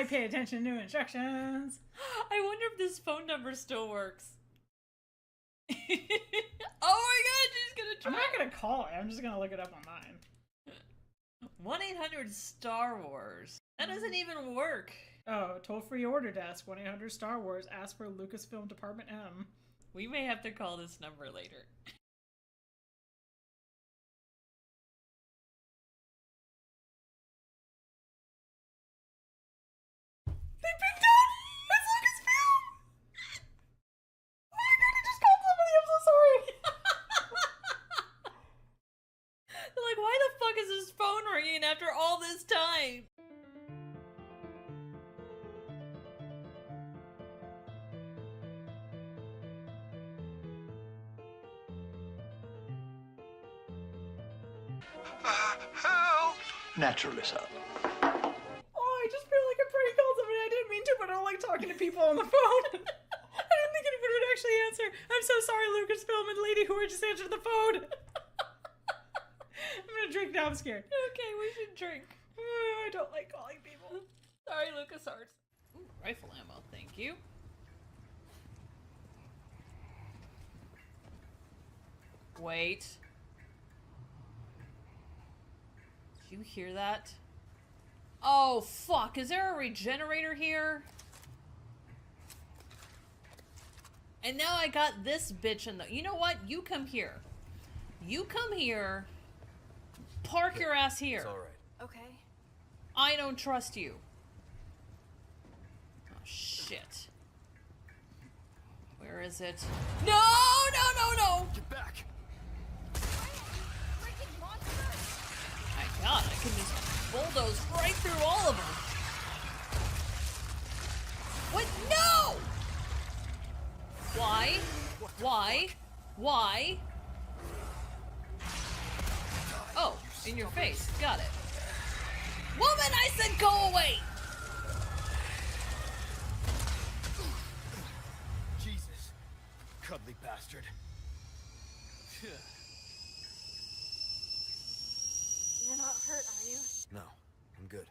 pay attention to instructions. I wonder if this phone number still works. Oh my god, she's gonna try. I'm not gonna call it. I'm just gonna look it up on mine. 1-800-STAR-WARS. That doesn't even work. Oh, toll-free order desk. 1-800-STAR-WARS. Ask for Lucasfilm Department M. We may have to call this number later. They picked up! It's Lucasfilm! Oh my god, I just called somebody, I'm so sorry! They're like, why the fuck is his phone ringing after all this time? Help! Naturally so. Oh, I just feel like I prank called somebody. I didn't mean to, but I don't like talking to people on the phone. I didn't think anybody would actually answer. I'm so sorry, Lucasfilm and lady who just answered the phone. I'm gonna drink now, I'm scared. Okay, we should drink. I don't like calling people. Sorry, LucasArts. Ooh, rifle ammo, thank you. Wait. Did you hear that? Oh, fuck. Is there a regenerator here? And now I got this bitch in the... You know what? You come here. You come here. Park your ass here. It's alright. Okay. I don't trust you. Oh, shit. Where is it? No, no, no, no! Get back! My god, I can just bulldoze right through all of them. What? No! Why? Why? Why? Oh, in your face. Got it. Woman, I said go away! Jesus. Cuddly bastard. You're not hurt, are you? No, I'm good.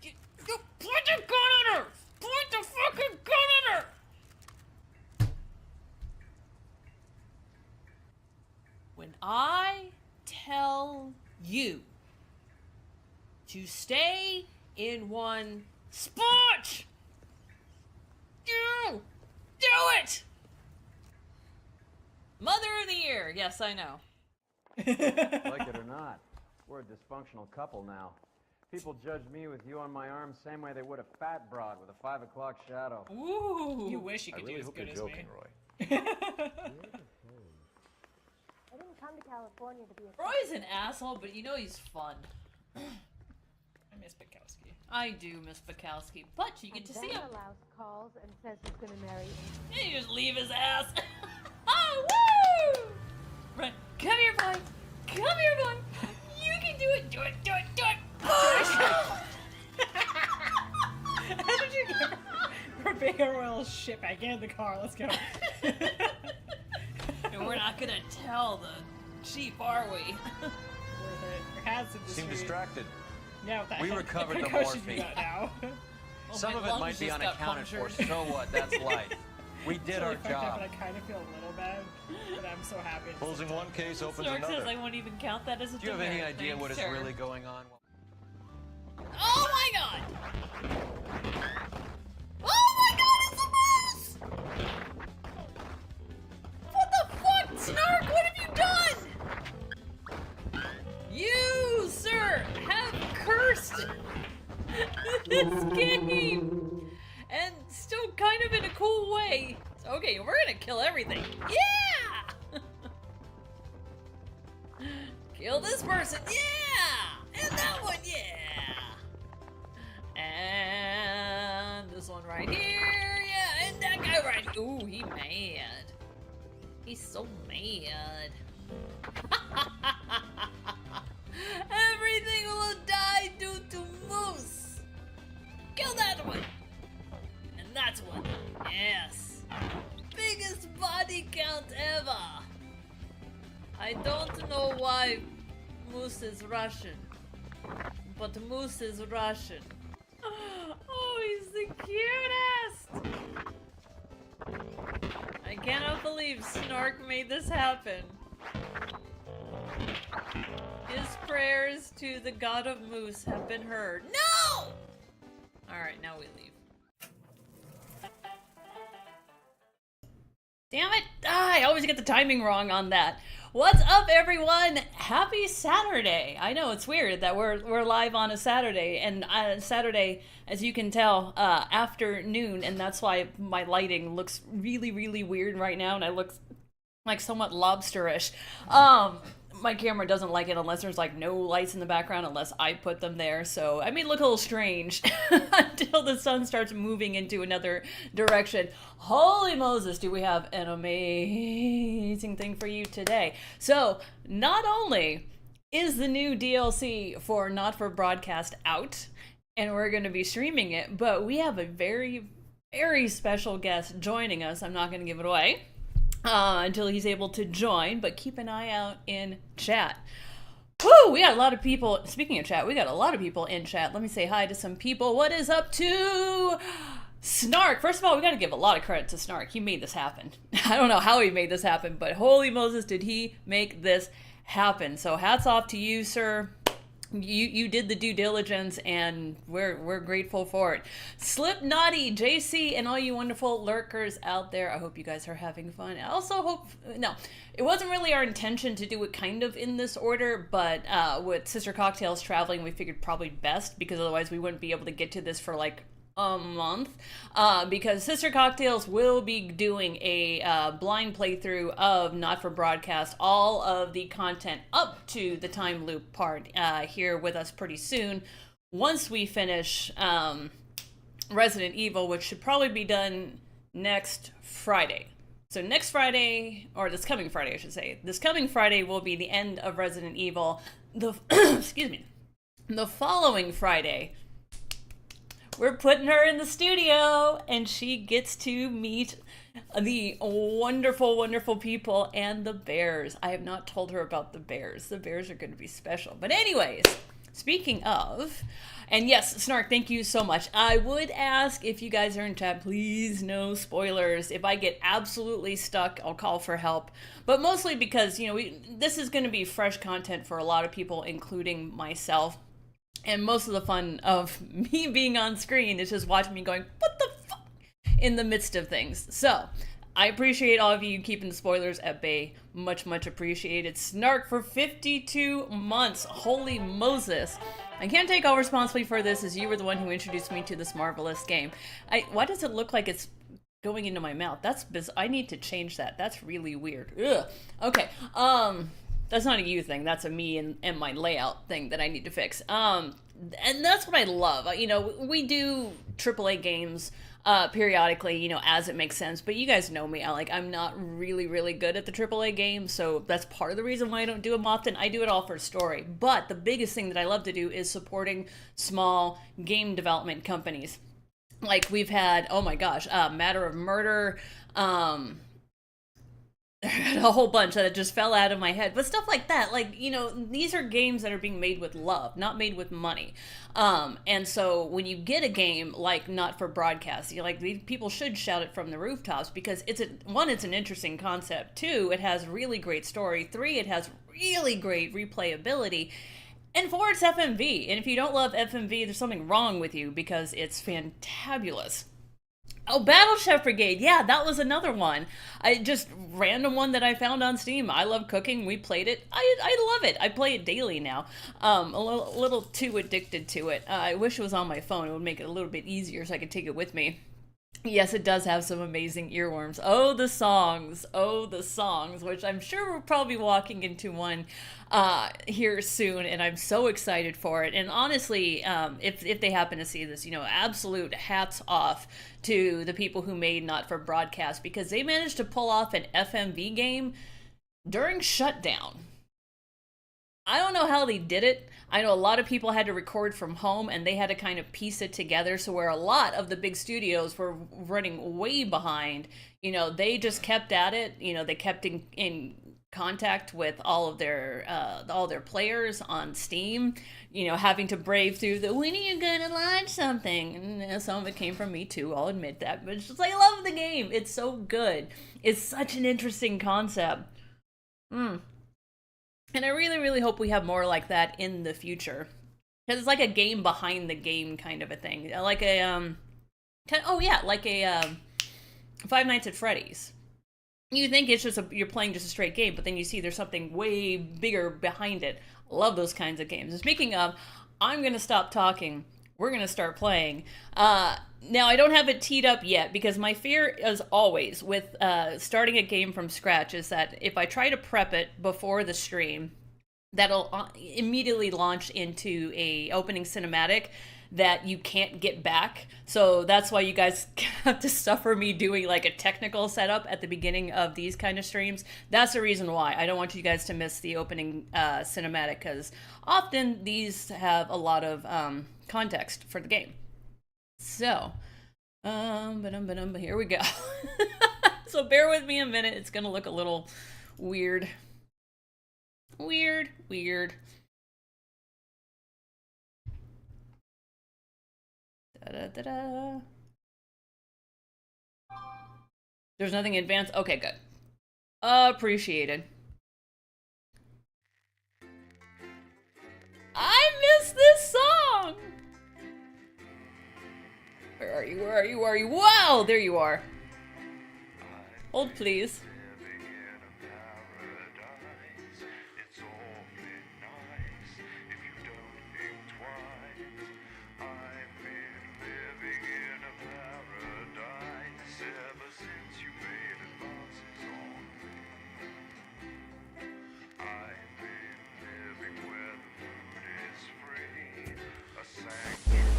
You point the gun at her! Point the fucking gun at her! When I tell you to stay in one spot, do it! Mother of the year, yes, I know. Like it or not, we're a dysfunctional couple now. People judge me with you on my arm same way they would a fat broad with a 5 o'clock shadow. Ooh. You wish you could do as good as joking, me. Roy. I didn't come to California to be a... Roy's an asshole, but you know he's fun. I miss Bukowski. I do miss Bukowski, but you get to see him. Louse calls and says he's gonna marry me. And you just leave his ass. Oh, woo! Right. Come here, boy. Come here, boy. You can do it. Do it. Do it. Do it. Push! How did you get Rebecca Royal's shit back in the car? Let's go. And we're not gonna tell the chief, are we? Worth it. Your hats industry. Seem distracted. Yeah, with that We head- recovered the concussion you morphine. got now. Well, Some my of it lungs might be just got unaccounted for, punctured. so what? That's life. We did It's our really fucked up, job. and I kind of feel a little bad, but I'm so happy. at the Closing same one time. case opens Stark says another. I won't even count that as a Do you have any demerit. idea what is Thanks, sir. really going on? Oh my god! Oh my god, it's a moose! What the fuck, Snark? What have you done? You, sir, have cursed this game! And still kind of in a cool way. Okay, we're gonna kill everything. Yeah! Kill this person, yeah! And that one, yeah! And this one right here, yeah! And that guy right here. Ooh, he mad. He's so mad. Everything will die due to Moose! Kill that one! And that one. Yes. Biggest body count ever. I don't know why Moose is Russian, but Moose is Russian. Oh, he's the cutest! I cannot believe Snark made this happen. His prayers to the god of Moose have been heard. No! Alright, now we leave. Damn it! I always get the timing wrong on that. What's up, everyone? Happy Saturday! I know it's weird that we're live on a Saturday, and Saturday, as you can tell, afternoon, and that's why my lighting looks really, really weird right now, and I look like somewhat lobsterish. My camera doesn't like it unless there's like no lights in the background, unless I put them there, so I may look a little strange until the sun starts moving into another direction. Holy Moses, do we have an amazing thing for you today. So, not only is the new DLC for Not For Broadcast out, and we're going to be streaming it, but we have a very, very special guest joining us. I'm not going to give it away until he's able to join, but keep an eye out in chat. Woo! We got a lot of people. Speaking of chat, we got a lot of people in chat. Let me say hi to some people. What is up to Snark? First of all, we got to give a lot of credit to Snark. He made this happen. I don't know how he made this happen, but holy Moses, did he make this happen. So hats off to you, sir. You did the due diligence, and we're grateful for it. Slip Naughty, JC, and all you wonderful lurkers out there, I hope you guys are having fun. I also hope, no, it wasn't really our intention to do it kind of in this order, but with Sister Cocktails traveling, we figured probably best, because otherwise we wouldn't be able to get to this for like a month, because Sister Cocktails will be doing a blind playthrough of Not For Broadcast, all of the content up to the time loop part here with us pretty soon, once we finish Resident Evil, which should probably be done next Friday. So next Friday, or this coming Friday I should say, this coming Friday will be the end of Resident Evil. Excuse me, the following Friday we're putting her in the studio, and she gets to meet the wonderful, wonderful people and the bears. I have not told her about the bears. The bears are going to be special. But anyways, speaking of, and yes, Snark, thank you so much. I would ask if you guys are in chat, please no spoilers. If I get absolutely stuck, I'll call for help. But mostly because, you know, this is going to be fresh content for a lot of people, including myself. And most of the fun of me being on screen is just watching me going, what the fuck, in the midst of things. So, I appreciate all of you keeping the spoilers at bay. Much, much appreciated. Snark for 52 months. Holy Moses. I can't take all responsibility for this, as you were the one who introduced me to this marvelous game. Why does it look like it's going into my mouth? That's bizarre. I need to change that. That's really weird. Ugh. Okay, that's not a you thing. That's a me and my layout thing that I need to fix. And that's what I love. You know, we do AAA games periodically, you know, as it makes sense. But you guys know me. I'm not really, really good at the AAA games. So that's part of the reason why I don't do them often. I do it all for story. But the biggest thing that I love to do is supporting small game development companies. Like we've had, oh my gosh, Matter of Murder, a whole bunch that just fell out of my head, but stuff like that, like, you know, these are games that are being made with love, not made with money. And so when you get a game like Not For Broadcast, you know, like, people should shout it from the rooftops, because it's an interesting concept. 2, it has really great story. 3, it has really great replayability. And 4, it's FMV. And if you don't love FMV, there's something wrong with you, because it's fantabulous. Oh, Battle Chef Brigade. Yeah, that was another one. Just random one that I found on Steam. I love cooking. We played it. I love it. I play it daily now. A little too addicted to it. I wish it was on my phone. It would make it a little bit easier so I could take it with me. Yes, it does have some amazing earworms. Oh, the songs, which I'm sure we're probably walking into one here soon, and I'm so excited for it. And honestly, if they happen to see this, you know, absolute hats off to the people who made Not For Broadcast, because they managed to pull off an FMV game during shutdown. I don't know how they did it. I know a lot of people had to record from home, and they had to kind of piece it together. So where a lot of the big studios were running way behind, you know, they just kept at it. You know, they kept in contact with all their players on Steam, you know, having to brave through the when are you gonna launch something, and some of it came from me too, I'll admit that, but it's just like, I love the game, it's so good, it's such an interesting concept. And I really, really hope we have more like that in the future, because it's like a game behind the game kind of a thing, like a Five Nights at Freddy's. You think it's just you're playing just a straight game, but then you see there's something way bigger behind it. Love those kinds of games. And speaking of, I'm going to stop talking. We're going to start playing. Now, I don't have it teed up yet, because my fear, as always, with starting a game from scratch is that if I try to prep it before the stream, that'll immediately launch into a opening cinematic that you can't get back. So that's why you guys have to suffer me doing like a technical setup at the beginning of these kind of streams. That's the reason why. I don't want you guys to miss the opening cinematic, because often these have a lot of context for the game. So, here we go. So bear with me a minute. It's gonna look a little weird. Weird. Da-da-da-da. There's nothing advanced. Okay, good. Appreciated. I miss this song! Where are you? Wow, there you are. Hold, please.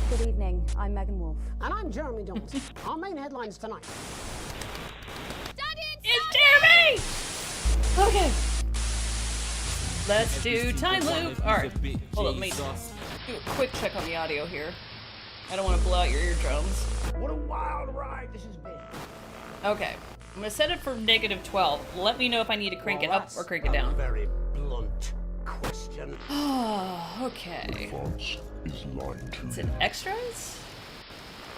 Good evening, I'm Megan Wolf. And I'm Jeremy Johnson. Our main headlines tonight. It's Jeremy! Okay. Let's do time loop. Alright. Hold on, let me do a quick check on the audio here. I don't want to blow out your eardrums. What a wild ride this has been. Okay. I'm going to set it for -12. Let me know if I need to crank it up or crank it down. Very blunt question. Okay. Is it extras?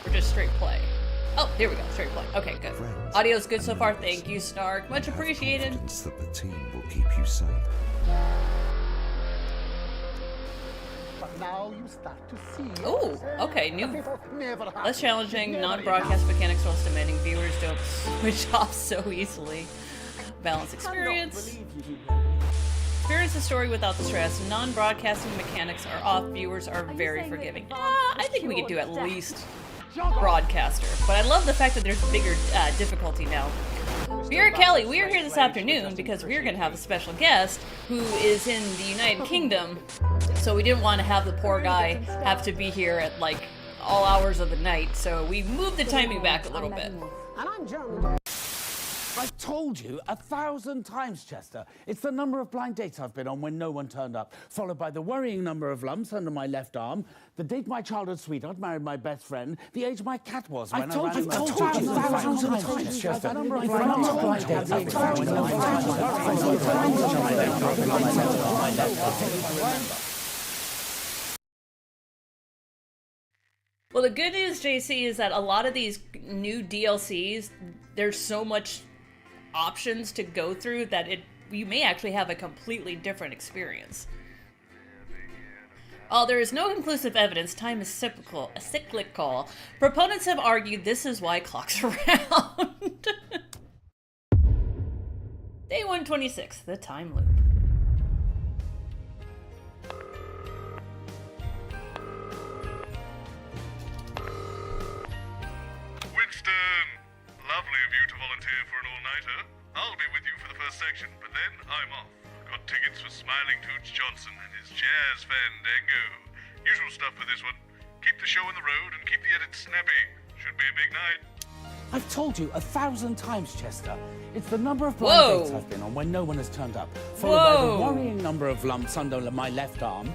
Or just straight play? Oh, here we go. Straight play. Okay, good. Audio's good so far. Thank you, Stark. Much appreciated. That the team will keep you safe. But now you start to see. Ooh, okay, new. Never Less challenging, non-broadcast mechanics whilst demanding viewers don't switch off so easily. Balance experience. Experience the story without the stress. Non-broadcasting mechanics are off. Viewers are very forgiving. I think we could do at least broadcaster. But I love the fact that there's bigger difficulty now. Vera Kelly, we are here this afternoon because we're going to have a special guest who is in the United Kingdom. So we didn't want to have the poor guy have to be here at like all hours of the night. So we moved the timing back a little bit. And I'm Jeremy. I've told you 1,000 times, Chester. It's the number of blind dates I've been on when no one turned up, followed by the worrying number of lumps under my left arm, the date my childhood sweetheart married my best friend, the age my cat was when I ran I've told you 1,000 times, Chester. The number of blind dates I've been on when no one turned up. Well, the good news, JC, is that a lot of these new DLCs, there's so much options to go through that you may actually have a completely different experience. While there is no conclusive evidence, time is cyclical. Proponents have argued this is why clocks around. Day 126, the time loop. Winston! Lovely of you to volunteer for an all-nighter. I'll be with you for the first section, but then I'm off. Got tickets for Smiling Toots Johnson and his jazz fandango. Usual stuff for this one. Keep the show on the road and keep the edit snappy. Should be a big night. I've told you 1,000 times, Chester. It's the number of blind dates I've been on when no one has turned up, followed by the worrying number of lumps under my left arm,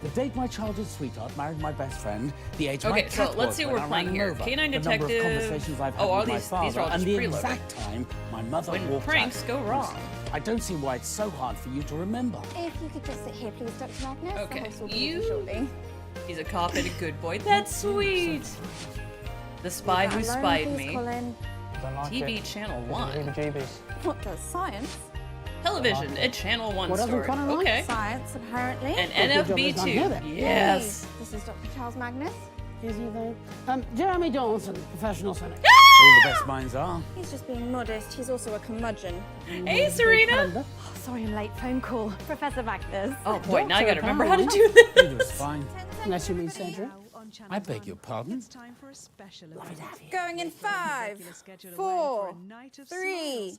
the date my childhood sweetheart married my best friend, the age my cat so let's see what we're playing here. Canine Detective. The number of conversations I've had with my father, these are all just and the preloaded. exact time my mother When walked pranks out. go wrong. I don't see why it's so hard for you to remember. If you could just sit here, please, Dr. Magnus. Okay, The host will be with you shortly. He's a cop and a good boy. That's sweet. The spy who spied me. TV Channel 1. What does science? Television, a Channel 1 What doesn't story. Connor like? Okay. Science, apparently. And Good job, it's not here NFB2. then. Yes. This is Dr. Charles Magnus. Is he though? Jeremy Donaldson, professional cynic. All the best minds are. He's just being modest. He's also a curmudgeon. Hey, Serena. Oh, sorry I'm late. Phone call. Professor Magnus. Oh boy, now I gotta remember how to Doctor, do this. It was fine. Unless you mean surgery. I beg your pardon? Going in 5, 4, 3.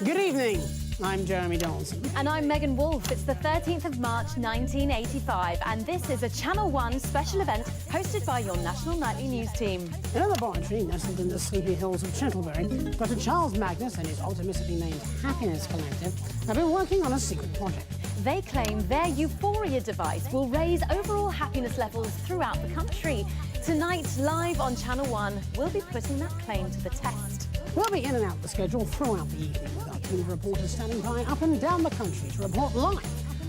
Good evening. I'm Jeremy Donaldson. And I'm Megan Wolf. It's the 13th of March, 1985, and this is a Channel 1 special event hosted by your national nightly news team. In a laboratory nestled in the sleepy hills of Chantlebury, Dr. Charles Magnus and his optimistically named Happiness Collective have been working on a secret project. They claim their Euphoria device will raise overall happiness levels throughout the country. Tonight, live on Channel 1, we'll be putting that claim to the test. We'll be in and out the schedule throughout the evening with our team of reporters standing by up and down the country to report live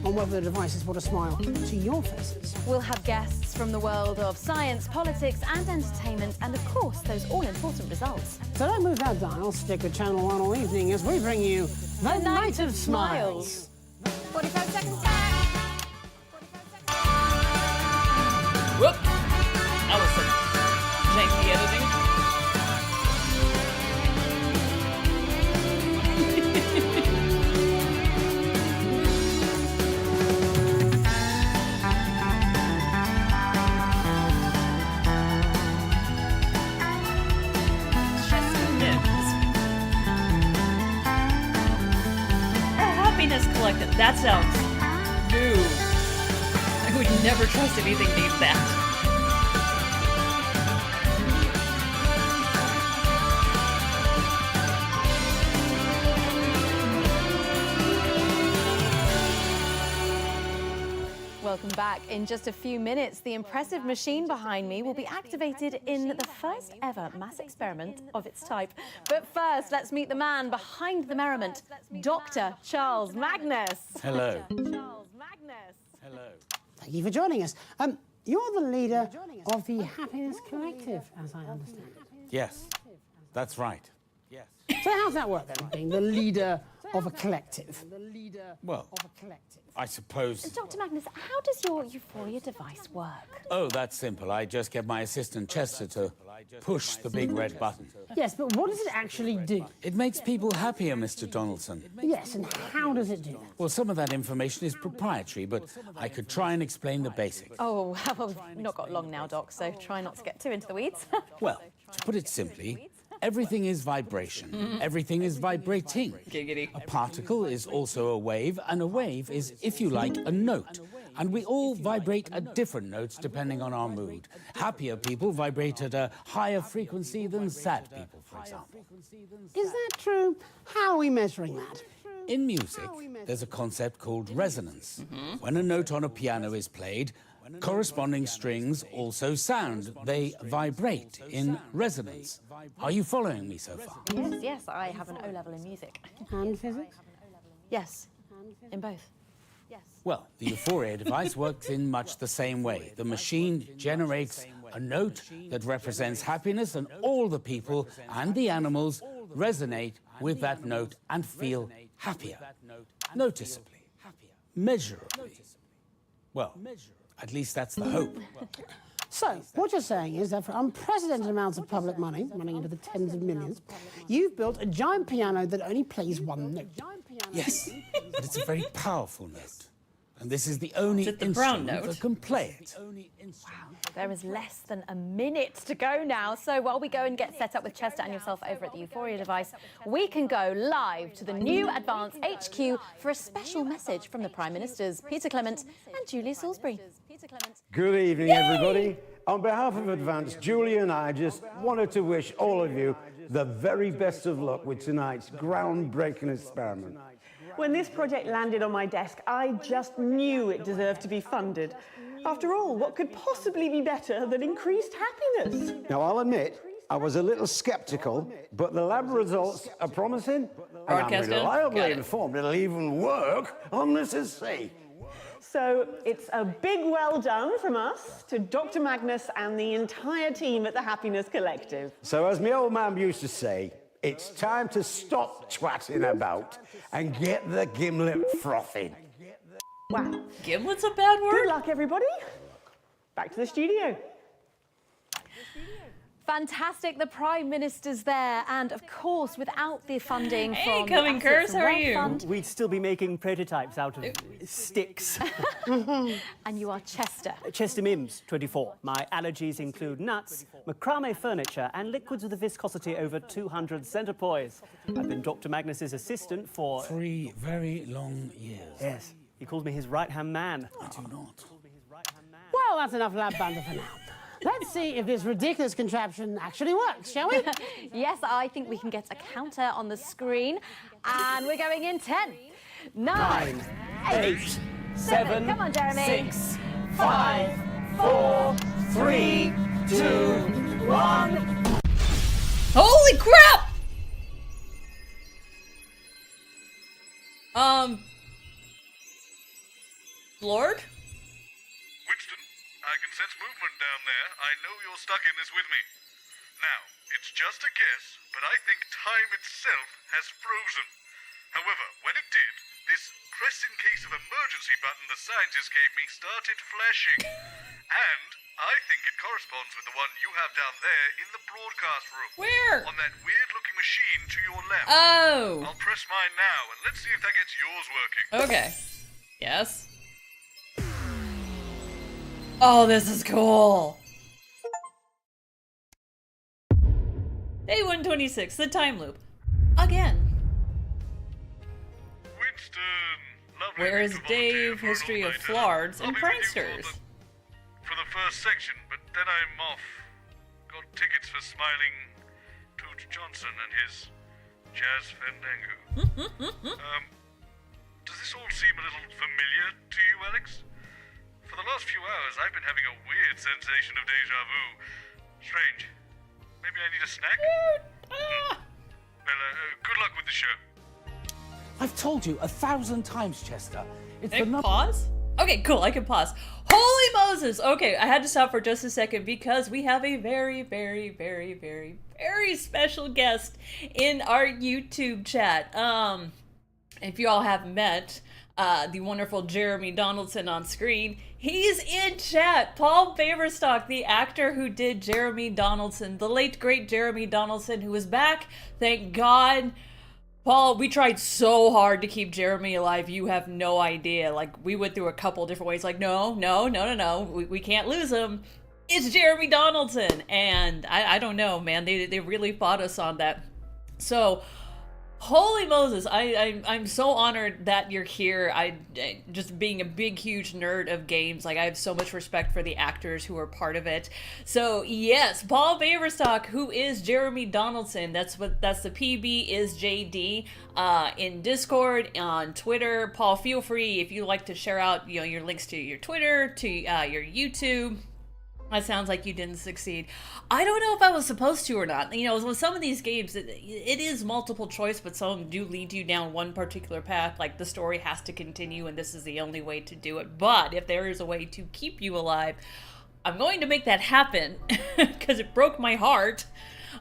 on whether the device has brought a smile to your faces. We'll have guests from the world of science, politics and entertainment, and of course, those all-important results. So don't move that dial, stick with Channel 1 all evening as we bring you The Night of Smiles. 45 seconds back. Whoop. That was some janky editing. Happiness Collective. That sounds new. I would never trust anything named that. Welcome back. In just a few minutes, the impressive machine behind me will be activated in the first ever mass experiment of its type. But first, let's meet the man behind the merriment, Dr. Charles Magnus. Hello. Charles Magnus. Hello. Thank you for joining us. You're the leader of the Happiness Collective, as I understand it. Yes, that's right. Yes. So how's that work then, being the leader of a collective? Well, I suppose... Dr. Magnus, how does your Euphoria device work? Oh, that's simple. I just get my assistant Chester to push the big red button. Yes, but what does it actually do? It makes people happier, Mr. Donaldson. Yes, and how does it do that? Well, some of that information is proprietary, but I could try and explain the basics. Oh, well, we've not got long now, Doc, so try not to get too into the weeds. Well, to put it simply, everything is vibration. Everything is vibrating. Giggity. A particle is also a wave, and a wave is, if you like, a note. And we all vibrate at different notes depending on our mood. Happier people vibrate at a higher frequency than sad people, for example. Is that true? How are we measuring that? In music, there's a concept called resonance. When a note on a piano is played, corresponding strings also sound. They vibrate in resonance. Are you following me so far? Yes, I have an O-level in music. And physics? Yes, in both. Yes. Well, the Euphoria device works in much the same way. The machine generates a note that represents happiness, and all the people and the animals resonate with that note and feel happier. Noticeably. Measurably. Well, at least that's the hope. So, what you're saying is that for unprecedented amounts of public money, running into the tens of millions, you've built a giant piano that only plays one note. Yes, but it's a very powerful note. And this is the only Is it the brown instrument note? that can play it. There is less than a minute to go now, so while we go and get set up with Chester and yourself over at the Euphoria device, we can go live to the new Advanced HQ for a special message from the Prime Ministers, Peter Clement and Julia Salisbury. Good evening, everybody. On behalf of Advance, Julia and I just wanted to wish all of you the very best of luck with tonight's groundbreaking experiment. When this project landed on my desk, I just knew it deserved to be funded. After all, what could possibly be better than increased happiness? Now, I'll admit, I was a little skeptical, but the lab results are promising, and I'm Broadcast done? Got reliably it. informed it'll even work on the sea. So it's a big well done from us to Dr. Magnus and the entire team at the Happiness Collective. So as my old man used to say, it's time to stop twatting about and get the gimlet frothing. Wow. Gimlet's a bad word? Good luck, everybody. Back to the studio. Fantastic, the Prime Minister's there, and of course, without the funding Hey, from Coming the Curse, Assets how are and Wealth you? Fund, We'd still be making prototypes out of sticks. and you are Chester. Chester Mims, 24. My allergies include nuts, macrame furniture, and liquids with a viscosity over 200 centipoise. I've been Dr. Magnus's assistant for 3 very long years. Yes, he calls me his right-hand man. I do not. Well, that's enough lab banter for now. Let's see if this ridiculous contraption actually works, shall we? Yes, I think we can get a counter on the screen. And we're going in 10, 9, 8, 7. Come on, Jeremy. 6, 5, 4, 3, 2, 1. Holy crap! Lord? Winston, I can sense movement down there. I know you're stuck in this with me. Now, it's just a guess, but I think time itself has frozen. However, when it did, this press in case of emergency button the scientist gave me started flashing. And I think it corresponds with the one you have down there in the broadcast room. Where? On that weird-looking machine to your left. Oh. I'll press mine now, and let's see if that gets yours working. Okay. Yes. Oh, this is cool. Day 126, the time loop. Again. Winston, lovely Where is to volunteer Dave? for an History of all-nighter. Flards I'll and be with you Pranksters. For the first section, but then I'm off. Got tickets for smiling Toots Johnson and his jazz fandango. Does this all seem a little familiar to you, Alex? For the last few hours, I've been having a weird sensation of deja vu. Strange. Maybe I need a snack? Well, good luck with the show. I've told you 1,000 times, Chester. It's Can I the number. pause? Okay, cool, I can pause. Holy Moses! Okay, I had to stop for just a second because we have a very, very, very, very, very special guest in our YouTube chat. If you all have met the wonderful Jeremy Donaldson on screen, he's in chat. Paul Faverstock, the actor who did Jeremy Donaldson, the late great Jeremy Donaldson, who is back, thank God. Paul, we tried so hard to keep Jeremy alive, you have no idea. Like, we went through a couple different ways, like, no, we can't lose him. It's Jeremy Donaldson, and I don't know, man, they really fought us on that. So, holy Moses, I'm so honored that you're here. Just being a big, huge nerd of games, like I have so much respect for the actors who are part of it. So yes, Paul Faverstock, who is Jeremy Donaldson, that's the PB is JD, in Discord, on Twitter. Paul, feel free if you like to share out, your links to your Twitter, to your YouTube. That sounds like you didn't succeed. I don't know if I was supposed to or not. With some of these games, it is multiple choice, but some do lead you down one particular path. Like, the story has to continue, and this is the only way to do it. But if there is a way to keep you alive, I'm going to make that happen, because it broke my heart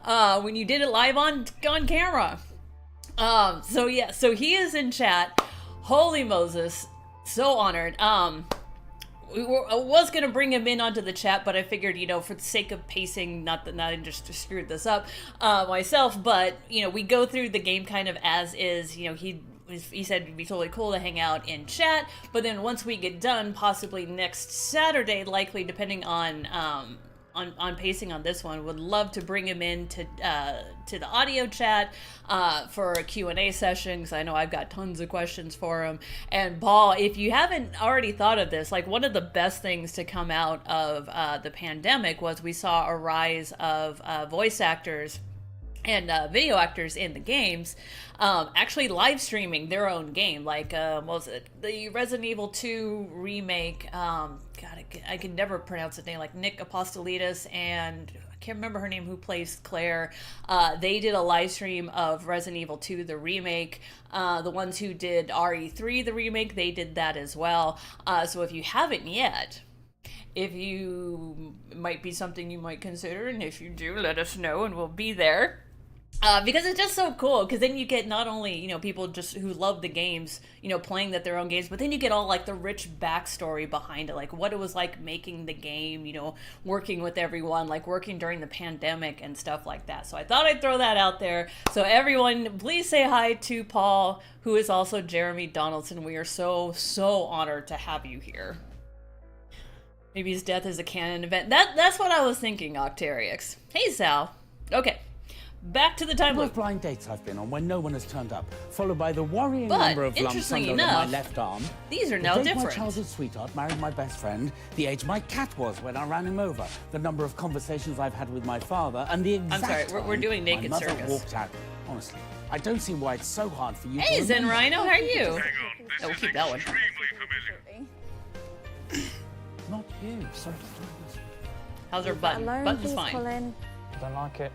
when you did it live on camera. So he is in chat. Holy Moses, so honored. I was gonna bring him in onto the chat, but I figured, for the sake of pacing, not just to screw this up myself, but we go through the game kind of as is. He said it'd be totally cool to hang out in chat, but then once we get done, possibly next Saturday, likely, depending on pacing on this one, would love to bring him in to the audio chat for a Q&A session, because I know I've got tons of questions for him. And Paul, if you haven't already thought of this, like, one of the best things to come out of the pandemic was we saw a rise of voice actors and video actors in the games actually live streaming their own game. Like, what was it? The Resident Evil 2 remake. God, I can never pronounce the name. Like, Nick Apostolides and I can't remember her name, who plays Claire. They did a live stream of Resident Evil 2, the remake. The ones who did RE3, the remake, they did that as well. So if you haven't yet, if you might be something you might consider, and if you do, let us know and we'll be there. Because it's just so cool, because then you get not only, you know, people just who love the games, you know, playing their own games, but then you get all, like, the rich backstory behind it, like, what it was like making the game, you know, working with everyone, like, working during the pandemic and stuff like that. So I thought I'd throw that out there. So everyone, please say hi to Paul, who is also Jeremy Donaldson. We are so, so honored to have you here. Maybe his death is a canon event. That's what I was thinking, Octarix. Hey, Sal. Okay. Back to the time loop. Blind dates I've been on when no one has turned up, followed by the worrying number of lumps under my left arm. These are now different. My childhood sweetheart married my best friend, the age my cat was when I ran him over, the number of conversations I've had with my father, and the exact I'm sorry, we're doing Naked my mother Circus. walked out. Honestly, I don't see why it's so hard for you Hey, to Zen Rhino, how are you? Hang on, this Oh, is keep that one. extremely familiar. Not you, sorry. How's her button? Button's fine. Colin. I don't like it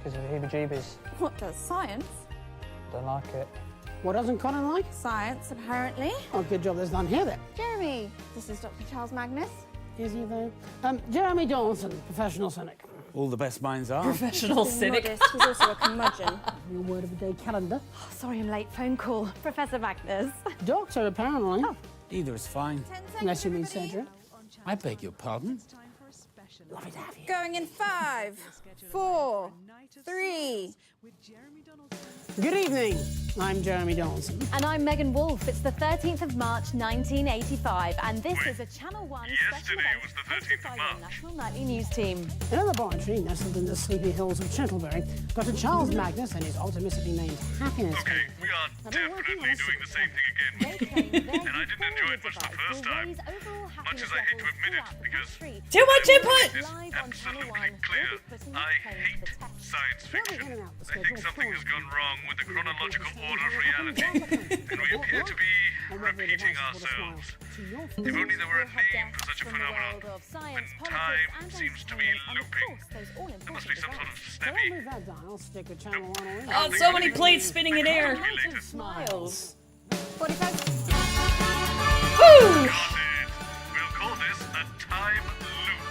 because of the heebie-jeebies. What does science? Don't like it. What doesn't Colin like? Science, apparently. Oh, good job there's none here then. Jeremy, this is Dr. Charles Magnus. Is he though? Jeremy Donaldson, professional cynic. All the best minds are. Professional cynic. Modest, he's also a curmudgeon. Your word of the day calendar. Oh, sorry I'm late. Phone call. Professor Magnus. Doctor, apparently. Oh. Either is fine. Unless you mean surgery. I beg your pardon? Lovely to have you. Going in 5, 4, 3. Good evening. I'm Jeremy Donaldson. And I'm Megan Wolfe. It's the 13th of March, 1985, and this is a Channel 1 special Yesterday event was the 13th hosted of by March. your National Nightly News team. In a laboratory nestled in the sleepy hills of Chantlebury, Dr. Charles Magnus and his optimistically named Happiness. Okay, we are definitely doing the same thing again, Winston. And I didn't enjoy it much the first time. Much as I hate to admit it, because too much input! It's absolutely clear. I hate science fiction. I think something has gone wrong with the chronological order of reality, and we appear to be repeating ourselves. If only there were a name for such a phenomenon. When time seems to be looping. There must be some sort of snappy. I'll stick with Channel 1 Oh, so many plates spinning in air. Smiles. 45. Woo! Got it. We'll call this a time loop.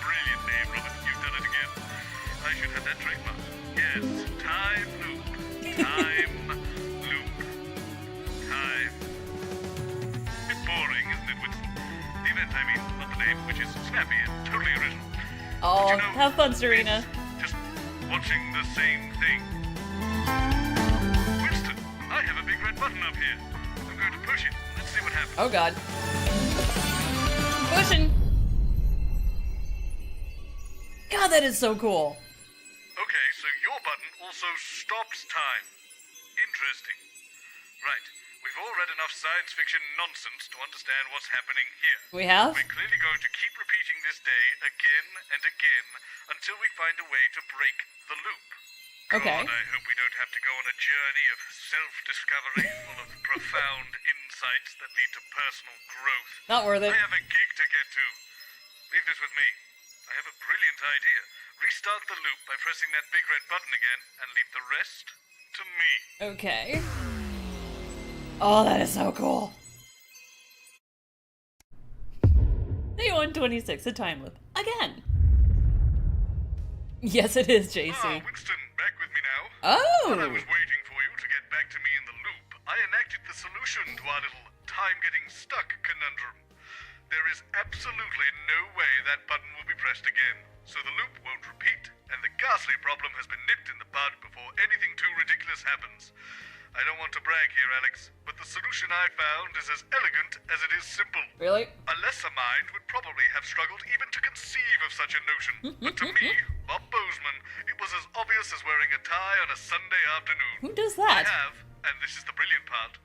Brilliant name, Robert. You've done it again. I should have that trademark. Yes, time loop. Time loop. Time. Bit boring, isn't it, Winston? The event, I mean, not the name, which is snappy and totally original. Oh, But you know, have fun, Serena. Just watching the same thing. Winston, I have a big red button up here. I'm going to push it. Let's see what happens. Oh, God. Pushing. God, that is so cool. Okay, so your button also stops time. Interesting. Right. We've all read enough science fiction nonsense to understand what's happening here. We have? We're clearly going to keep repeating this day again and again until we find a way to break the loop. Okay. God, I hope we don't have to go on a journey of self-discovery full of profound insights that lead to personal growth. Not worth it. I have a gig to get to. Leave this with me. I have a brilliant idea. Restart the loop by pressing that big red button again and leave the rest to me. Okay. Oh, that is so cool. Day 126, a time loop. Again. Yes, it is, JC. Winston, back with me now. Oh! While I was waiting for you to get back to me in the loop, I enacted the solution to our little time-getting-stuck conundrum. There is absolutely no way that button will be pressed again, so the loop won't repeat, and the ghastly problem has been nipped in the bud before anything too ridiculous happens. I don't want to brag here, Alex, but the solution I found is as elegant as it is simple. Really? A lesser mind would probably have struggled even to conceive of such a notion, but to me, Bob Bozeman, it was as obvious as wearing a tie on a Sunday afternoon. Who does that? I have, and this is the brilliant part,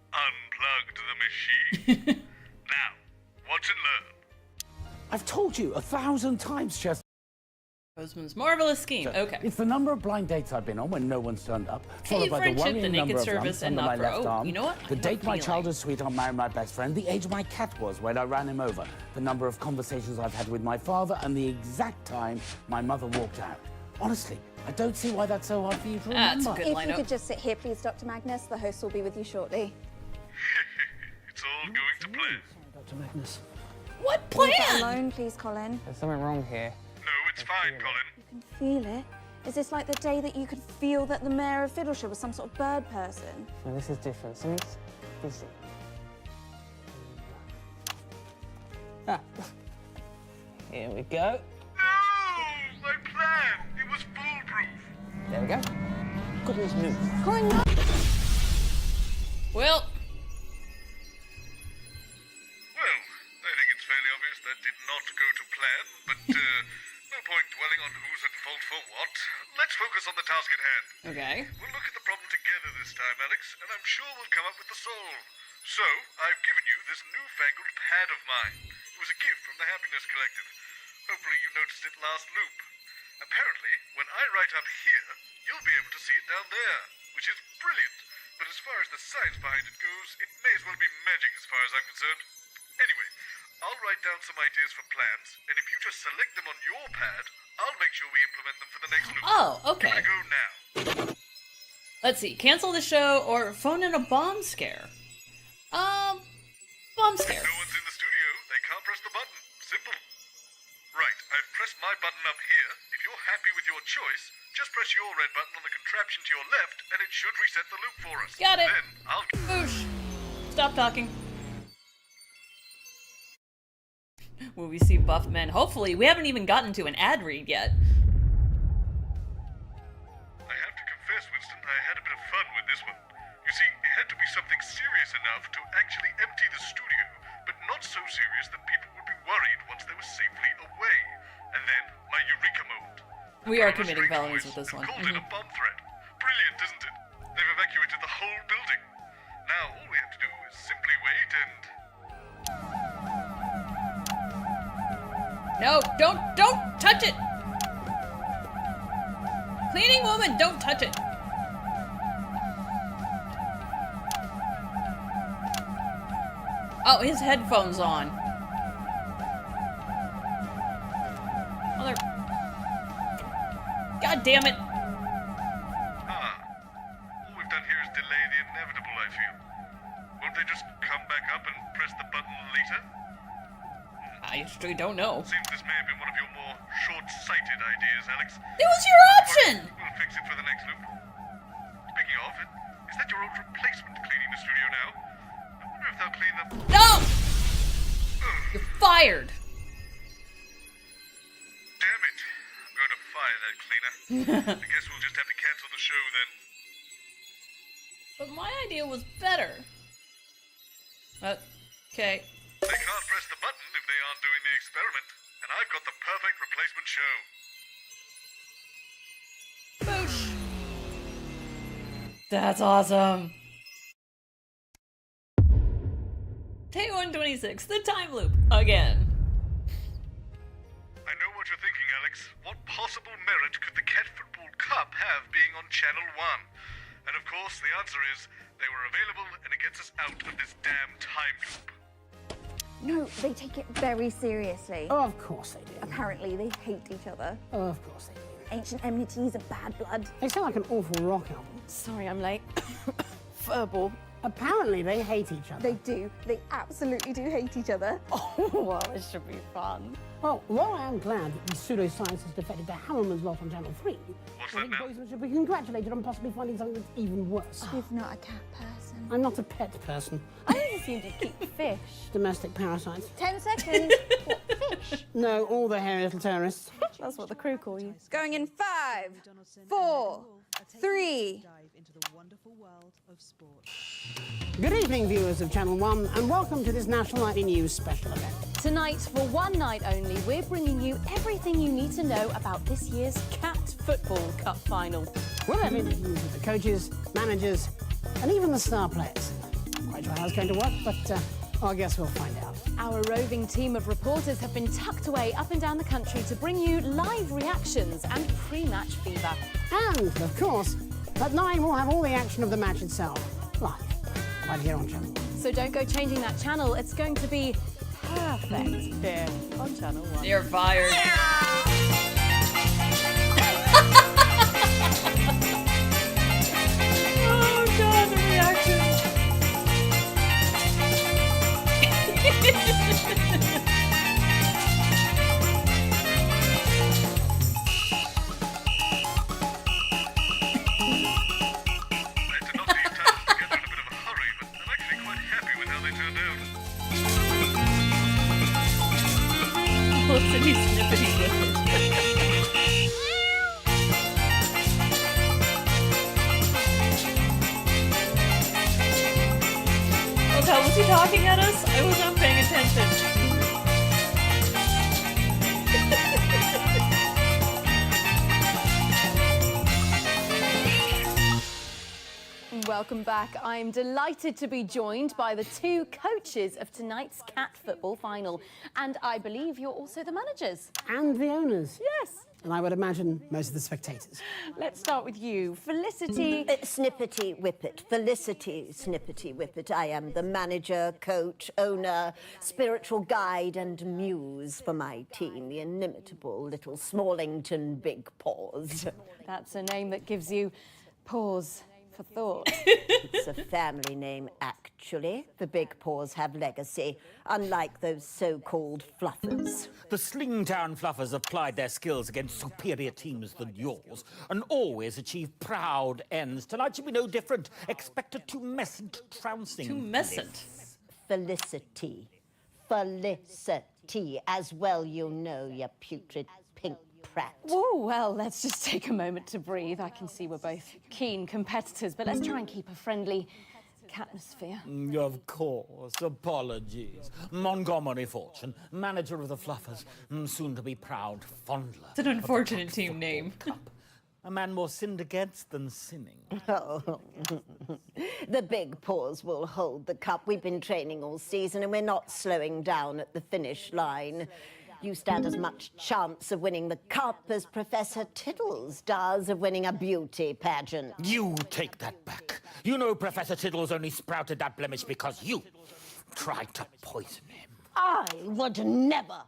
unplugged the machine. Now, watch and learn. I've told you 1,000 times, Chester. Postman's marvelous scheme. Okay. It's the number of blind dates I've been on when no one's turned up, followed by the friendship, the worrying naked number of service, lumps and under my opera. left Oh, arm, you know what? I the have a date my feeling. childhood sweetheart married my best friend, the age my cat was when I ran him over, the number of conversations I've had with my father, and the exact time my mother walked out. Honestly, I don't see why that's so hard for you to remember. If you could just sit here, please, Dr. Magnus. The host will be with you shortly. It's all going to plan. Dr. Magnus. What Leave that alone, please, Colin. There's something wrong here. No, it's fine, Colin. You can feel it. Is this like the day that you could feel that the mayor of Fiddleshire was some sort of bird person? No, this is different. Something's busy. Ah. Here we go. No! My plan! It was foolproof! There we go. Goodness me. Colin, no! Well, Well, I think it's fairly obvious that did not go to plan, but no point dwelling on who's at fault for what. Let's focus on the task at hand. okay. We'll look at the problem together this time, Alex, and I'm sure we'll come up with the solve. So, I've given you this newfangled pad of mine. It was a gift from the Happiness Collective. Hopefully you noticed it last loop. Apparently, when I write up here, you'll be able to see it down there, which is brilliant. But as far as the science behind it goes, it may as well be magic as far as I'm concerned. Anyway, I'll write down some ideas for plans, and if you just select them on your pad, I'll make sure we implement them for the next loop. Oh, okay. Give it a go now. Let's see. Cancel the show or phone in a bomb scare. Bomb scare. No one's in the studio. They can't press the button. Simple. Right, I've pressed my button up here. If you're happy with your choice, just press your red button on the contraption to your left, and it should reset the loop for us. Got it. Then I'll... Boosh. Stop talking. Will we see buff men? Hopefully. We haven't even gotten to an ad read yet. I have to confess, Winston, I had a bit of fun with this one. You see, it had to be something serious enough to actually empty the studio, but not so serious that people would be worried once they were safely away. And then, my eureka moment. We are committing felonies with this one. Called it a bomb threat. Brilliant, isn't it? They've evacuated the whole building. Now, all we have to do is simply wait and... No, don't touch it! Cleaning woman, don't touch it! Oh, his headphone's on. Mother... God damn it! All we've done here is delay the inevitable, I feel. Won't they just come back up and press the button later? I actually don't know. Seems this may have been one of your more short-sighted ideas, Alex. It was your option! We'll fix it for the next loop. Speaking of, is that your old replacement cleaning the studio now? I wonder if they'll clean the... No! You're fired! Damn it. I'm going to fire that cleaner. I guess we'll just have to cancel the show then. But my idea was better. Okay. They can't press the button if they aren't doing the experiment. And I've got the perfect replacement show. Boosh! That's awesome. Day 126, the time loop, again. I know what you're thinking, Alex. What possible merit could the Cat Football Cup have being on Channel 1? And of course, the answer is, they were available and it gets us out of this damn time loop. No, they take it very seriously. Oh, of course they do. Apparently, they hate each other. Oh, of course they do. Ancient enmities and bad blood. They sound like an awful rock album. Sorry, I'm late. Furball. Apparently, they hate each other. They do. They absolutely do hate each other. Oh, well, it should be fun. Well, while I am glad that the pseudoscience has defected to Hammerman's lot on Channel 3, I think both of us should be congratulated on possibly finding something that's even worse. You're not a cat person. I'm not a pet person. I always assumed you'd keep fish. Domestic parasites. 10 seconds. What, fish? No, all the hairy little terrorists. That's what the crew call you. Going in 5, 4, 3. Good evening, viewers of Channel 1, and welcome to this National Nightly News special event. Tonight, for one night only, we're bringing you everything you need to know about this year's Cat Football Cup final. We'll have interviews with the coaches, managers, and even the star players. Quite sure how it's going to work, but I guess we'll find out. Our roving team of reporters have been tucked away up and down the country to bring you live reactions and pre-match fever. And, of course, at 9 we'll have all the action of the match itself. Live. Right here on Channel 1. So don't go changing that channel. It's going to be perfect here on Channel 1. You're fired. Oh god, the reaction. Looks and he's snippety with it. Oh god, was he talking at us? I was not paying attention. Welcome back. I'm delighted to be joined by the two coaches of tonight's cat football final. And I believe you're also the managers. And the owners. Yes. And I would imagine most of the spectators. Let's start with you. Felicity. Snippety Whippet. Felicity Snippety Whippet. I am the manager, coach, owner, spiritual guide and muse for my team, the inimitable little Smallington Big Paws. That's a name that gives you pause for thought. It's a family name, actually. The Big Paws have legacy, unlike those so-called fluffers. The Slingtown Fluffers applied their skills against superior teams than yours and always achieve proud ends. Tonight should be no different. Expect a tumescent trouncing. Tumescent? Felicity. Felicity. As well you know, you putrid pink prat. Oh, well, let's just take a moment to breathe. I can see we're both keen competitors, but let's try and keep a friendly catmosphere. Of course. Apologies. Montgomery Fortune, manager of the Fluffers, soon to be proud fondler. It's an unfortunate team name. A man more sinned against than sinning. Oh. The Big Paws will hold the cup. We've been training all season and we're not slowing down at the finish line. You stand as much chance of winning the cup as Professor Tiddles does of winning a beauty pageant. You take that back. You know Professor Tiddles only sprouted that blemish because you tried to poison him. I would never,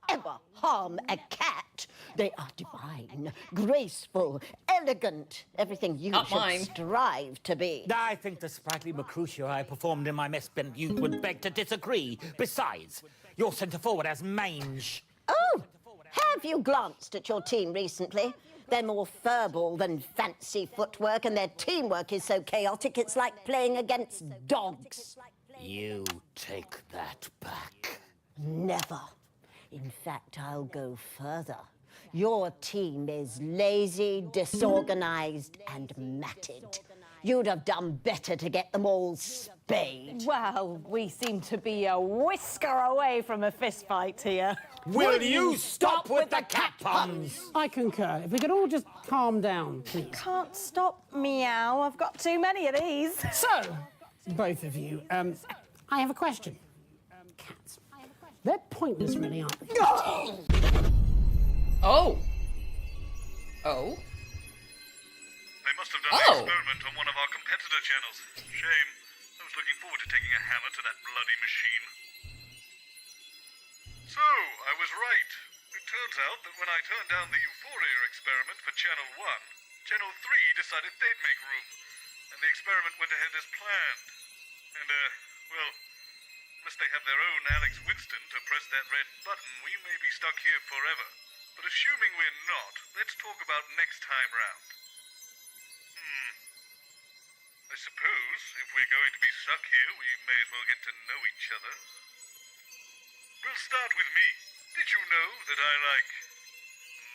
ever harm a cat. They are divine, graceful, elegant, everything you Not should mine. strive to be. I think the sprightly Mercutio I performed in my mess bent youth would beg to disagree. Besides, your centre forward has mange. Oh, have you glanced at your team recently? They're more furball than fancy footwork, and their teamwork is so chaotic it's like playing against dogs. You take that back. Never. In fact, I'll go further. Your team is lazy, disorganized, and matted. You'd have done better to get them all spayed. Well, we seem to be a whisker away from a fist fight here. Will you stop with the cat puns? I concur. If we could all just calm down, please. Can't stop meow. I've got too many of these. So, both of you, I have a question. Cats. They're pointless, really, aren't they? Oh. Oh. They must have done an experiment on one of our competitor channels. Shame. I was looking forward to taking a hammer to that bloody machine. So, I was right. It turns out that when I turned down the Euphoria experiment for Channel 1, Channel 3 decided they'd make room. And the experiment went ahead as planned. And, well, unless they have their own Alex Winston to press that red button, we may be stuck here forever. But assuming we're not, let's talk about next time round. I suppose if we're going to be stuck here, we may as well get to know each other. We'll start with me. Did you know that I like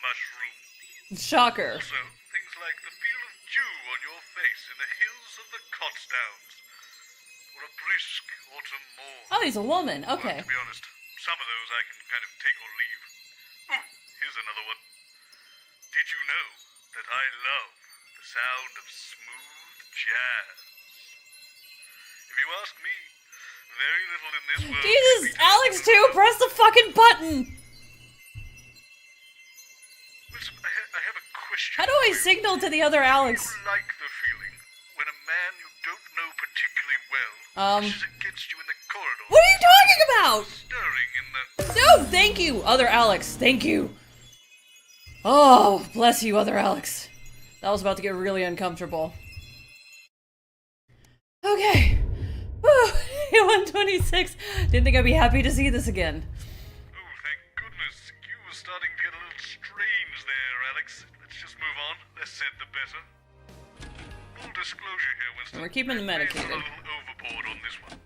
mushrooms? Shocker. Also, things like the feel of dew on your face in the hills of the Cotsdowns. Or a brisk autumn morn. Oh, he's a woman. Okay. Well, to be honest, some of those I can kind of take or leave. Ooh, here's another one. Did you know that I love the sound of smooth jazz? If you ask me, Very little in this world. Jesus, Alex too, press the fucking button! Listen, I have a question. How do I signal to the other Alex? Do you like the feeling when a man you don't know particularly well pushes against you in the corridor? What are you talking about? Stirring in the... No, thank you, other Alex. Thank you. Oh, bless you, other Alex. That was about to get really uncomfortable. Okay. Whew. 126. Didn't think I'd be happy to see this again. Oh, thank goodness. You were starting to get a little strange there, Alex. Let's just move on. Less said, the better. Full disclosure here, Winston. We're keeping the I'm a medicated. little overboard on this one.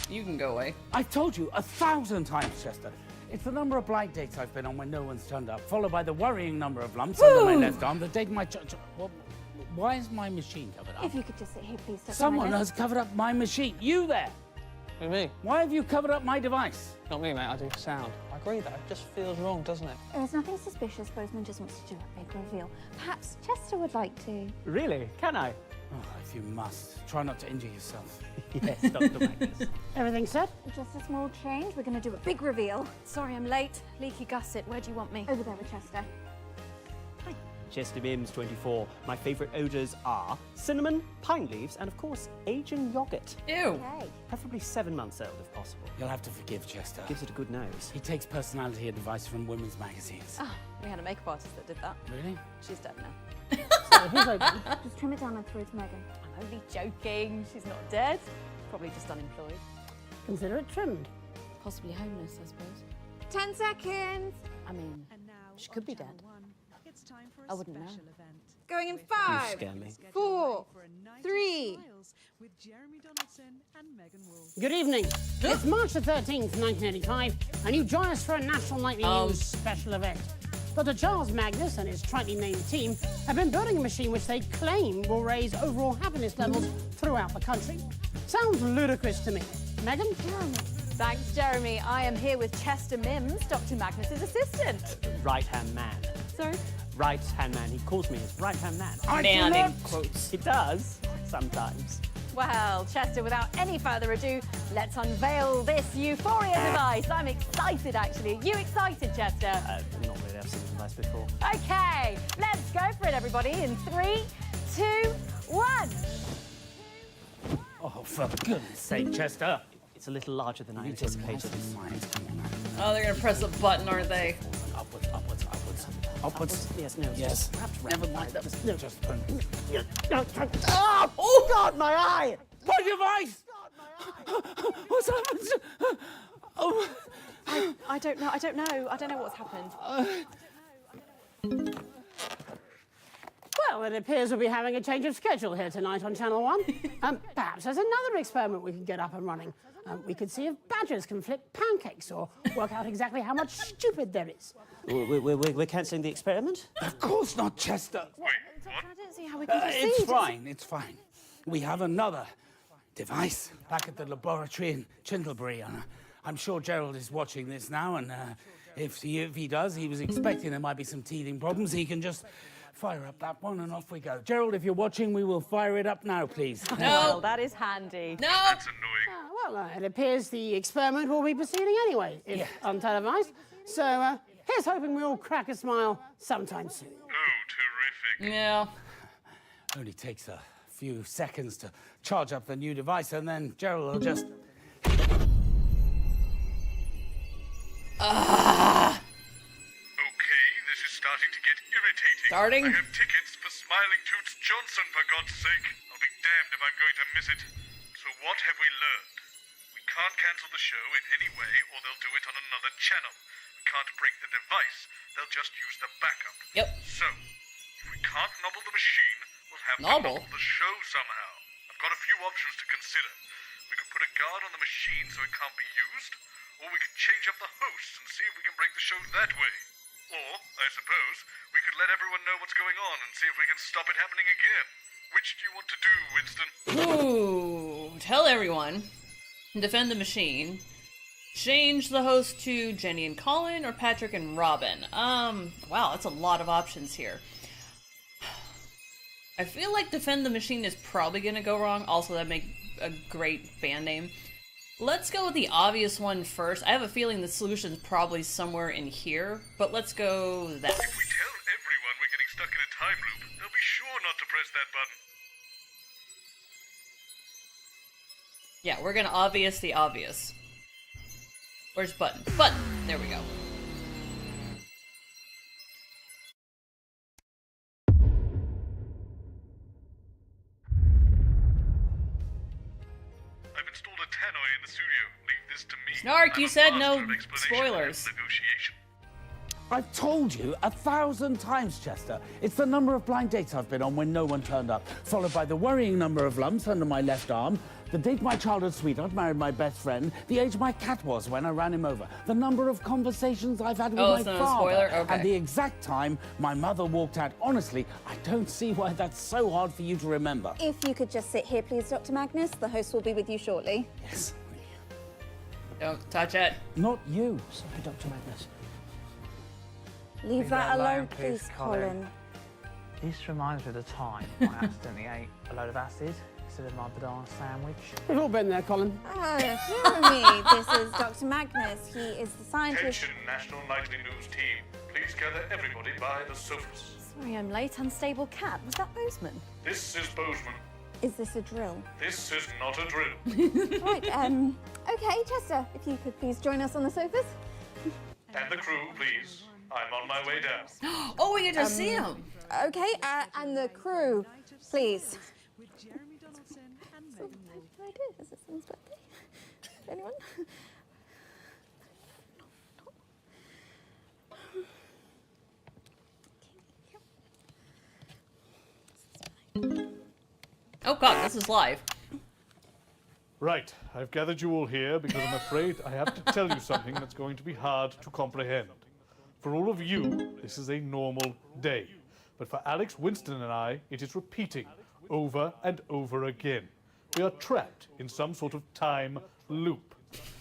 You can go away. I've told you 1,000 times, Chester. It's the number of blind dates I've been on when no one's turned up, followed by the worrying number of lumps under my left arm, the date my well, why is my machine covered up? If you could just sit here, please. Dr. Someone Magnus. has covered up my machine. You there? Who, me? Why have you covered up my device? Not me, mate. I do sound. I agree, though. It just feels wrong, doesn't it? There's nothing suspicious. Bozeman just wants to do a big reveal. Perhaps Chester would like to. Really? Can I? Oh, if you must, try not to injure yourself. Yes, Dr. Magnus. Everything set? Just a small change. We're going to do a big reveal. Sorry, I'm late. Leaky gusset. Where do you want me? Over there with Chester. Chester Mims, 24. My favourite odours are cinnamon, pine leaves, and of course, Asian yogurt. Ew. Okay. Preferably 7 months old, if possible. You'll have to forgive Chester. Gives it a good nose. He takes personality advice from women's magazines. Oh, we had a makeup artist that did that. Really? She's dead now. So who's open? Just trim it down and throw it to Megan. I'm only joking. She's not dead. Probably just unemployed. Consider it trimmed. Possibly homeless, I suppose. 10 seconds. I mean, she could be dead. I wouldn't know. Going in You 5, scare me. 4, 3. Good evening. It's March the 13th, 1985, and you join us for a National Nightly News special event. Dr. Charles Magnus and his tritely named team have been building a machine which they claim will raise overall happiness levels throughout the country. Sounds ludicrous to me. Megan? Thanks, Jeremy. I am here with Chester Mims, Dr. Magnus's assistant. Right-hand man. Sorry? Right-hand man. He calls me his right-hand man. Man in quotes. He does, sometimes. Well, Chester, without any further ado, let's unveil this euphoria device. I'm excited, actually. Are you excited, Chester? Not really. I've seen the device before. Okay, let's go for it, everybody. In 3, 2, 1. Oh, for goodness sake, Chester. It's a little larger than I anticipated. Oh, they're gonna press a button, aren't they? Upwards, upwards, upwards. Upwards. Yes, no. Yes. Perhaps Never mind. That was just... Oh, God, my eye! My device! What's happened? Oh. I don't know. I don't know what's happened. Well, it appears we'll be having a change of schedule here tonight on Channel 1. Perhaps there's another experiment we can get up and running. We could see if badgers can flip pancakes or work out exactly how much stupid there is. We're cancelling the experiment? Of course not, Chester. I don't see how we can proceed. It's fine, it's fine. We have another device back at the laboratory in Chindlebury. I'm sure Gerald is watching this now, and if he does, he was expecting there might be some teething problems. He can just fire up that one and off we go. Gerald, if you're watching, we will fire it up now, please. No. Well, that is handy. No. That's annoying. Well, it appears the experiment will be proceeding anyway, if untelevised. So here's hoping we all crack a smile sometime soon. Oh, terrific. Yeah. Only takes a few seconds to charge up the new device, and then Gerald will just... Okay, this is starting to get irritating. Starting? I have tickets for Smiling Toots Johnson, for God's sake. I'll be damned if I'm going to miss it. So what have we learned? We can't cancel the show in any way, or they'll do it on another channel. We can't break the device. They'll just use the backup. Yep. So, if we can't nobble the machine, we'll have to Nobble? nobble the show somehow. I've got a few options to consider. We could put a guard on the machine so it can't be used, or we could change up the hosts and see if we can break the show that way. Or, I suppose, we could let everyone know what's going on and see if we can stop it happening again. Which do you want to do, Winston? Ooh. Tell everyone. Defend the machine. Change the host to Jenny and Colin or Patrick and Robin. Wow, that's a lot of options here. I feel like Defend the Machine is probably gonna go wrong. Also, that'd make a great band name. Let's go with the obvious one first. I have a feeling the solution's probably somewhere in here, but let's go that. If we tell everyone we're getting stuck in a time loop, they'll be sure not to press that button. Yeah, we're gonna obvious the obvious. Where's button? Button! There we go. I've installed a tannoy in the studio. Leave this to me. Snark, you said no spoilers. I've told you 1,000 times, Chester. It's the number of blind dates I've been on when no one turned up, followed by the worrying number of lumps under my left arm, the date my childhood sweetheart married my best friend, the age my cat was when I ran him over, the number of conversations I've had with my it's not father, a spoiler? Okay. and the exact time my mother walked out. Honestly, I don't see why that's so hard for you to remember. If you could just sit here, please, Dr. Magnus. The host will be with you shortly. Yes. Don't touch it. Not you. Sorry, Dr. Magnus. Leave that alone, please, Colin. This reminds me of the time I accidentally ate a load of acid instead of my banana sandwich. We've all been there, Colin. Jeremy, this is Dr. Magnus. He is the scientist. Attention, National Nightly News team. Please gather everybody by the sofas. Sorry, I'm late. Unstable cat. Was that Bozeman? This is Bozeman. Is this a drill? This is not a drill. Right, okay, Chester, if you could please join us on the sofas. And the crew, please. I'm on my way down. Oh, we get to see him. Okay, and the crew, please. Is this someone's birthday? Anyone? Oh god, this is live. Right, I've gathered you all here because I'm afraid I have to tell you something that's going to be hard to comprehend. For all of you, this is a normal day. But for Alex, Winston, and I, it is repeating over and over again. We are trapped in some sort of time loop.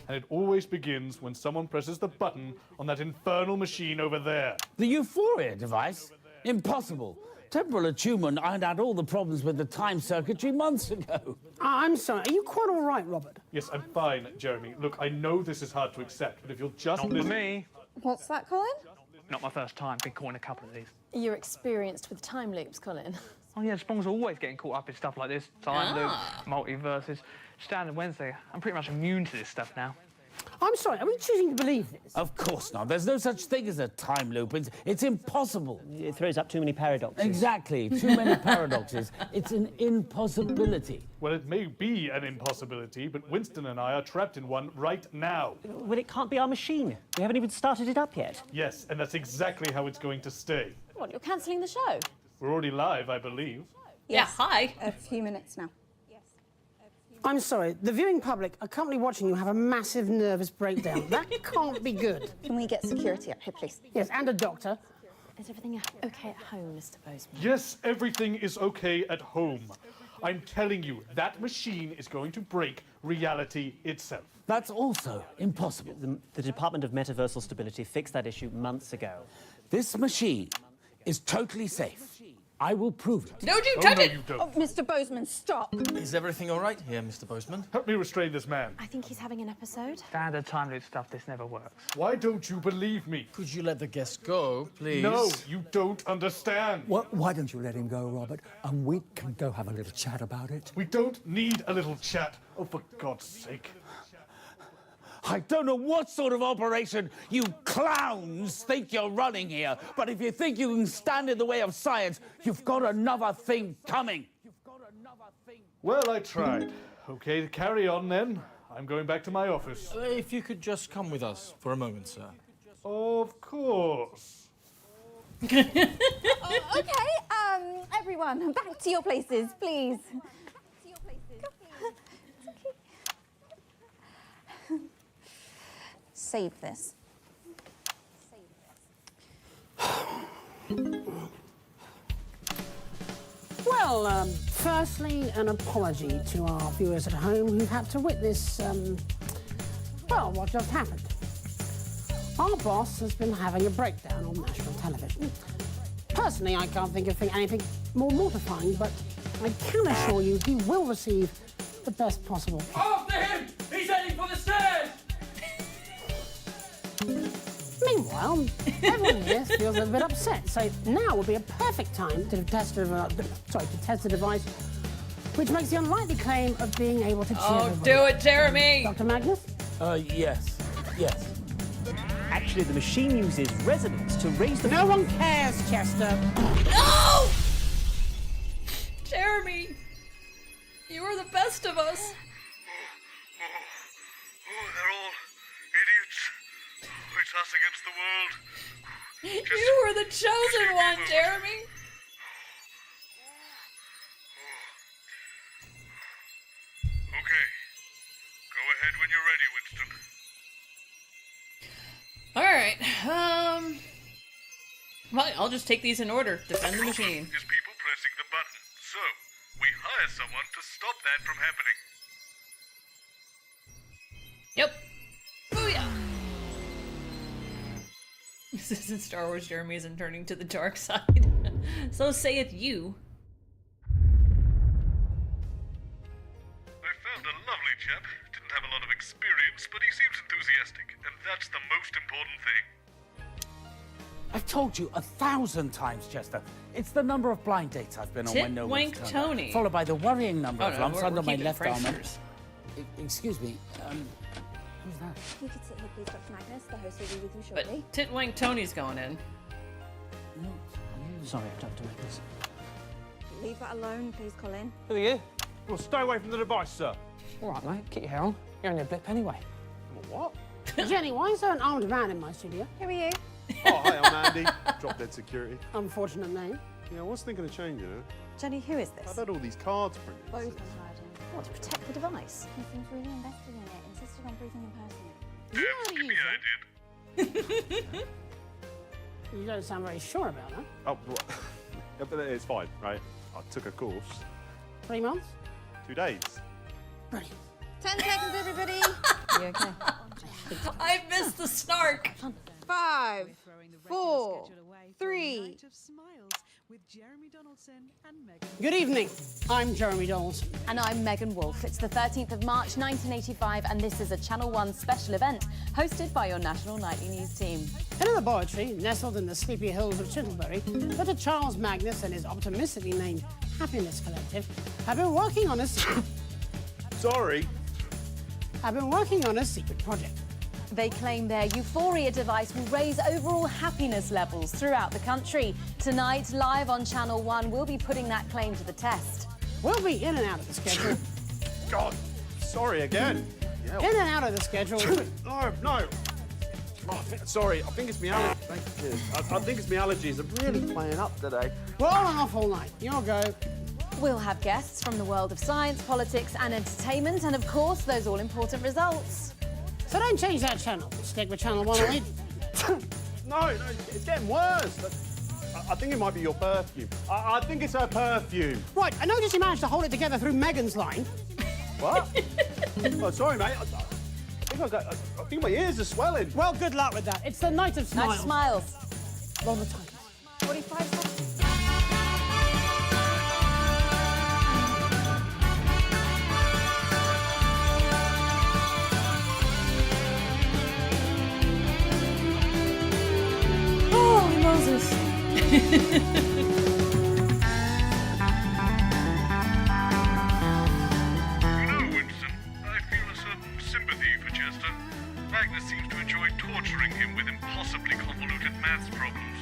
And it always begins when someone presses the button on that infernal machine over there. The Euphoria device? Impossible. Temporal attunement ironed out all the problems with the time circuitry months ago. I'm sorry, are you quite all right, Robert? Yes, I'm fine, Jeremy. Look, I know this is hard to accept, but if you'll just Not for listen... me. What's that, Colin? Not my first time. Been caught in a couple of these. You're experienced with time loops, Colin. Oh yeah, Spong's always getting caught up in stuff like this. Time loops, multiverses. Standard Wednesday. I'm pretty much immune to this stuff now. I'm sorry, are we choosing to believe this? Of course not. There's no such thing as a time loop. It's impossible. It throws up too many paradoxes. Exactly. Too many paradoxes. It's an impossibility. Well, it may be an impossibility, but Winston and I are trapped in one right now. Well, it can't be our machine. We haven't even started it up yet. Yes, and that's exactly how it's going to stay. What, you're cancelling the show? We're already live, I believe. Yeah, hi. A few minutes now. I'm sorry, the viewing public are currently watching you have a massive nervous breakdown. That can't be good. Can we get security up here, please? Yes, and a doctor. Is everything okay at home, Mr. Bozeman? Yes, everything is okay at home. I'm telling you, that machine is going to break reality itself. That's also impossible. The Department of Metaversal Stability fixed that issue months ago. This machine is totally safe. I will prove it. Don't you touch it! You don't. Oh, Mr. Bozeman, stop. Is everything all right here, Mr. Bozeman? Help me restrain this man. I think he's having an episode. Standard time loop stuff, this never works. Why don't you believe me? Could you let the guest go, please? No, you don't understand. Why don't you let him go, Robert, and we can go have a little chat about it? We don't need a little chat. Oh, for God's sake. I don't know what sort of operation you clowns think you're running here, but if you think you can stand in the way of science, you've got another thing coming. Well, I tried. Okay, carry on then. I'm going back to my office. If you could just come with us for a moment, sir. Of course. Okay, everyone, back to your places, please. Save this. Well, firstly, an apology to our viewers at home who've had to witness, well, what just happened. Our boss has been having a breakdown on national television. Personally, I can't think of anything more mortifying, but I can assure you he will receive the best possible care. After him! He's heading for the Meanwhile, everyone here feels a little bit upset, so now would be a perfect time to test the device, which makes the unlikely claim of being able to cheer everybody do up. it, Jeremy! Dr. Magnus? Yes. Yes. Actually, the machine uses resonance to raise the... No one cares, Chester. No! Jeremy! You are the best of us. They're all idiots. It's us against the world. You were the chosen one, Jeremy. Okay. Go ahead when you're ready, Winston. Alright, well, I'll just take these in order. Defend the machine. Is people pressing the button. So, we hire someone to stop that from happening. Yep. Booyah! This isn't Star Wars. Jeremy isn't turning to the dark side. So saith you. I found a lovely chap. Didn't have a lot of experience, but he seems enthusiastic, and that's the most important thing. I've told you 1,000 times, Chester. It's the number of blind dates I've been on when no one's turned up, Tony. followed by the worrying number of lumps under my left arm. Frasers. Excuse me, who's that? You could sit here, please, Dr. Magnus. The host will be with you shortly. But Titwank Tony's going in. Sorry, Dr. Magnus. Leave that alone, please, Colin. Who are you? Well, stay away from the device, sir. All right, mate. Keep your hair on. You're only a blip anyway. What? Jenny, why is there an armed man in my studio? Who are you? Oh, hi, I'm Andy. Drop dead security. Unfortunate name. Yeah, I was thinking of changing it. Jenny, who is this? I've had all these cards printed. Both hired him. What, to protect the device? He seems really invested in it, insisted on briefing him personally. Do you know how to use it? You don't sound very sure about that. Oh, yeah, but it's fine, right? I took a course. 3 months? 2 days. Brilliant. 10 seconds, everybody. You okay? I missed the snark. 5, 4, 3. Good evening. I'm Jeremy Donaldson. And I'm Megan Wolfe. It's the 13th of March 1985 and this is a Channel 1 special event hosted by your national nightly news team. In a laboratory nestled in the sleepy hills of Chittlebury, Dr. Charles Magnus and his optimistically named Happiness Collective have been working on a secret project. They claim their Euphoria device will raise overall happiness levels throughout the country. Tonight, live on Channel 1, we'll be putting that claim to the test. We'll be in and out of the schedule. God, sorry again. Yeah. In and out of the schedule. No. Oh, sorry, I think it's my allergies. I think it's my allergies. I'm really playing up today. We're on and off all night. Your go. We'll have guests from the world of science, politics and entertainment, and of course, those all-important results. So don't change that channel. Stick with Channel 1. No, it's getting worse. I think it might be your perfume. I think it's her perfume. Right, I noticed you managed to hold it together through Megan's line. What? Oh, sorry, mate. I think my ears are swelling. Well, good luck with that. It's the Night of Smiles. Night of Smiles. Roll the time. 45 seconds. Oh, Moses. Chester. Magnus seems to enjoy torturing him with impossibly convoluted maths problems.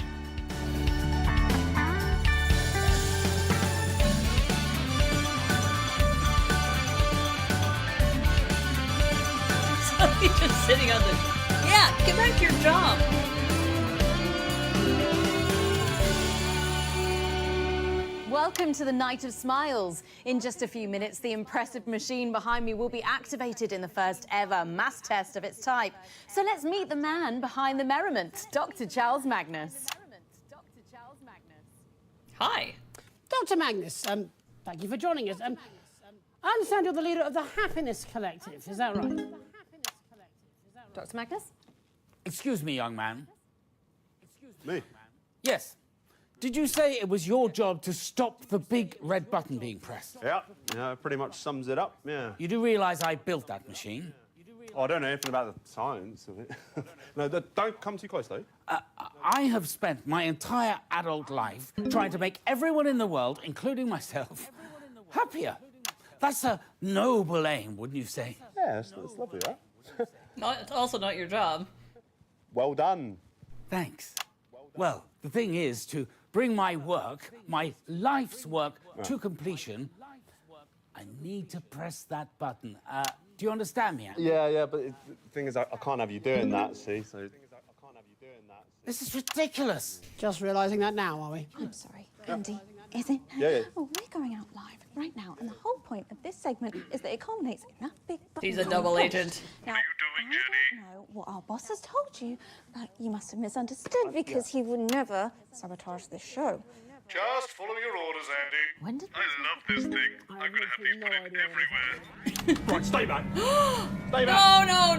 So he's just sitting on the... Yeah, get back to your job. Welcome to the Night of Smiles. In just a few minutes, the impressive machine behind me will be activated in the first ever mass test of its type. So let's meet the man behind the merriment, Dr. Charles Magnus. Hi. Dr. Magnus, thank you for joining us. I understand you're the leader of the Happiness Collective, is that right? Dr. Magnus? Excuse me, young man. Me? Yes. Did you say it was your job to stop the big red button being pressed? Yeah, pretty much sums it up, yeah. You do realise I built that machine? Oh, I don't know anything about the science of it. No, don't come too close, though. I have spent my entire adult life trying to make everyone in the world, including myself, happier. That's a noble aim, wouldn't you say? Yeah, that's lovely, that. Also not your job. Well done. Thanks. Well, the thing is, to bring my work, my life's work, to completion, I need to press that button. Do you understand me, Andy? Yeah, but the thing is, I can't have you doing that, see? So. This is ridiculous. Just realising that now, are we? I'm sorry, Andy. Is it? Yeah. Oh, we're going out live right now, and the whole point of this segment is that it culminates in that big button. He's a double agent. Now, I don't know what our boss has told you, but you must have misunderstood because he would never sabotage this show. Just follow your orders, Andy. When did I love this thing. I'm going to have these put in everywhere. Right, stay back. Stay back. No.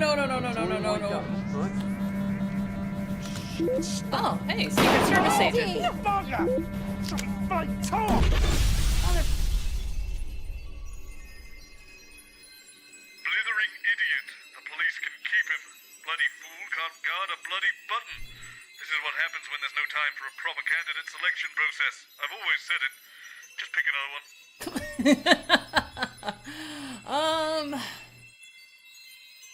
Oh, hey, Secret Service agent. Blithering idiot. The police can keep him. Bloody fool can't guard a bloody button. This is what happens when there's no time for a proper candidate selection process. I've always said it. Just pick another one.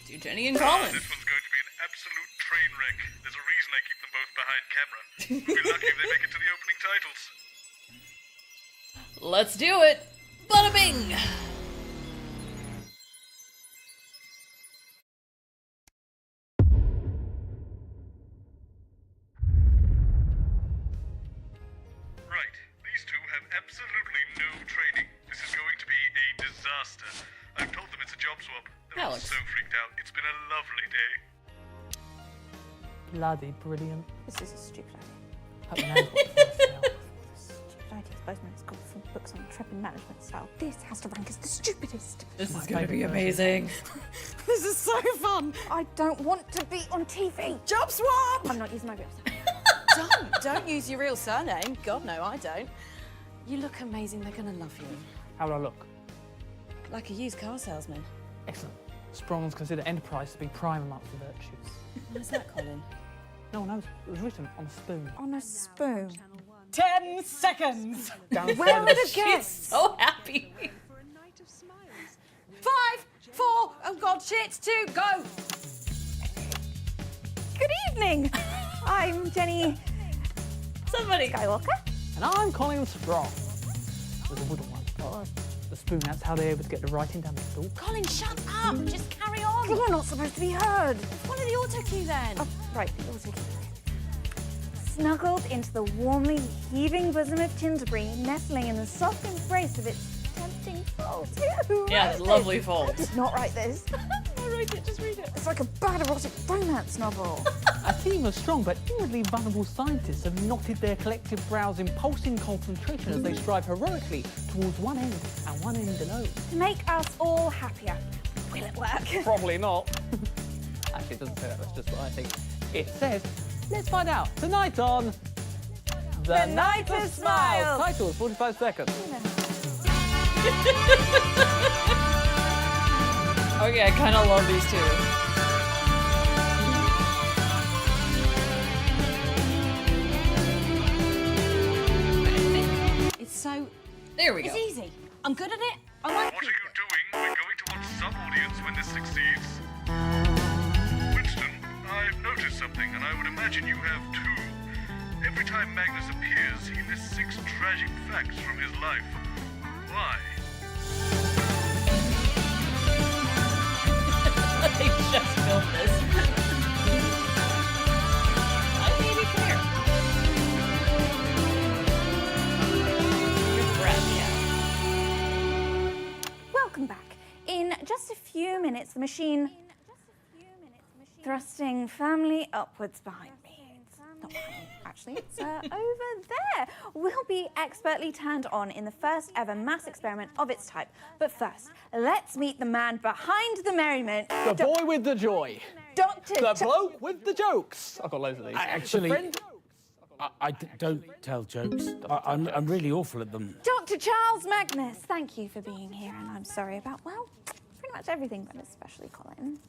Do Jenny and Colin. This one's going to be an absolute train wreck. There's a reason I keep them both behind camera. We'll be lucky if they make it to the opening titles. Let's do it. Bada bing. Right, these two have absolutely no training. This is going to be a disaster. I've told them it's a job swap. They're all Alex. so freaked out. It's been a lovely day. Bloody brilliant. This is a stupid idea. Hope you know what Stupid ideas, Bozeman. It's got from books on trip and management style. This has to rank as the stupidest. This is going to be amazing. This is so fun. I don't want to be on TV. Job swap! I'm not using my real surname. Don't use your real surname. God, no, I don't. You look amazing. They're going to love you. How do I look? Like a used car salesman. Excellent. Sprongs consider enterprise to be prime amongst the virtues. Where's that, Colin? No one knows. It was written on a spoon. On a spoon. 10 seconds. Where are the guests? So happy. 5, 4, oh God, shit, 2, go. Good evening. I'm Jenny Somebody. Skywalker. And I'm Colin Sprong. With a wooden one. Oh, the spoon, that's how they're able to get the writing down the stool. Colin, shut up. Just carry on. We're not supposed to be heard. Follow the auto cue then. Oh, right, the auto cue. Snuggled into the warmly heaving bosom of Tinderbury, nestling in the soft embrace of its tempting folds. Who Yeah, wrote lovely this? folds. I did not write this. I write it, just read it. It's like a bad erotic romance novel. A team of strong but inwardly vulnerable scientists have knotted their collective brows in pulsing concentration as they strive heroically towards one end and one end alone. To make us all happier. Will it work? Probably not. Actually, it doesn't say that, that's just what I think. It says, let's find out. Tonight on The Night of Smiles. Title, 45 seconds. Okay, I kind of love these two. It's so... There we go. It's easy. I'm good at it. I like What are you doing? We're going to want some audience when this succeeds. Winston, I've noticed something, and I would imagine you have too. Every time Magnus appears, he lists 6 tragic facts from his life. Why? They just filmed this. Hi, baby, come here. You're the brat, yeah. Welcome back. In just a few minutes, the machine thrusting firmly upwards behind me. It's not behind me, actually. It's over there. Will be expertly turned on in the first ever mass experiment of its type. But first, let's meet the man behind the merriment. The boy with the joy. Dr. The bloke with the jokes. I've got loads of these. Actually, The friend- don't tell jokes. I'm really awful at them. Dr. Charles Magnus, thank you for being here, and I'm sorry about, well, for pretty much everything, but especially Colin.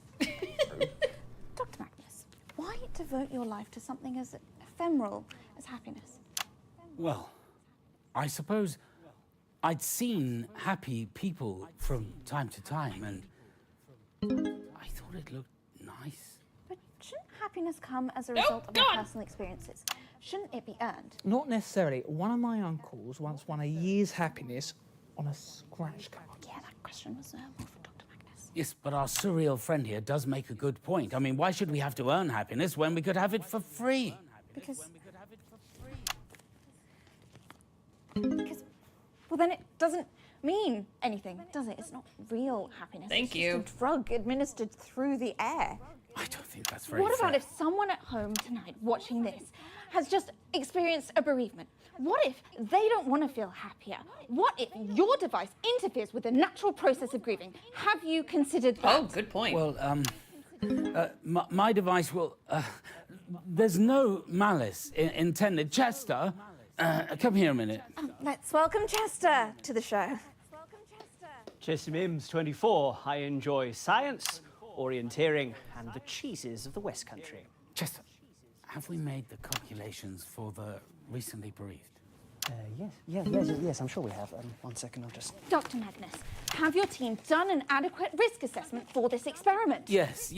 Dr. Magnus, why devote your life to something as ephemeral as happiness? Well, I suppose I'd seen happy people from time to time, and I thought it looked nice. But shouldn't happiness come as a result of our personal experiences? Shouldn't it be earned? Not necessarily. One of my uncles once won a year's happiness on a scratch card. Yeah, that question was more for Dr. Magnus. Yes, but our surreal friend here does make a good point. I mean, why should we have to earn happiness when we could have it for free? Because, well, then it doesn't mean anything, does it? It's not real happiness. Thank It's just a drug administered through the air. I don't think that's very What about fair. if someone at home tonight watching this has just experienced a bereavement? What if they don't want to feel happier? What if your device interferes with the natural process of grieving? Have you considered that? Oh, good point. Well, my device will... there's no malice intended. Chester, come here a minute. Let's welcome Chester to the show. Chester Mims, 24. I enjoy science, orienteering, and the cheeses of the West Country. Chester, have we made the calculations for the recently bereaved? Yes, I'm sure we have. 1 second, I'll just... Dr. Magnus, have your team done an adequate risk assessment for this experiment? Yes,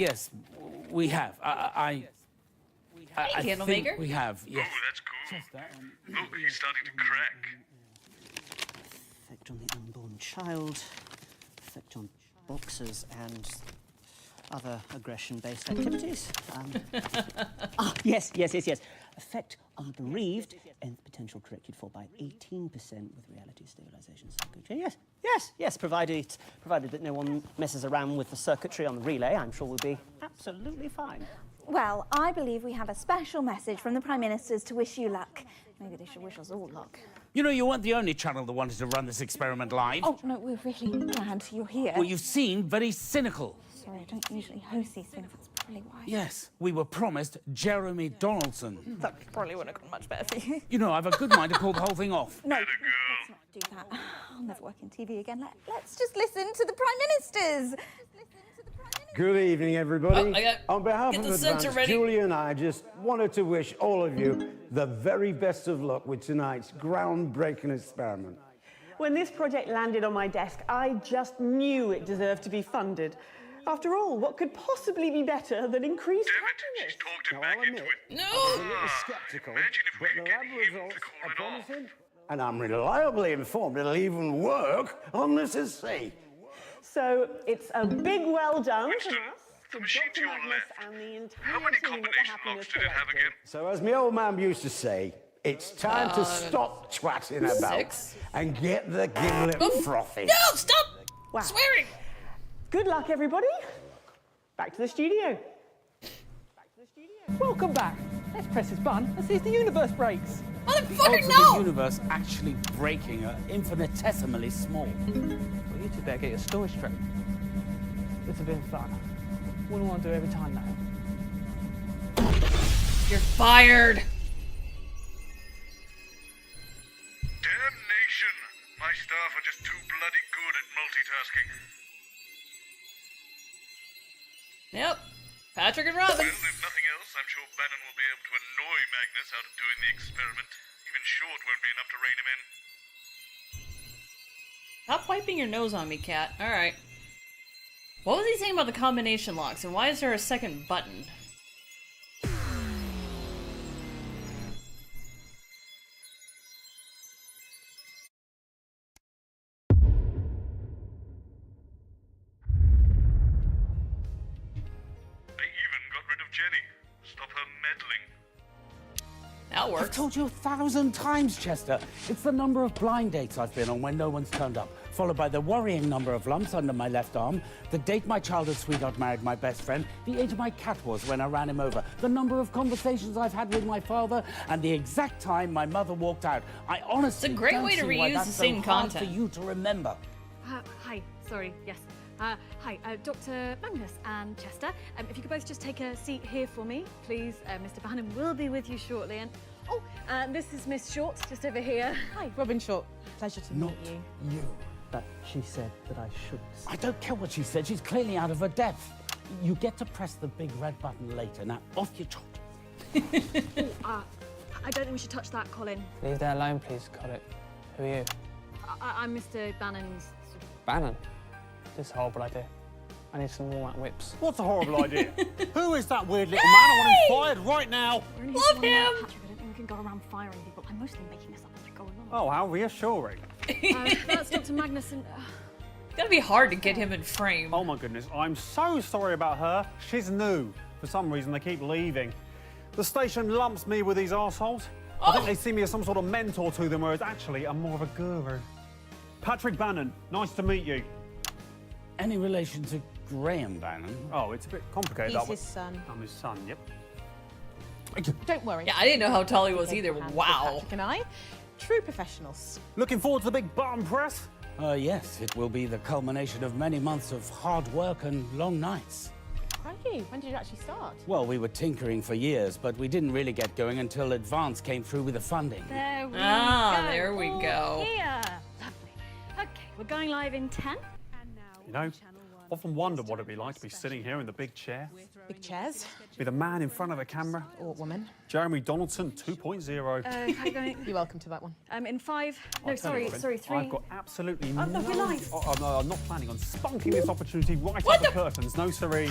we have. I Candlemaker. think we have, yes. Oh, that's cool. Look, he's starting to crack. Effect on the unborn child, effect on boxers and other aggression-based activities. Yes. Effect on bereaved and potential corrected for by 18% with reality stabilization circuitry. Yes. Provided that no one messes around with the circuitry on the relay, I'm sure we'll be absolutely fine. Well, I believe we have a special message from the Prime Ministers to wish you luck. Maybe they should wish us all luck. You know, you weren't the only channel that wanted to run this experiment live. Oh, no, we're really glad you're here. Well, you seem very cynical. Sorry, I don't usually host these things. That's probably why. Yes, we were promised Jeremy Donaldson. That probably wouldn't have gone much better for you. You know, I have a good mind to call the whole thing off. No, let's not do that. I'll never work in TV again. Let's just listen to the Prime Ministers. Good evening, everybody. On behalf Get of the censor Advance, ready. Julie and I just wanted to wish all of you the very best of luck with tonight's groundbreaking experiment. When this project landed on my desk, I just knew it deserved to be funded. After all, what could possibly be better than increased happiness? She's talked him back into it. No! I'm a little skeptical, but the lab results are promising, and I'm reliably informed it'll even work on this sea. So it's a big well done Winston, from us to the machine to Dr. your Magnus left. and the entire How many team at the combination Happiness locks did it have Collective. again? So as my old man used to say, it's time to stop twatting about 6. and get the gimlet frothy. No, stop swearing. Good luck, everybody. Back to the studio. Welcome back. Let's press this button and see if the universe breaks. The odds of the universe actually breaking are infinitesimally small. Well, you two better get your story straight. It's a bit of fun. Wouldn't want to do it every time now. You're fired. Damnation! My staff are just too bloody good at multitasking. Yep. Patrick and Robin. Well, if nothing else, I'm sure Bannon will be able to annoy Magnus out of doing the experiment. Even Short won't be enough to rein him in. Stop wiping your nose on me, Cat. Alright. What was he saying about the combination locks, and why is there a second button? They even got rid of Jenny. Stop her meddling. That works. I've told you 1,000 times, Chester. It's the number of blind dates I've been on when no one's turned up, followed by the worrying number of lumps under my left arm, the date my childhood sweetheart married my best friend, the age my cat was when I ran him over, the number of conversations I've had with my father, and the exact time my mother walked out. I honestly It's a great don't way to see why reuse that's the so same hard content. for you to remember. Hi, sorry, yes. Hi, Dr. Magnus and Chester. If you could both just take a seat here for me, please. Mr. Bannon will be with you shortly. And this is Miss Short, just over here. Hi, Robin Short. Pleasure to meet you. You. But She said that I shouldn't. I don't care what she said. She's clearly out of her depth. You get to press the big red button later. Now, off you trot. I don't think we should touch that, Colin. Leave that alone, please, Colin. Who are you? I'm Mr. Bannon's... Bannon. This is a horrible idea. I need some walnut whips. What's a horrible idea? Who is that weird little man? I want him fired right now. Love him! I don't think we can go around firing people. I'm mostly making this up as I go along. Oh, how reassuring. That's Dr. Magnus and... It's gonna be hard to get him in frame. Oh my goodness, I'm so sorry about her. She's new. For some reason, they keep leaving. The station lumps me with these arseholes. I think they see me as some sort of mentor to them, whereas actually I'm more of a guru. Patrick Bannon, nice to meet you. Any relation to Graham Bannon? Oh, it's a bit complicated. He's that his son. I'm his son, yep. Don't worry. Yeah, I didn't know how tall he was either. Wow. Patrick and I, true professionals. Looking forward to the big button press? Yes, it will be the culmination of many months of hard work and long nights. Crikey, when did you actually start? Well, we were tinkering for years, but we didn't really get going until Advance came through with the funding. There we go. There we All go. Here. Lovely. Okay, we're going live in 10. You know, often wonder what it'd be like to be sitting here in the big chair. Big chairs. With a man in front of a camera. Or woman. Jeremy Donaldson 2.0. You're welcome to that one. In 5. No, I'll tell you, sorry, Robin, 3. I've got absolutely Oh, no, we're live. Oh, no, I'm not planning on spunking this opportunity right up the curtains. No, siree.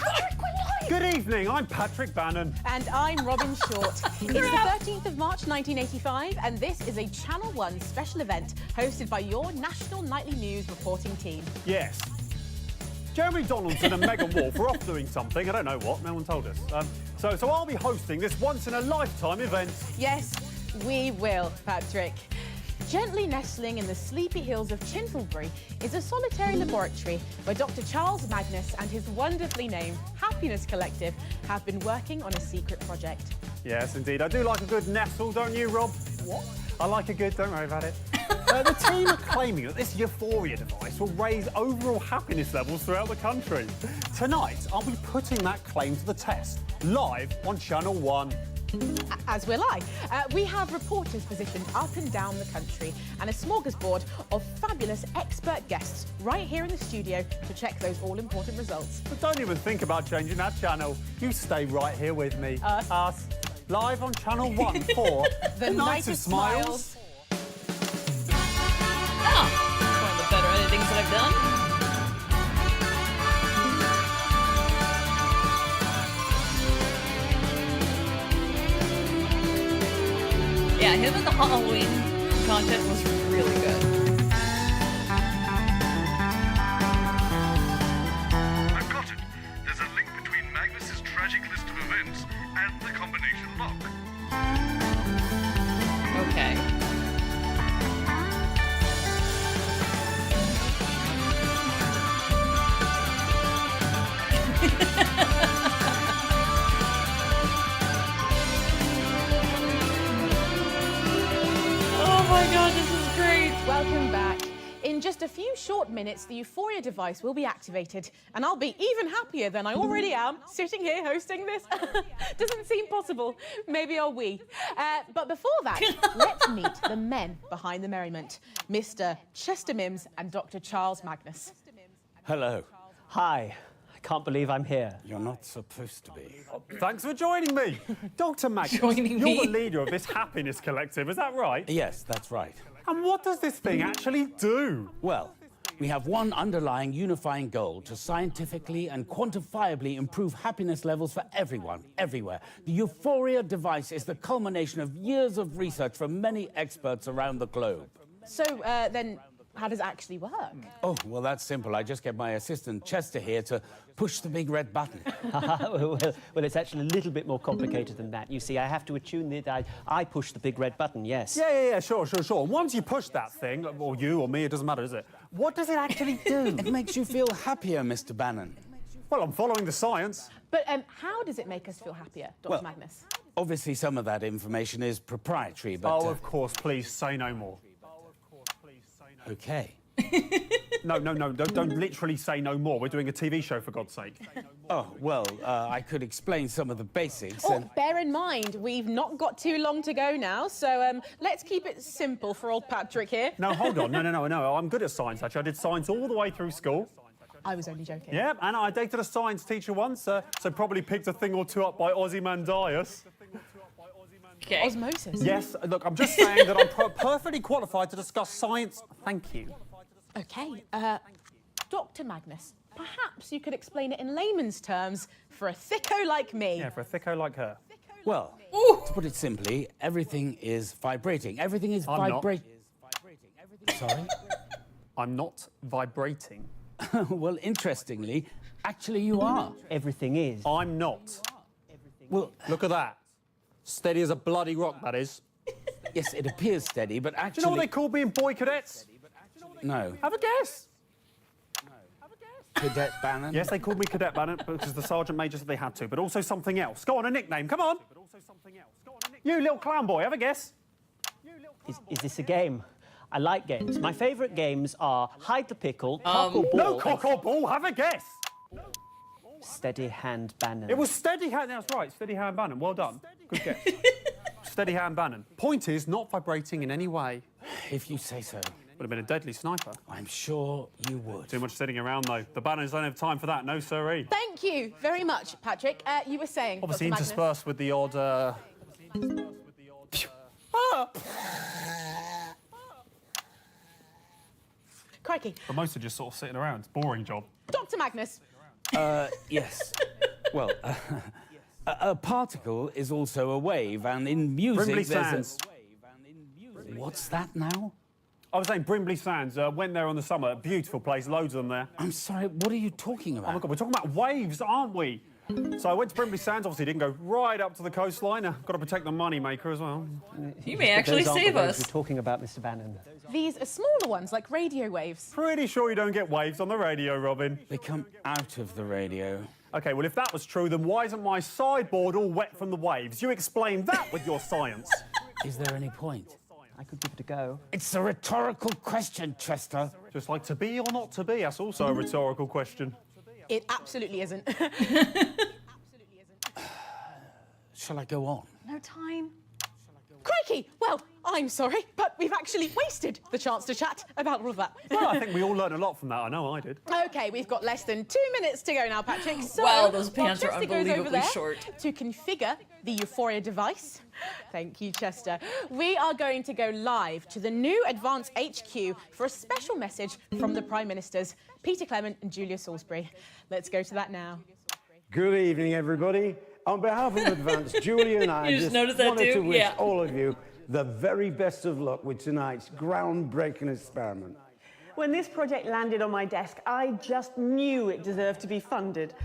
Good evening, I'm Patrick Bannon. And I'm Robin Short. It's the 13th of March 1985, and this is a Channel 1 special event hosted by your national nightly news reporting team. Yes. Jeremy Donaldson and Megan Wolf are off doing something. I don't know what. No one told us. So I'll be hosting this once-in-a-lifetime event. Yes, we will, Patrick. Gently nestling in the sleepy hills of Chintlebury is a solitary laboratory where Dr. Charles Magnus and his wonderfully named Happiness Collective have been working on a secret project. Yes, indeed. I do like a good nestle, don't you, Rob? What? I like a good, don't worry about it. The team are claiming that this euphoria device will raise overall happiness levels throughout the country. Tonight, I'll be putting that claim to the test, live on Channel 1. As will I. We have reporters positioned up and down the country and a smorgasbord of fabulous expert guests right here in the studio to check those all-important results. But don't even think about changing that channel. You stay right here with me. Us. Live on Channel 1 for The Night of Smiles. One of the better editings that I've done. Yeah, him at the Halloween content was really good. I've got it. There's a link between Magnus's tragic list of events and the combination lock. Okay. Oh my god, this is great! Welcome back. In just a few short minutes, the Euphoria device will be activated, and I'll be even happier than I already am, sitting here hosting this. Doesn't seem possible. Maybe I'll wee. But before that, let's meet the men behind the merriment, Mr. Chester Mims and Dr. Charles Magnus. Hello. Hi. I can't believe I'm here. You're not supposed to be. Thanks for joining me. Dr. Magnus, Joining you're me? the leader of this happiness collective, is that right? Yes, that's right. And what does this thing actually do? Well, we have one underlying unifying goal to scientifically and quantifiably improve happiness levels for everyone, everywhere. The Euphoria device is the culmination of years of research from many experts around the globe. So, then, how does it actually work? Oh, well, that's simple. I just get my assistant, Chester, here to push the big red button. well, it's actually a little bit more complicated than that. You see, I have to attune it. I push the big red button, yes. Yeah, sure. And once you push that thing, or you or me, it doesn't matter, does it? What does it actually do? It makes you feel happier, Mr. Bannon. Well, I'm following the science. But how does it make us feel happier, Dr. Magnus? Obviously, some of that information is proprietary, but... Oh, of course, please say no more. OK. No, don't literally say no more. We're doing a TV show, for God's sake. Oh, well, I could explain some of the basics. Oh, bear in mind, we've not got too long to go now, so let's keep it simple for old Patrick here. No, hold on. No. I'm good at science, actually. I did science all the way through school. I was only joking. Yeah, and I dated a science teacher once, so probably picked a thing or two up by Ozymandias. Okay. Osmosis. Yes, look, I'm just saying that I'm perfectly qualified to discuss science. Thank you. Okay, Dr. Magnus, perhaps you could explain it in layman's terms for a thicko like me. Yeah, for a thicko like her. Well, to put it simply, everything is vibrating. Everything is vibrating. Sorry? I'm not vibrating. Well, interestingly, actually you are. Everything is. I'm not. Well, look at that. Steady as a bloody rock, that is. Yes, it appears steady, but actually... Do you know what they called me in boy cadets? No. Have a guess. Cadet Bannon? Yes, they called me Cadet Bannon because the sergeant major said they had to, but also something else. Go on, a nickname, come on. You little clown boy, have a guess. Is this a game? I like games. My favourite games are hide the pickle, cock or ball. No cock or ball, have a guess. Steady hand Bannon. It was steady hand, that's right, steady hand Bannon, well done. Good guess. Steady hand Bannon. Point is, not vibrating in any way. If you say so. Would have been a deadly sniper. I'm sure you would. Too much sitting around, though. The Bannons don't have time for that, no siree. Thank you very much, Patrick. You were saying, Obviously Dr. Magnus. interspersed with the odd, Crikey. But most are just sort of sitting around. It's a boring job. Dr. Magnus. Yes. Well, a particle is also a wave, and in music Brimley there's Sands. What's that now? I was saying Brimley Sands. Went there on the summer. Beautiful place, loads of them there. I'm sorry, what are you talking about? Oh my God, we're talking about waves, aren't we? So I went to Brimley Sands, obviously didn't go right up to the coastline. Got to protect the money maker as well. You may actually save us. We're talking about, Mr. Bannon. These are smaller ones, like radio waves. Pretty sure you don't get waves on the radio, Robin. They come out of the radio. OK, well, if that was true, then why isn't my sideboard all wet from the waves? You explain that with your science. Is there any point? I could give it a go. It's a rhetorical question, Chester. Just like to be or not to be, that's also a rhetorical question. It absolutely isn't. Shall I go on? No time. Crikey! Well, I'm sorry, but we've actually wasted the chance to chat about all of that. Well, I think we all learned a lot from that. I know I did. OK, we've got less than 2 minutes to go now, Patrick. So, Wow, those while pants are Chester goes over unbelievably there short. to configure the Euphoria device. Thank you, Chester. We are going to go live to the new Advanced HQ for a special message from the Prime Ministers, Peter Clement and Julia Salisbury. Let's go to that now. Good evening, everybody. On behalf of Advanced, Julia and I You just noticed that wanted too? to wish Yeah. all of you the very best of luck with tonight's groundbreaking experiment. When this project landed on my desk, I just knew it deserved to be funded.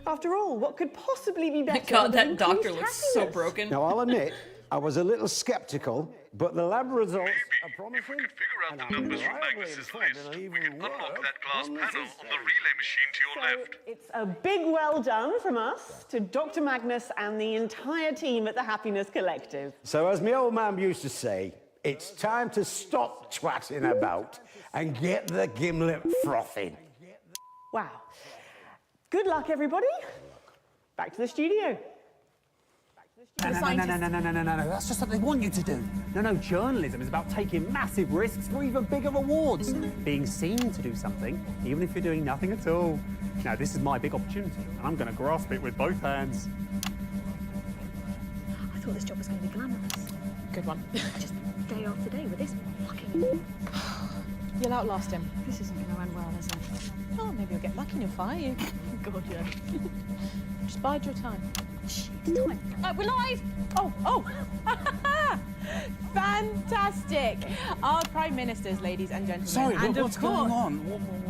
After all, what could possibly be better God, than that doctor increased looks so happiness? broken. Now, I'll admit, I was a little skeptical, but the lab results are promising. If we could figure out the numbers from Magnus's list, we could unlock that glass panel on the relay machine to your left. It's a big well done from us to Dr. Magnus and the entire team at the Happiness Collective. So, as my old man used to say, it's time to stop twatting about and get the gimlet frothing. Wow. Good luck, everybody. Back to the studio. No, that's just what they want you to do. No, journalism is about taking massive risks for even bigger rewards. Being seen to do something, even if you're doing nothing at all. Now, this is my big opportunity, and I'm going to grasp it with both hands. I thought this job was going to be glamorous. Good one. Just day after day with this fucking... You'll outlast him. This isn't going to end well, is it? Oh, maybe you'll get lucky and you'll fire you. God, yeah. Just bide your time. Shit, it's time. We're live! Oh! Fantastic! Our Prime Ministers, ladies and gentlemen. Sorry, and what's of course, going on?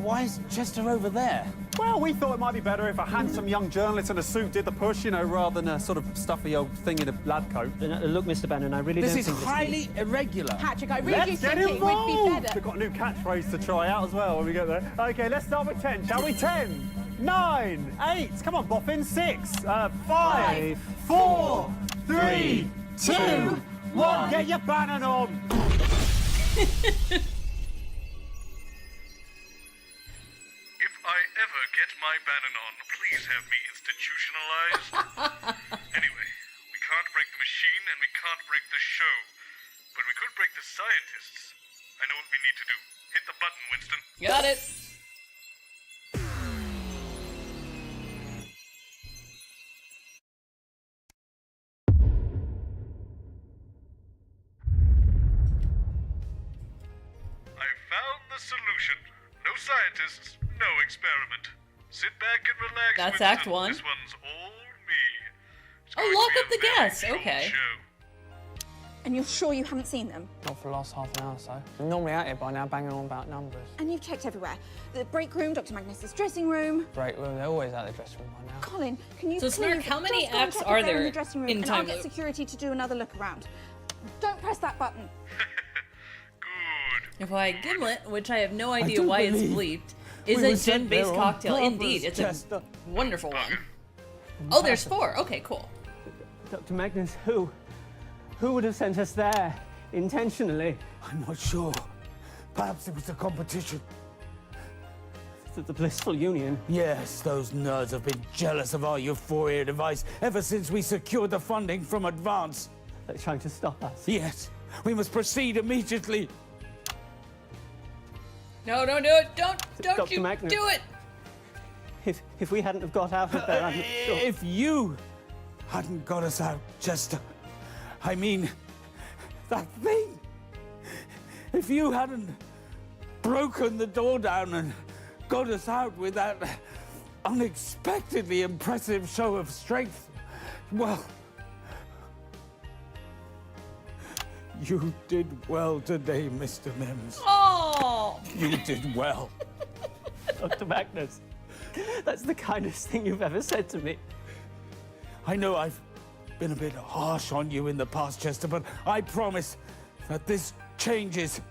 Why is Chester over there? Well, we thought it might be better if a handsome young journalist in a suit did the push, you know, rather than a sort of stuffy old thing in a lab coat. Look, Mr. Bannon, I really This don't is think highly irregular. Patrick, I really Let's get think it would be involved! better. We've got a new catchphrase to try out as well when we get there. OK, let's start with 10, shall we? 10, 9, 8, come on, Boffin, 6, 5, 4, 3, 2, 1. Get your Bannon on! ever get my Bannon on, please have me institutionalized. Anyway, we can't break the machine and we can't break the show. But we could break the scientists. I know what we need to do. Hit the button, Winston. Got it. I found the solution. No scientists, no experiment. Sit back and relax. That's Winston. Act 1. This one's all me. Oh, lock up the guests. Okay. And you're sure you haven't seen them? Not for the last half an hour or so. I'm normally out here by now banging on about numbers. And you've checked everywhere. The break room, Dr. Magnus's dressing room. Break room, they're always out of the dressing room by now. Colin, can you So, please Snark, how many just go and acts check are if they're there in the dressing room, in and I'll Time get Loop? security to do another look around. Don't press that button. If I Gimlet, which I have no idea do why it's believe bleeped, we is were a sent there jet-based on cocktail. purpose, Indeed, it's Chester. a wonderful one. Oh, there's 4. Okay, cool. Dr. Magnus, who would have sent us there intentionally? I'm not sure. Perhaps it was a competition. The blissful union. Yes, those nerds have been jealous of our euphoria device ever since we secured the funding from Advance. They're trying to stop us. Yes, we must proceed immediately. No, don't do it. Don't Dr. you Magnus. do it. If we hadn't have got out of there, I'm not sure. If you hadn't got us out, Chester, I mean, that thing. If you hadn't broken the door down and got us out with that unexpectedly impressive show of strength, well, you did well today, Mr. Mims. Oh! You did well. Dr. Magnus, that's the kindest thing you've ever said to me. I know I've been a bit harsh on you in the past, Chester, but I promise that this changes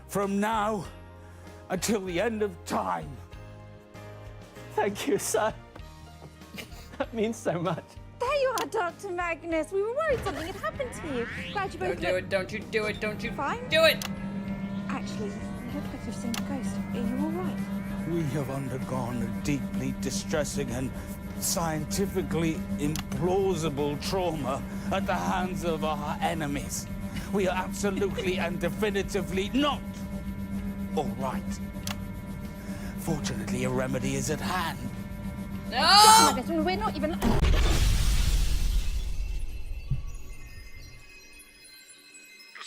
from now until the end of time. Thank you, sir. That means so much. There you are, Dr. Magnus. We were worried something had happened to you. Glad you both Don't do it. Don't you do it. Don't you fine? do it. Actually, you look like you've seen a ghost. Are you all right? We have undergone a deeply distressing and scientifically implausible trauma at the hands of our enemies. We are absolutely and definitively not all right. Fortunately, a remedy is at hand. No! Dr. Magnus, we're not even... The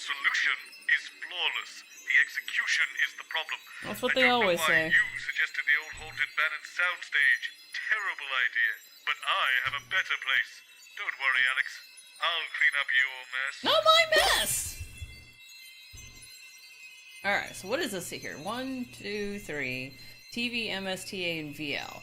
solution is flawless. The execution is the problem. That's what they always say. You suggested the old haunted Bannon soundstage. Terrible idea. But I have a better place. Don't worry, Alex. I'll clean up your mess. Not my mess! Alright, so what does this say here? 1, 2, 3. TV, MSTA, and VL.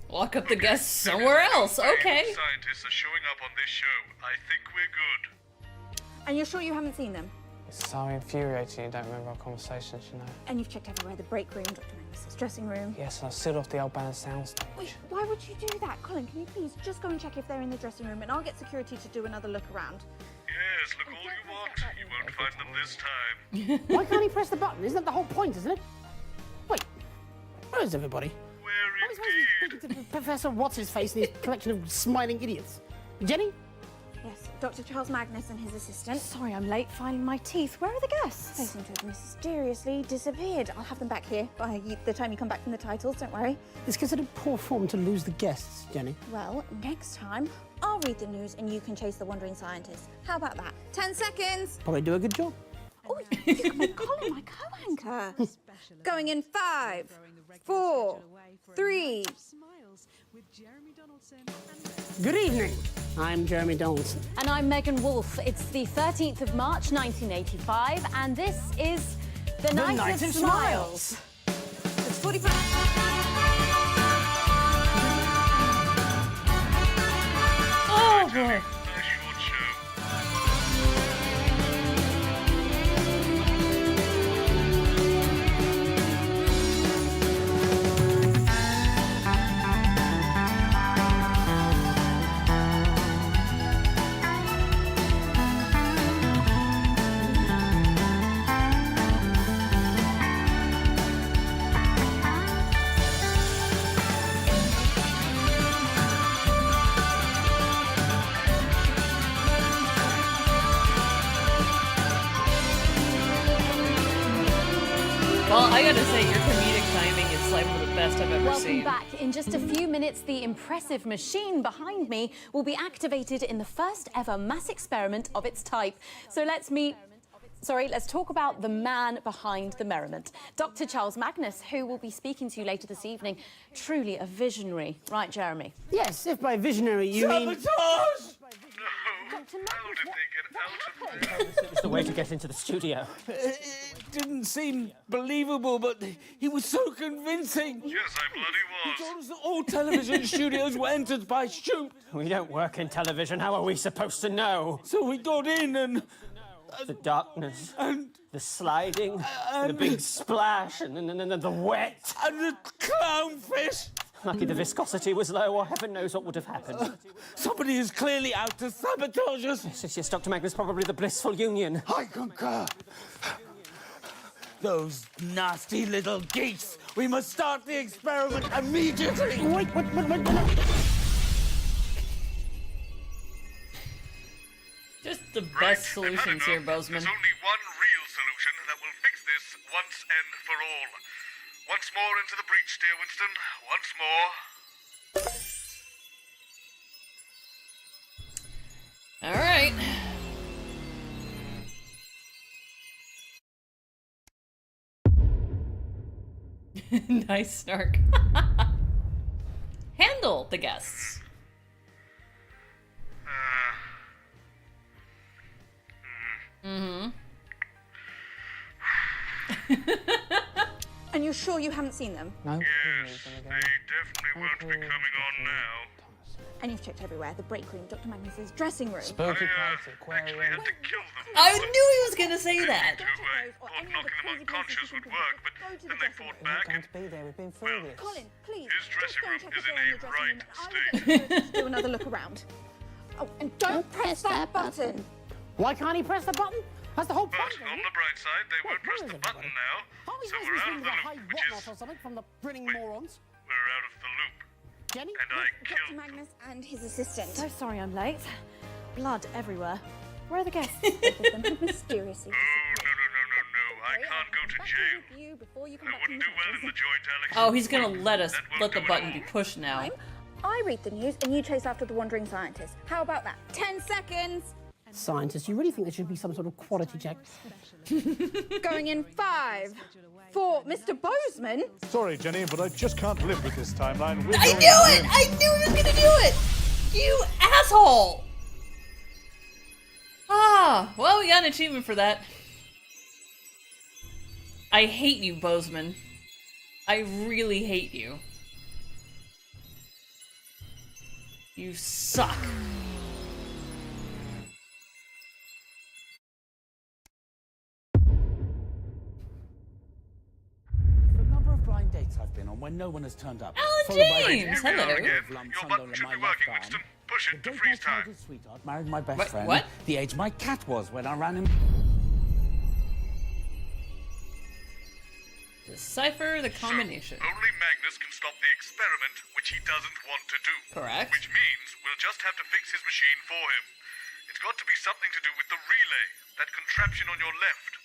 Lock up the guests somewhere else. Okay. Scientists are showing up on this show. I think we're good. And you're sure you haven't seen them? It's so infuriating you don't remember our conversations, you know. And you've checked everywhere. The break room, Dr. Magnus's dressing room. Yes, and I sealed off the old Bannon soundstage. Wait, why would you do that? Colin, can you please just go and check if they're in the dressing room and I'll get security to do another look around. Yes, look all you want. You won't find them this time. Why can't he press the button? Isn't that the whole point, isn't it? Wait, where is everybody? Professor What's-His-Face and his collection of smiling idiots. Jenny? Yes, Dr. Charles Magnus and his assistant. Sorry, I'm late filing my teeth. Where are the guests? They seem to have mysteriously disappeared. I'll have them back here by the time you come back from the titles, don't worry. It's considered poor form to lose the guests, Jenny. Well, next time, I'll read the news and you can chase the wandering scientists. How about that? 10 seconds! Probably do a good job. Oh, you can make Colin my co-anchor. Going in 5, 4, 3. Good evening. I'm Jeremy Donaldson. And I'm Megan Wolfe. It's the 13th of March, 1985, and this is The Night of Smiles. It's 45. Oh, boy. I gotta say, your comedic timing is like one of the best I've ever Welcome seen. back. In just a few minutes, the impressive machine behind me will be activated in the first ever mass experiment of its type. So let's talk about the man behind the merriment. Dr. Charles Magnus, who will be speaking to you later this evening. Truly a visionary. Right, Jeremy? Yes, if by visionary you mean... It was the way to get into the studio. It didn't seem believable, but he was so convincing. Yes, I bloody was. He told us that all television studios were entered by shoot. We don't work in television. How are we supposed to know? So we got in and... the darkness, and the sliding, the big splash, and the wet. And the clownfish. Lucky the viscosity was low, or heaven knows what would have happened. Somebody is clearly out to sabotage us. Yes, Dr. Magnus, probably the blissful union. I concur. Those nasty little geese. We must start the experiment immediately. Wait. Just the best solutions here, Bozeman. There's only one real solution that will fix this once and for all. Once more into the breach, dear Winston. Once more. All right. Nice snark. Handle the guests. Mm-hmm. And you're sure you haven't seen them? No. Yes, they definitely won't be coming on now. And you've checked everywhere. The break room, Dr. Magnus's dressing room. Spooky place, Actually had to kill them. I knew he was gonna say that. I thought knocking them unconscious would work, but then they fought back. Going to be there. We've been through this. Colin, please. His dressing room is in a right Let's do another look around. Oh, and don't press that button. Why can't he press the button? That's the whole But point. on the bright side, they won't press the button now, so we're out of the loop, which is... or something from the grinning morons. We're out of the loop. Jenny? And I Dr. killed Magnus and his assistant. So sorry I'm late. Blood everywhere. Where are the guests? Both of them have mysteriously No. I can't go to jail. I wouldn't do well in the joint, Alex. Oh, he's gonna let the button be pushed now. I read the news and you chase after the wandering scientist. How about that? 10 seconds. Scientists, you really think there should be some sort of quality check? Going in 5, 4, Mr. Bozeman. Sorry, Jenny, but I just can't live with this timeline. I knew it! I knew he was gonna do it! You asshole! Ah, well, we got an achievement for that. I hate you, Bozeman. I really hate you. You suck. Blind dates I've been on when no one has turned up. Alan James, hello. Your button should be working, Winston. Push it to freeze time. Sweetheart married my best friend. What? The age my cat was when I ran him. Decipher the combination. So, only Magnus can stop the experiment, which he doesn't want to do. Correct. Which means we'll just have to fix his machine for him. It's got to be something to do with the relay, that contraption on your left.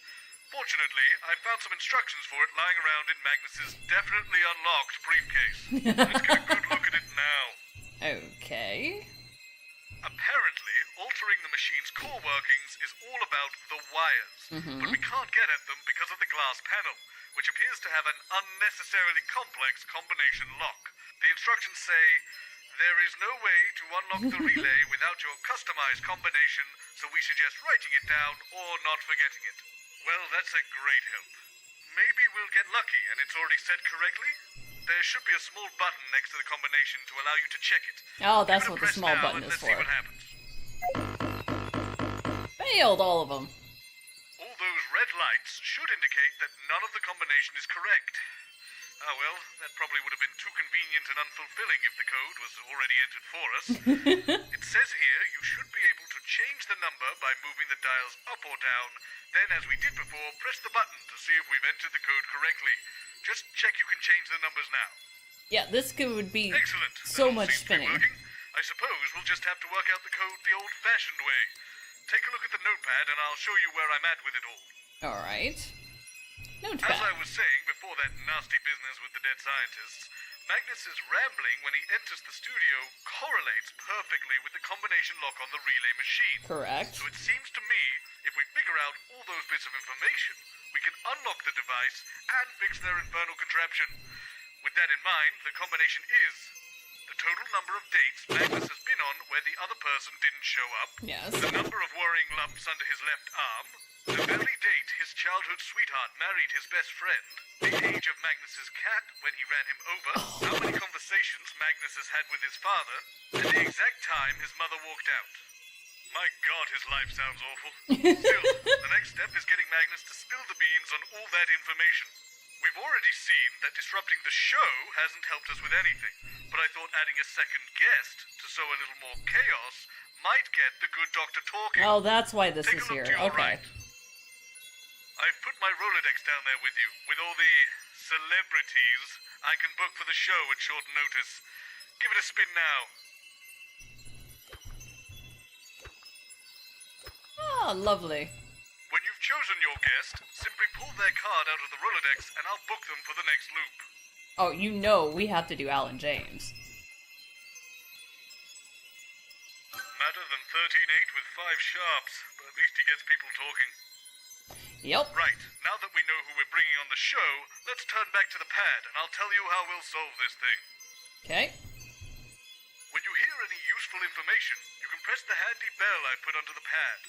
Fortunately, I found some instructions for it lying around in Magnus's definitely unlocked briefcase. Let's get a good look at it now. Okay. Apparently, altering the machine's core workings is all about the wires. But we can't get at them because of the glass panel, which appears to have an unnecessarily complex combination lock. The instructions say, there is no way to unlock the relay without your customized combination, so we suggest writing it down or not forgetting it. Well, that's a great help. Maybe we'll get lucky and it's already set correctly? There should be a small button next to the combination to allow you to check it. Oh, that's Give it a what the press small now button and is let's see for. what happens. Failed, all of them. All those red lights should indicate that none of the combination is correct. Ah, well, that probably would have been too convenient and unfulfilling if the code was already entered for us. It says here you should be able to change the number by moving the dials up or down. Then, as we did before, press the button to see if we've entered the code correctly. Just check you can change the numbers now. Yeah, this would be Excellent. so That all much seems to be spinning. working. I suppose we'll just have to work out the code the old-fashioned way. Take a look at the notepad and I'll show you where I'm at with it all. All right. Notepad. As I was saying before that nasty business with the dead scientists, Magnus's rambling when he enters the studio correlates perfectly with the combination lock on the relay machine. Correct. So it seems to me, if we figure out all those bits of information, we can unlock the device and fix their infernal contraption. With that in mind, the combination is the total number of dates Magnus has been on where the other person didn't show up, yes, the number of worrying lumps under his left arm, the very date his childhood sweetheart married his best friend, the age of Magnus's cat when he ran him over, how many conversations Magnus has had with his father, and the exact time his mother walked out. My God, his life sounds awful. Still, the next step is getting Magnus to spill the beans on all that information. We've already seen that disrupting the show hasn't helped us with anything, but I thought adding a second guest to sow a little more chaos might get the good doctor talking. Oh, that's why this Take is a look here. to your Okay. right. I've put my Rolodex down there with you, with all the celebrities I can book for the show at short notice. Give it a spin now. Ah, lovely. When you've chosen your guest, simply pull their card out of the Rolodex and I'll book them for the next loop. Oh, you know we have to do Alan James. Madder than 13-8 with 5 sharps, but at least he gets people talking. Yep. Right, now that we know who we're bringing on the show, let's turn back to the pad and I'll tell you how we'll solve this thing. Okay. When you hear any useful information, you can press the handy bell I put under the pad.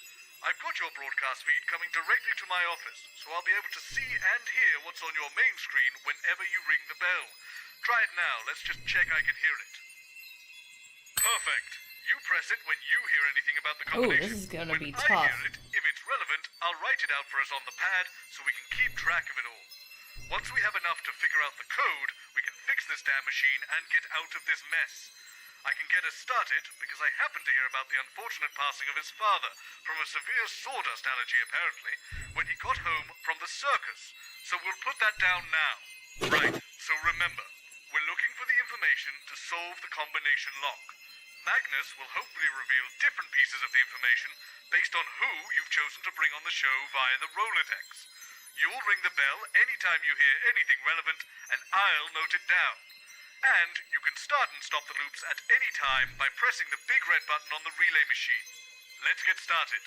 I've got your broadcast feed coming directly to my office, so I'll be able to see and hear what's on your main screen whenever you ring the bell. Try it now, let's just check I can hear it. Perfect. You press it when you hear anything about the Ooh, combination. this is gonna when be I tough. hear it, if it's relevant, I'll write it out for us on the pad so we can keep track of it all. Once we have enough to figure out the code, we can fix this damn machine and get out of this mess. I can get us started because I happened to hear about the unfortunate passing of his father from a severe sawdust allergy, apparently, when he got home from the circus. So we'll put that down now. Right, so remember, we're looking for the information to solve the combination lock. Magnus will hopefully reveal different pieces of the information based on who you've chosen to bring on the show via the Rolodex. You'll ring the bell anytime you hear anything relevant, and I'll note it down. And you can start and stop the loops at any time by pressing the big red button on the relay machine. Let's get started.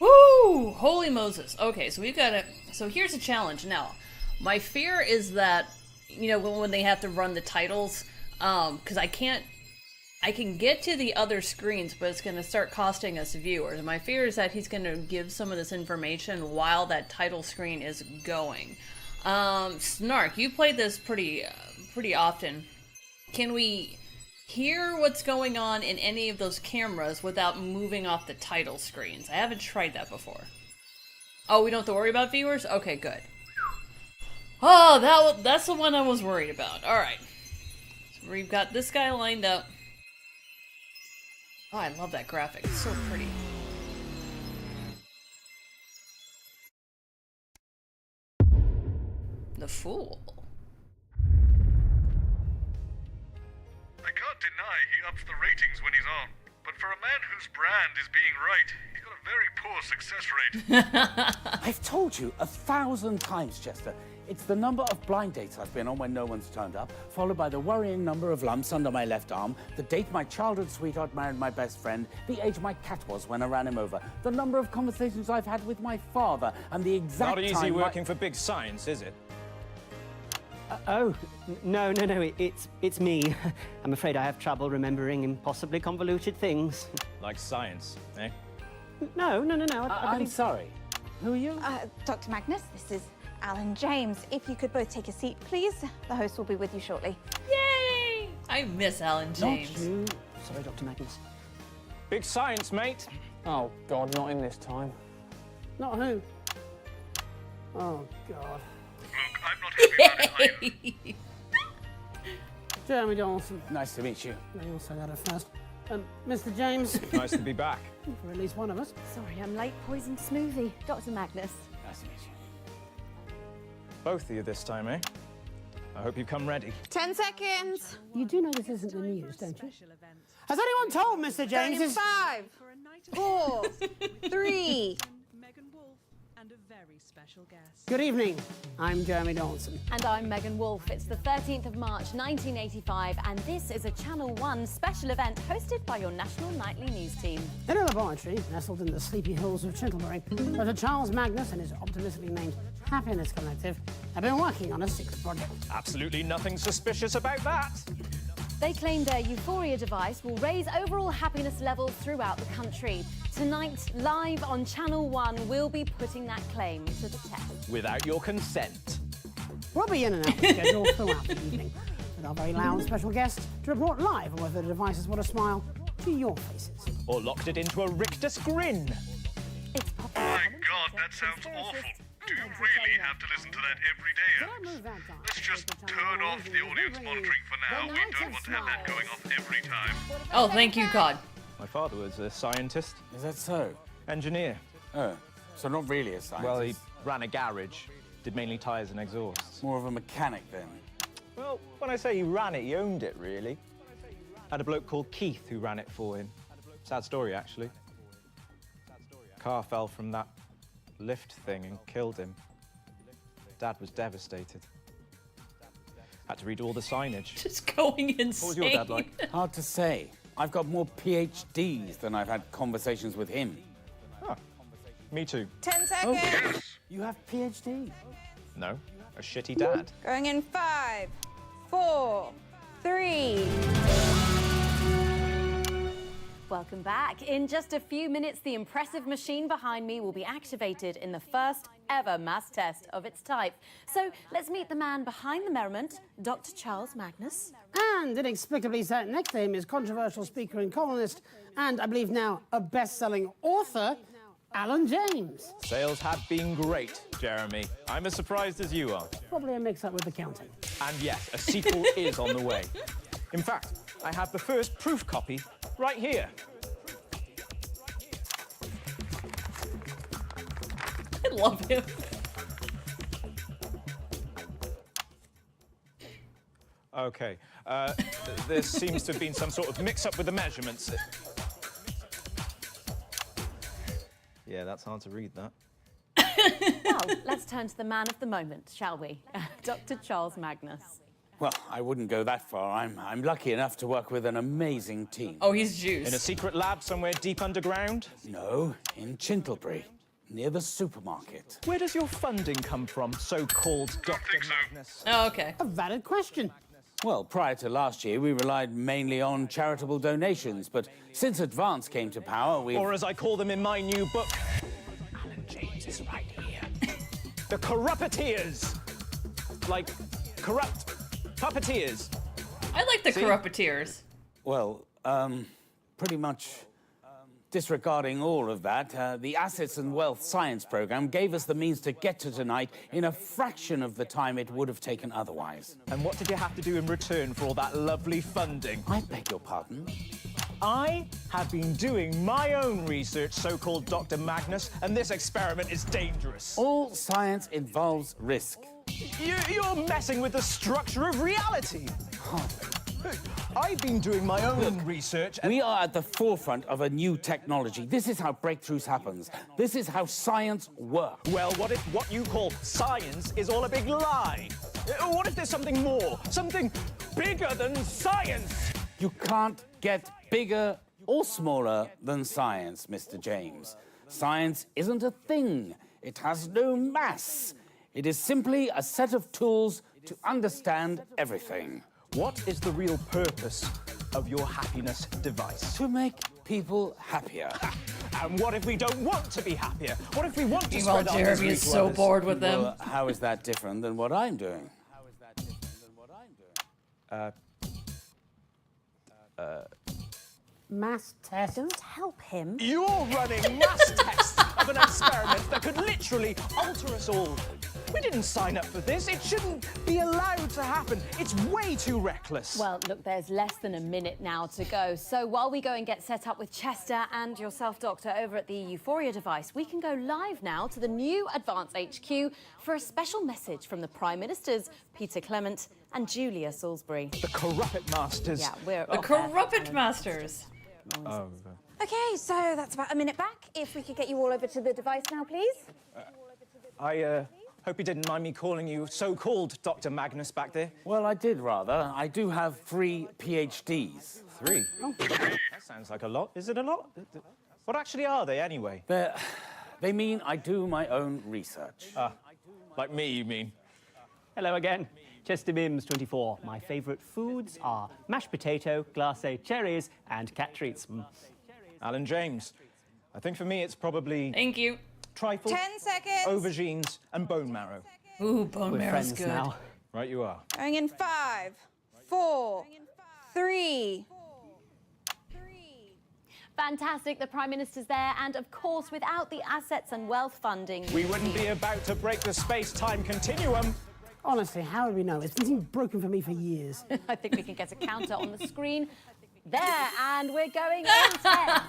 Woo! Holy Moses. Okay, so we've got it. So here's a challenge. Now, my fear is that, you know, when they have to run the titles, because I can get to the other screens, but it's going to start costing us viewers. My fear is that he's going to give some of this information while that title screen is going. Snark, you played this pretty often. Can we hear what's going on in any of those cameras without moving off the title screens? I haven't tried that before. Oh, we don't have to worry about viewers? Okay, good. Oh, that's the one I was worried about. Alright. So we've got this guy lined up. Oh, I love that graphic. It's so pretty. The Fool. I can't deny he ups the ratings when he's on, but for a man whose brand is being right, he's got a very poor success rate. I've told you 1,000 times, Chester. It's the number of blind dates I've been on when no one's turned up, followed by the worrying number of lumps under my left arm, the date my childhood sweetheart married my best friend, the age my cat was when I ran him over, the number of conversations I've had with my father, and the exact Not easy time working for big science, is it? No, it's me. I'm afraid I have trouble remembering impossibly convoluted things. Like science, eh? No. I'm sorry. Who are you? Dr. Magnus, this is Alan James. If you could both take a seat, please. The host will be with you shortly. Yay! I miss Alan James. Not you. Sorry, Dr. Magnus. Big science, mate. Oh, God, not in this time. Not who? Oh, God. Look, I'm not happy about it either. Jeremy Dawson. Nice to meet you. No, you'll say that at first. Mr. James. Nice to be back. For at least one of us. Sorry, I'm late. Poison smoothie. Dr. Magnus. Nice to meet you. Both of you this time, eh? I hope you come ready. 10 seconds. You do know this isn't the news, don't you? Has anyone told Mr. James? 5, 4, 3, and a very special guest. Good evening. I'm Jeremy Donaldson. And I'm Megan Wolfe. It's the 13th of March 1985 and this is a Channel 1 special event hosted by your national nightly news team. In a laboratory nestled in the sleepy hills of Chintlebury, Dr. Charles Magnus and his optimistically named Happiness Collective have been working on a 6th project. Absolutely nothing suspicious about that. They claim their Euphoria device will raise overall happiness levels throughout the country. Tonight, live on Channel 1, we'll be putting that claim to the test. Without your consent. We'll be in and out of schedule throughout the evening, with our very loud special guest to report live on whether the device has brought a smile to your faces. Or locked it into a rictus grin. My God, that sounds awful. Do you really have to listen to that every day, Alex? Let's just turn off the audience monitoring for now. We don't want to have that going off every time. Oh, thank you, God. My father was a scientist. Is that so? Engineer. Oh, so not really a scientist. Well, he ran a garage, did mainly tyres and exhausts. More of a mechanic then? Well, when I say he ran it, he owned it, really. Had a bloke called Keith who ran it for him. Sad story, actually. Car fell from that lift thing and killed him. Dad was devastated. Had to read all the signage. Just going insane. What was your dad like? Hard to say. I've got more PhDs than I've had conversations with him. Oh, me too. 10 seconds. Oh, you have PhD? No, a shitty dad. Going in 5, 4, 3. Welcome back. In just a few minutes, the impressive machine behind me will be activated in the first ever mass test of its type. So let's meet the man behind the merriment, Dr. Charles Magnus. And inexplicably sat next to him is controversial speaker and columnist, and I believe now a best-selling author, Alan James. Sales have been great, Jeremy. I'm as surprised as you are. Probably a mix-up with accounting. And yes, a sequel is on the way. In fact, I have the first proof copy right here. I love him. Okay, there seems to have been some sort of mix-up with the measurements. Yeah, that's hard to read, that. Well, let's turn to the man of the moment, shall we? Dr. Charles Magnus. Well, I wouldn't go that far. I'm lucky enough to work with an amazing team. Oh, he's juice. In a secret lab somewhere deep underground? No, in Chintlebury, near the supermarket. Where does your funding come from, so-called Dr. Magnus? Oh, okay. A valid question. Well, prior to last year, we relied mainly on charitable donations, but since Advance came to power, we've... Or as I call them in my new book, Alan James is right here. The corrupteers. Like, corrupt puppeteers. I like the corrupteers. Well, pretty much disregarding all of that, the Assets and Wealth Science program gave us the means to get to tonight in a fraction of the time it would have taken otherwise. And what did you have to do in return for all that lovely funding? I beg your pardon? I have been doing my own research, so-called Dr. Magnus, and this experiment is dangerous. All science involves risk. You're messing with the structure of reality. I've been doing my own research and... We are at the forefront of a new technology. This is how breakthroughs happen. This is how science works. Well, what if what you call science is all a big lie? What if there's something more? Something bigger than science? You can't get bigger or smaller than science, Mr. James. Science isn't a thing. It has no mass. It is simply a set of tools to understand everything. What is the real purpose of your happiness device? To make people happier. And what if we don't want to be happier? What if we want to Meanwhile, spread our Jeremy misery is to so others? bored with them. Well, how is that different than what I'm doing? Mass test. Don't help him. You're running mass tests of an experiment that could literally alter us all. We didn't sign up for this. It shouldn't be allowed to happen. It's way too reckless. Well, look, there's less than a minute now to go. So while we go and get set up with Chester and yourself, Doctor, over at the Euphoria device, we can go live now to the new Advance HQ for a special message from the Prime Ministers, Peter Clement and Julia Salisbury. The Corrupt Masters. Yeah, we're The Corrupt Masters. Okay, so that's about a minute back. If we could get you all over to the device now, please. I hope you didn't mind me calling you so-called Dr. Magnus back there. Well, I did rather. I do have 3 PhDs. 3? Oh. That sounds like a lot. Is it a lot? What actually are they, anyway? They mean I do my own research. Like me, you mean? Hello again. Chester Mims, 24. My favourite foods are mashed potato, glacé cherries, and cat treats. Alan James. I think for me it's probably... Thank you. Trifle, 10 seconds. aubergines, and bone marrow. Ooh, bone marrow's good. Now. Right you are. Going in 5, 4, 3. Fantastic, the Prime Minister's there, and of course, without the assets and wealth funding... We wouldn't be about to break the space-time continuum. Honestly, how would we know? It's been broken for me for years. I think we can get a counter on the screen. There, and we're going in 10,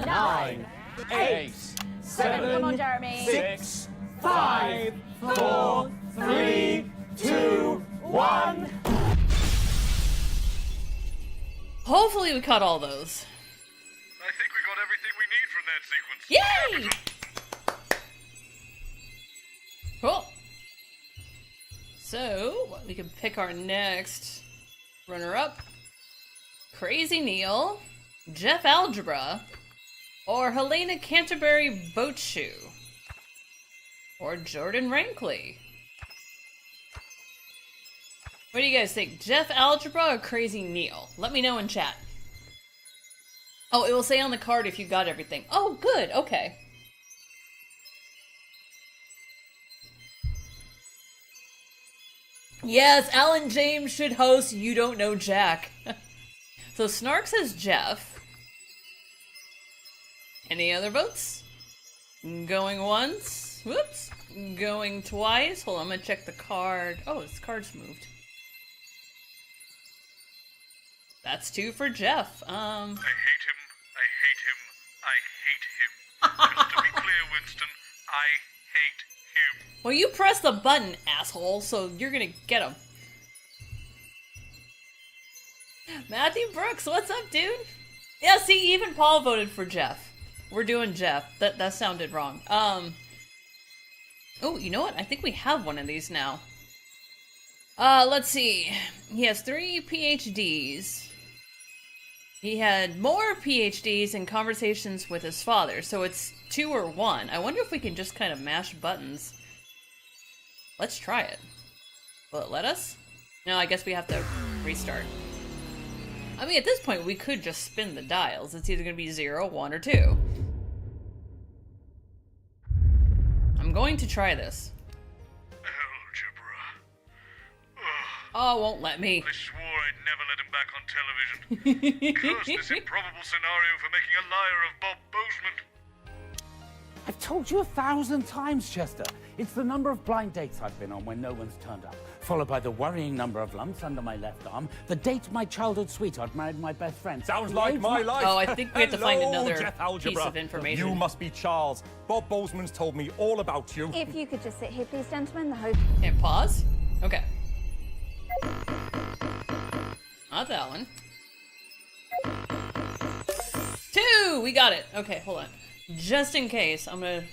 9, 8, 7, come on, Jeremy. 6, 5, 4, 3, 2, 1. Hopefully we caught all those. I think we got everything we need from that sequence. Yay! Cool. So, we can pick our next runner-up. Crazy Neil, Jeff Algebra, or Helena Canterbury Boatshoe, or Jordan Rankley. What do you guys think? Jeff Algebra or Crazy Neil? Let me know in chat. Oh, it will say on the card if you got everything. Oh, good. Okay. Yes, Alan James should host You Don't Know Jack. So Snark says Jeff. Any other votes? Going once. Whoops. Going twice. Hold on, I'm gonna check the card. Oh, this card's moved. That's 2 for Jeff. I hate him. I hate him. I hate him. Just to be clear, Winston, I hate him. Well, you press the button, asshole, so you're gonna get him. Matthew Brooks, what's up, dude? Yeah, see, even Paul voted for Jeff. We're doing Jeff. That sounded wrong. Oh, you know what? I think we have one of these now. Let's see. He has 3 PhDs. He had more PhDs in conversations with his father, so it's 2 or 1. I wonder if we can just kind of mash buttons. Let's try it. Will it let us? No, I guess we have to restart. I mean, at this point, we could just spin the dials. It's either going to be 0, 1, or 2. I'm going to try this. Oh, won't let me. I swore I'd never let him back on television. Curse this improbable scenario for making a liar of Bob Bozeman. I've told you 1,000 times, Chester. It's the number of blind dates I've been on when no one's turned up, followed by the worrying number of lumps under my left arm, the date my childhood sweetheart married my best friend. Sounds like my life. Oh, I think we have to find Hello, another Jeff Algebra. piece of information. You must be Charles. Bob Bozeman's told me all about you. If you could just sit here, please, gentlemen. The host. And pause? Okay. Not that one. 2! We got it. Okay, hold on. Just in case, I'm gonna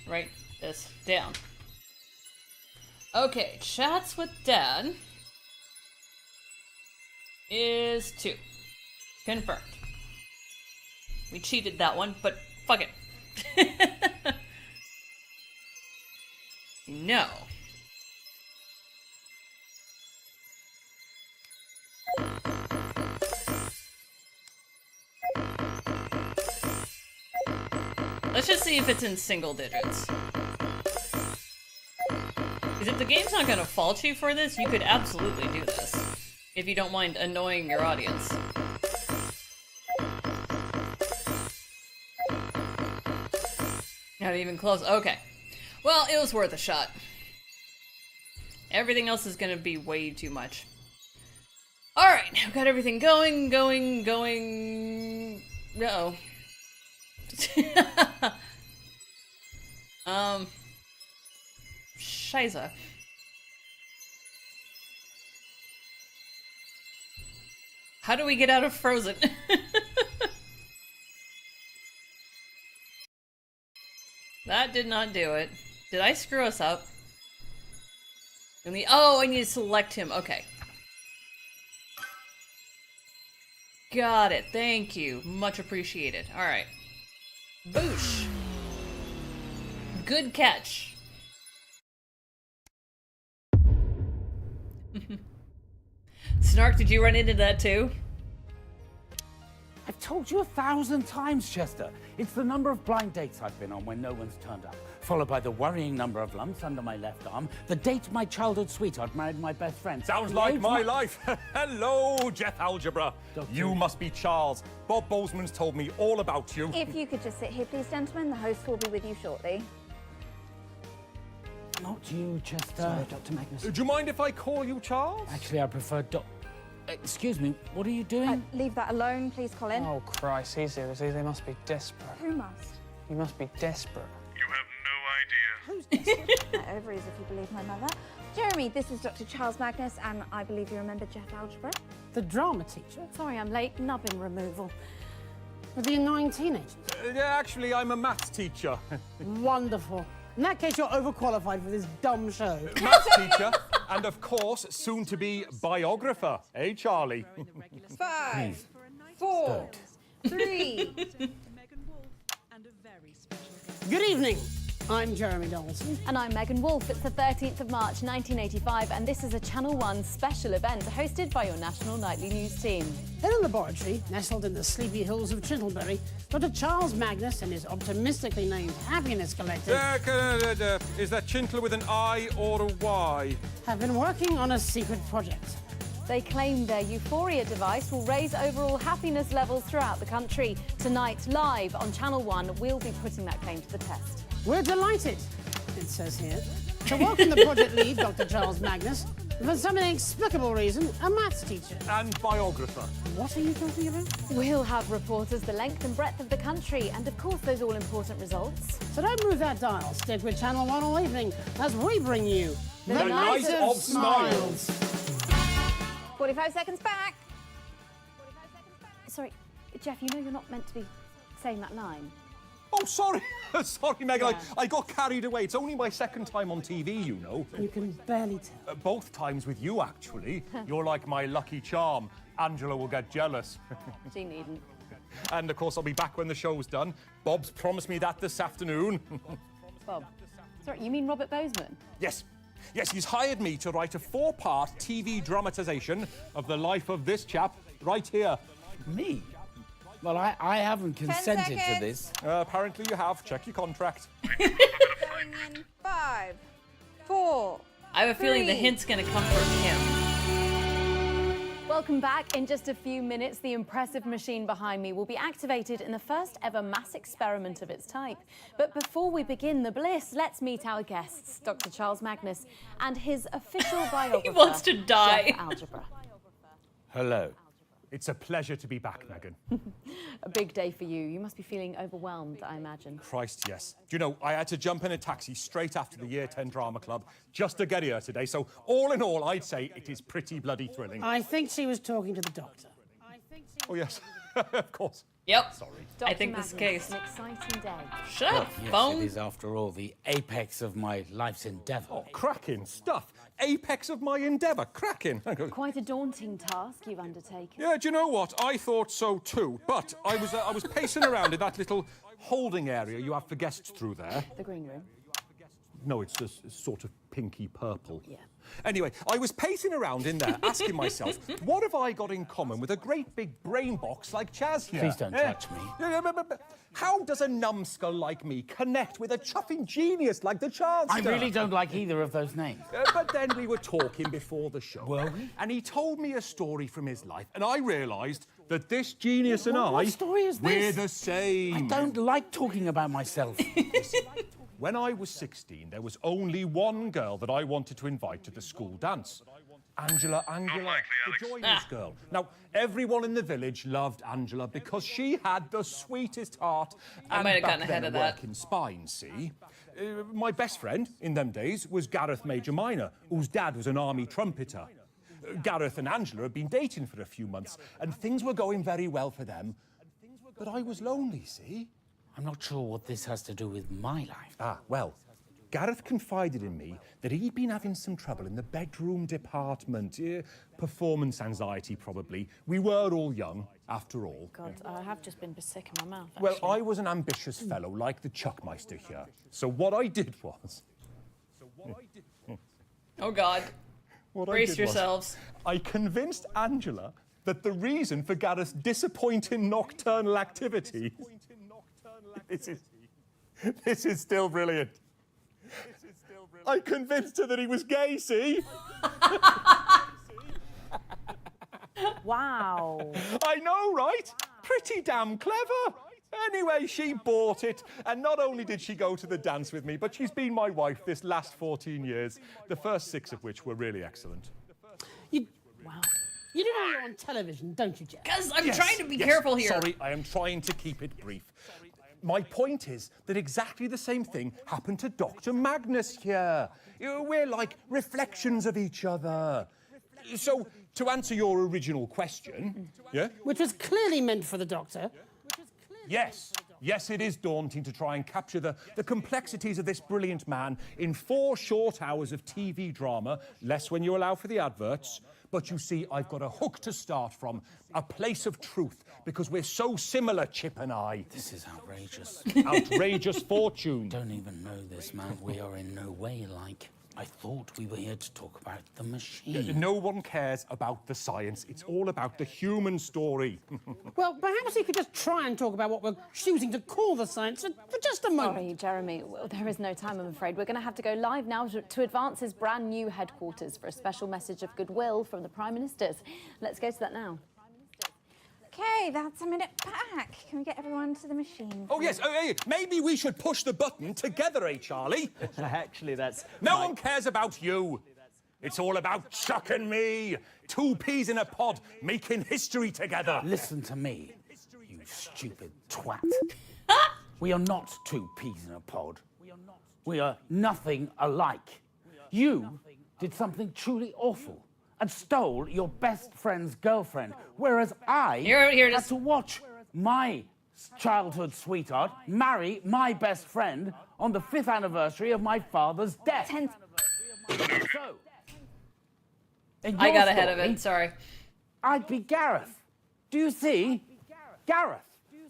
write this down. Okay, chats with Dad is 2. Confirmed. We cheated that one, but fuck it. No. Let's just see if it's in single digits. Because if the game's not gonna fault you for this, you could absolutely do this. If you don't mind annoying your audience. Not even close. Okay. Well, it was worth a shot. Everything else is gonna be way too much. Alright, I've got everything going. No. Scheiße. How do we get out of Frozen? That did not do it. Did I screw us up? Oh, I need to select him. Okay. Got it. Thank you. Much appreciated. All right. Boosh. Good catch. Snark, did you run into that too? I've told you 1,000 times, Chester. It's the number of blind dates I've been on when no one's turned up, followed by the worrying number of lumps under my left arm, the date my childhood sweetheart married my best friend. Sounds like my life. Hello, Jeff Algebra. You must be Charles. Bob Bozeman's told me all about you. If you could just sit here, please, gentlemen. The host will be with you shortly. Not you, Chester. Sorry, Dr. Magnus. Do you mind if I call you Charles? Actually, I prefer Excuse me, what are you doing? Leave that alone, please, Colin. Oh, Christ, he's seriously, they must be desperate. Who must? You must be desperate. You have Who's desperate? My ovaries, if you believe my mother. Jeremy, this is Dr. Charles Magnus, and I believe you remember Jeff Algebra. The drama teacher? Sorry, I'm late. Nubbin removal. With the annoying teenagers? Yeah, actually, I'm a maths teacher. Wonderful. In that case, you're overqualified for this dumb show. Maths teacher, and of course, soon to be biographer. Eh, Charlie? 5, 4, 3. Good evening. I'm Jeremy Donaldson. And I'm Megan Wolfe. It's the 13th of March, 1985, and this is a Channel 1 special event hosted by your national nightly news team. In a laboratory nestled in the sleepy hills of Chittlebury, Dr. Charles Magnus and his optimistically named Happiness Collective is that Chintler with an I or a Y? have been working on a secret project. They claim their Euphoria device will raise overall happiness levels throughout the country. Tonight, live on Channel 1, we'll be putting that claim to the test. We're delighted, it says here, to welcome the project lead, Dr. Charles Magnus, for some inexplicable reason, a maths teacher. And biographer. What are you talking about? We'll have reporters the length and breadth of the country, and of course those all-important results. So don't move that dial. Stick with Channel 1 all evening as we bring you The Night of Smiles. 45 seconds back. Sorry, Jeff, you know you're not meant to be saying that line. Oh, sorry. Sorry, Megan. I got carried away. It's only my second time on TV, you know. You can barely tell. Both times with you, actually. You're like my lucky charm. Angela will get jealous. She needn't. And, of course, I'll be back when the show's done. Bob's promised me that this afternoon. Bob. Sorry, you mean Robert Bozeman? Yes. Yes, he's hired me to write a 4-part TV dramatisation of the life of this chap right here. Me? Well, I haven't consented to this. Apparently you have. Check your contract. Going in 5, 4. I have a feeling the hint's gonna come from him. Welcome back. In just a few minutes, the impressive machine behind me will be activated in the first ever mass experiment of its type. But before we begin the bliss, let's meet our guests, Dr. Charles Magnus and his official biographer, He wants to die. Jeff Algebra. Hello. It's a pleasure to be back, Megan. A big day for you. You must be feeling overwhelmed, I imagine. Christ, yes. Do you know, I had to jump in a taxi straight after the Year 10 Drama Club just to get here today, so all in all, I'd say it is pretty bloody thrilling. I think she was talking to the doctor. Oh, yes. Of course. Yep. Sorry. I think this is the case. An exciting day. Shut up, Yes, phone. it is, after all, the apex of my life's endeavour. Oh, cracking stuff. Apex of my endeavour. Cracking. Quite a daunting task you've undertaken. Yeah, do you know what? I thought so too. But I was pacing around in that little holding area you have for guests through there. The green room. No, it's just sort of pinky purple. Yeah. Anyway, I was pacing around in there asking myself, what have I got in common with a great big brain box like Chaz here? Please don't touch me. But how does a numbskull like me connect with a chuffing genius like the Chancellor? I really don't like either of those names. But then we were talking before the show. Were we? And he told me a story from his life, and I realised that this genius and What story is we're this? the same. I don't like talking about myself. When I was 16, there was only one girl that I wanted to invite to the school dance. Angela, the joiners girl. Now, everyone in the village loved Angela because she had the sweetest heart and might have back gotten ahead then of a that. working spine, see? My best friend in them days was Gareth Major Minor, whose dad was an army trumpeter. Gareth and Angela had been dating for a few months, and things were going very well for them. But I was lonely, see? I'm not sure what this has to do with my life. Ah, well, Gareth confided in me that he'd been having some trouble in the bedroom department. Performance anxiety, probably. We were all young, after all. God, I have just been sick in my mouth, Well, I was an ambitious fellow, like the Chuckmeister here. So what I did was... Oh, God. Brace yourselves. I convinced Angela that the reason for Gareth's disappointing nocturnal activity... This is still brilliant. I convinced her that he was gay, see? Wow. I know, right? Pretty damn clever. Anyway, she bought it, and not only did she go to the dance with me, but she's been my wife this last 14 years, the first 6 of which were really excellent. Wow. You do know you're on television, don't you, Jeff? Because I'm trying to be careful here. Sorry, I am trying to keep it brief. My point is that exactly the same thing happened to Dr. Magnus here. We're like reflections of each other. So, to answer your original question, yeah? Which was clearly meant for the Doctor. Yes. Yes, it is daunting to try and capture the complexities of this brilliant man in 4 short hours of TV drama, less when you allow for the adverts. But you see, I've got a hook to start from, a place of truth, because we're so similar, Chip and I. This is outrageous. Outrageous fortune. Don't even know this, man. We are in no way like... I thought we were here to talk about the machine. No one cares about the science. It's all about the human story. Well, perhaps you could just try and talk about what we're choosing to call the science for just a moment. Sorry, Jeremy. Well, there is no time, I'm afraid. We're going to have to go live now to Advance's brand new headquarters for a special message of goodwill from the Prime Ministers. Let's go to that now. Okay, that's a minute back. Can we get everyone to the machine? Oh, yes. Hey, maybe we should push the button together, Charlie? Actually, that's... No one cares about you. It's all about Chuck and me. 2 peas in a pod making history together. Listen to me, you stupid twat. We are not 2 peas in a pod. We are nothing alike. You did something truly awful and stole your best friend's girlfriend, whereas I had to watch my childhood sweetheart marry my best friend on the 5th anniversary of my father's death. So, I got ahead of it, sorry. I'd be Gareth. Do you see? Gareth,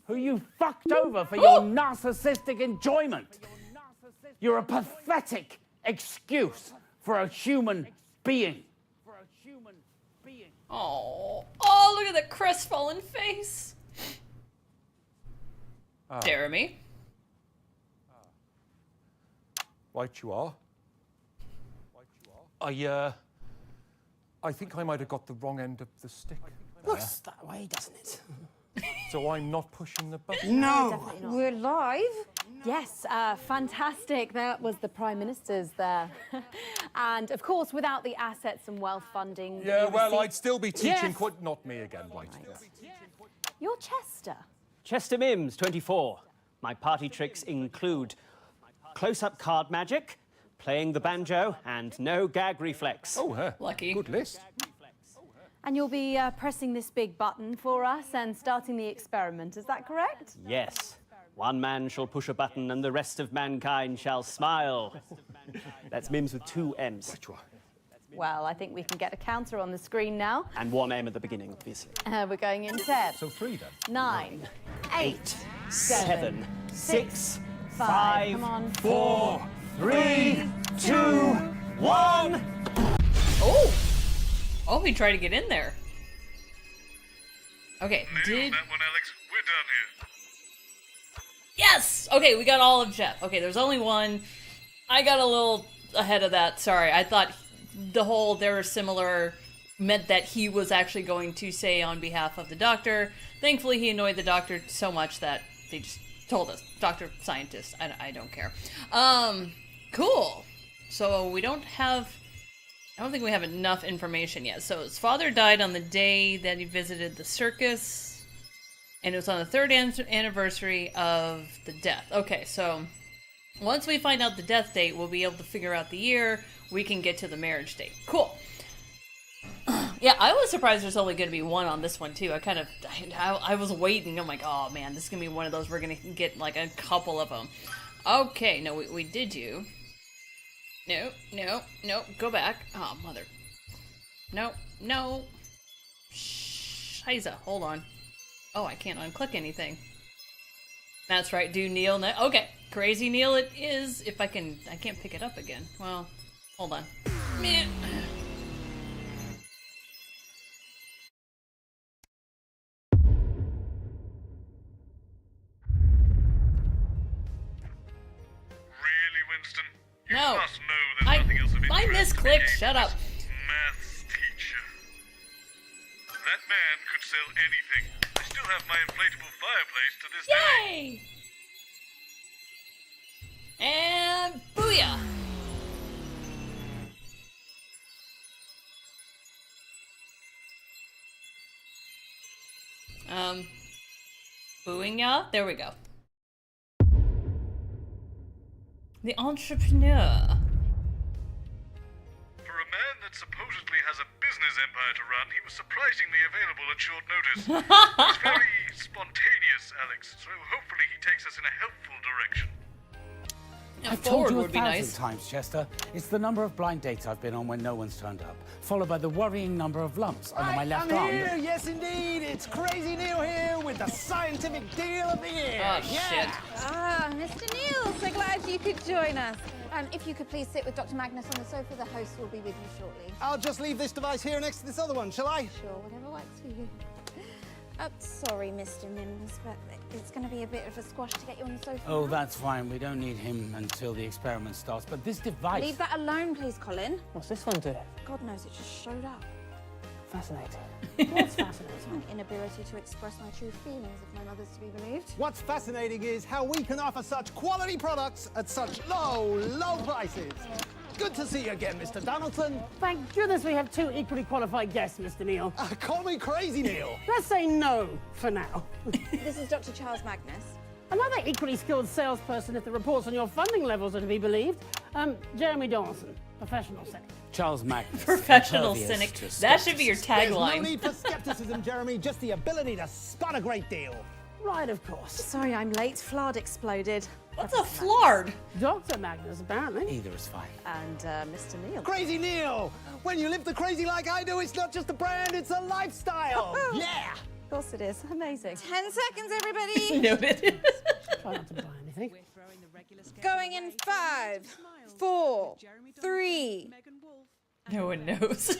who you fucked over for your narcissistic enjoyment. You're a pathetic excuse for a human being. Oh, look at that crestfallen face. Jeremy. Right you are. I think I might have got the wrong end of the stick. Looks that way, doesn't it? So I'm not pushing the button? No! We're live? Yes, fantastic. That was the Prime Minister's there. And, of course, without the assets and wealth funding... Yeah, well, I'd still be teaching... Not me again, right. You're Chester. Chester Mims, 24. My party tricks include close-up card magic, playing the banjo, and no gag reflex. Oh, lucky. Good list. And you'll be pressing this big button for us and starting the experiment, is that correct? Yes. One man shall push a button and the rest of mankind shall smile. That's Mims with 2 M's. Well, I think we can get a counter on the screen now. And 1 M at the beginning, obviously. We're going in 10. So 3 then. 9, 8, 7, 6, 5, come on. 4, 3, 2, 1. Oh, he tried to get in there. Okay, Nailed that one, Alex. We're done here. Yes! Okay, we got all of Jeff. Okay, there's only one. I got a little ahead of that. Sorry, I thought the whole they were similar meant that he was actually going to say on behalf of the doctor. Thankfully, he annoyed the doctor so much that they just told us. Doctor, scientist, I don't care. Cool. So we don't have... I don't think we have enough information yet. So his father died on the day that he visited the circus. And it was on the 3rd anniversary of the death. Okay, so once we find out the death date, we'll be able to figure out the year. We can get to the marriage date. Cool. Yeah, I was surprised there's only going to be 1 on this one, too. I was waiting. I'm like, oh, man, this is going to be one of those we're going to get, like, a couple of them. Okay, no, we did you. No, no, no. Go back. Oh, mother. No, no. Scheiße. Hold on. Oh, I can't unclick anything. That's right. Do Neil now. Okay. Crazy Neil it is. If I can... I can't pick it up again. Well, hold on. Man. You No. must know there's nothing else of I interest to misclicked. be Shut up. Maths teacher. That man could sell anything. I still have my inflatable fireplace to this day. Yay! And booyah! Booyah? There we go. The entrepreneur. For a man that supposedly has a business empire to run, he was surprisingly available at short notice. He's very spontaneous, Alex, so hopefully he takes us in a helpful direction. I've told you 1,000 times, Chester. It's the number of blind dates I've been on when no one's turned up, followed by the worrying number of lumps under my left arm. I'm here, yes indeed. It's Crazy Neil here with the scientific deal of the year. Oh, shit. Ah, Mr. Neil, so glad you could join us. If you could please sit with Dr. Magnus on the sofa, the host will be with you shortly. I'll just leave this device here next to this other one, shall I? Sure, whatever works for you. Sorry, Mr. Mims, but it's going to be a bit of a squash to get you on the sofa. Oh, now. that's fine. We don't need him until the experiment starts. But this device... Leave that alone, please, Colin. What's this one do? God knows, it just showed up. Fascinating. What's fascinating? My inability to express my true feelings, if my mother's to be believed. What's fascinating is how we can offer such quality products at such low, low prices. Good to see you again, Mr. Donaldson. Thank goodness we have two equally qualified guests, Mr. Neil. Call me Crazy Neil. Let's say no for now. This is Dr. Charles Magnus. Another equally skilled salesperson, if the reports on your funding levels are to be believed. Jeremy Donaldson, professional cynic. Charles Magnus. Professional cynic. That should be your There's no tagline. need for skepticism, Jeremy, just the ability to spot a great deal. Right, of course. Sorry, I'm late. Flard exploded. What's a flard? Dr. Magnus, apparently. Either is fine. And Mr. Neil. Crazy Neil! When you live the crazy like I do, it's not just a brand, it's a lifestyle. Yeah! Of course it is. Amazing. 10 seconds, everybody. Noted. Try not to buy anything. Going in 5, 4, 3. No one knows.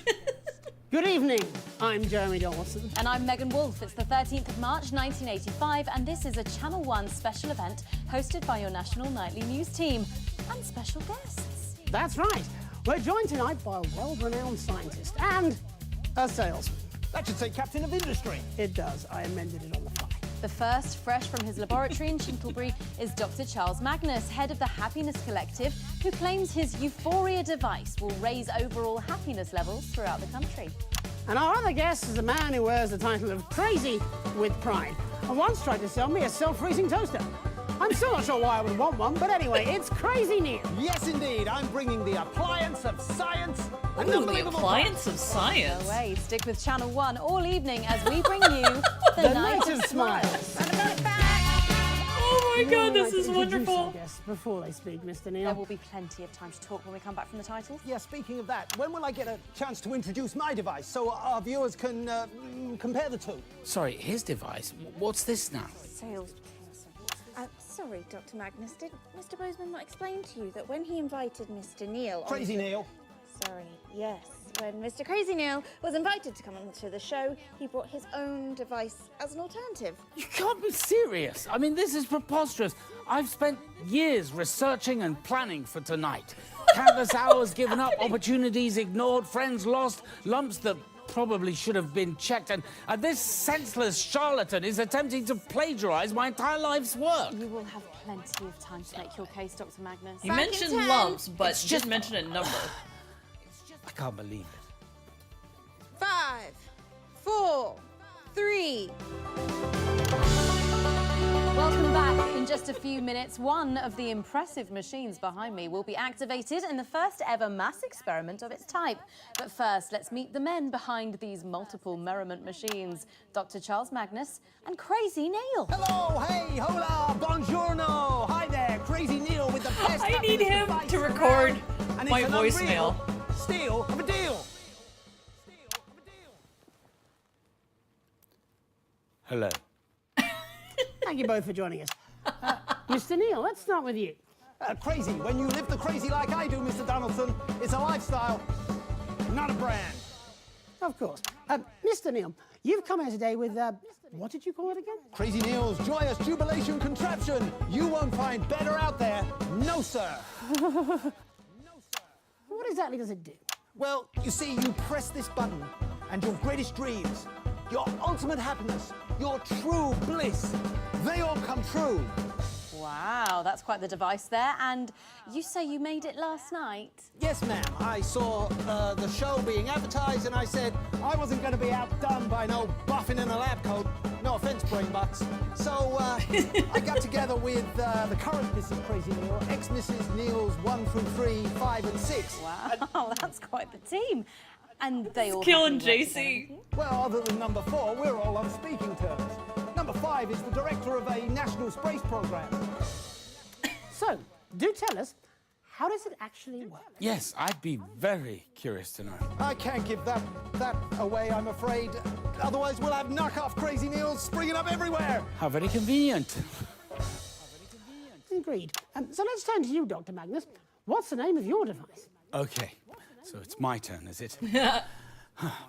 Good evening. I'm Jeremy Donaldson. And I'm Megan Wolfe. It's the 13th of March 1985 and this is a Channel 1 special event hosted by your national nightly news team and special guests. That's right. We're joined tonight by a world-renowned scientist and a salesman. That should say Captain of Industry. It does. I amended it on the fly. The first, fresh from his laboratory in Chintlebury, is Dr. Charles Magnus, head of the Happiness Collective, who claims his Euphoria device will raise overall happiness levels throughout the country. And our other guest is a man who wears the title of Crazy with Pride, and once tried to sell me a self-freezing toaster. I'm still not sure why I would want one, but anyway, it's Crazy Neil. Yes, indeed. I'm bringing the appliance of science. Ooh, the appliance of science. No way. Stick with Channel 1 all evening as we bring you the Night of Smiles. Oh my God, this is wonderful. Yes, before they speak, Mr. Neil. There will be plenty of time to talk when we come back from the titles. Yeah, speaking of that, when will I get a chance to introduce my device so our viewers can compare the two? Sorry, his device? What's this now? Sales. Sorry, Dr. Magnus, did Mr. Bozeman not explain to you that when he invited Mr. Neil... Crazy Neil. Sorry, yes. When Mr. Crazy Neil was invited to come onto the show, he brought his own device as an alternative. You can't be serious. I mean, this is preposterous. I've spent years researching and planning for tonight. Countless hours given up, opportunities ignored, friends lost, lumps that probably should have been checked, and this senseless charlatan is attempting to plagiarize my entire life's work. You will have plenty of time to make your case, Dr. Magnus. You mentioned lumps, but you just mentioned a number. I can't believe it. 5, 4, 3. Welcome back. In just a few minutes, one of the impressive machines behind me will be activated in the first ever mass experiment of its type. But first, let's meet the men behind these multiple merriment machines, Dr. Charles Magnus and Crazy Neil. Hello, hey, hola, buongiorno. Hi there, Crazy Neil with the best. I need him to record And My it's an voicemail. unreal steal of a deal. Hello. Thank you both for joining us. Mr. Neil, let's start with you. Crazy. When you live the crazy like I do, Mr. Donaldson, it's a lifestyle, not a brand. Of course. Mr. Neil, you've come here today with, what did you call it again? Crazy Neil's joyous jubilation contraption. You won't find better out there. No, sir. What exactly does it do? Well, you see, you press this button and your greatest dreams, your ultimate happiness, your true bliss, they all come true. Wow, that's quite the device there. And you say you made it last night? Yes, ma'am. I saw the show being advertised and I said I wasn't going to be outdone by no buffing in a lab coat. No offense, brainbox. So I got together with the current Mrs. Crazy Neil, ex-Mrs. Neil's 1 through 3, 5 and 6. Wow, that's quite the team. And they all killing happily work JC. together. Well, other than number 4, we're all on speaking terms. Number 5 is the director of a national space program. So, do tell us, how does it actually work? Yes, I'd be very curious to know. I can't give that away, I'm afraid. Otherwise, we'll have knockoff Crazy Neils springing up everywhere. How very convenient. Agreed. So let's turn to you, Dr. Magnus. What's the name of your device? Okay, so it's my turn, is it?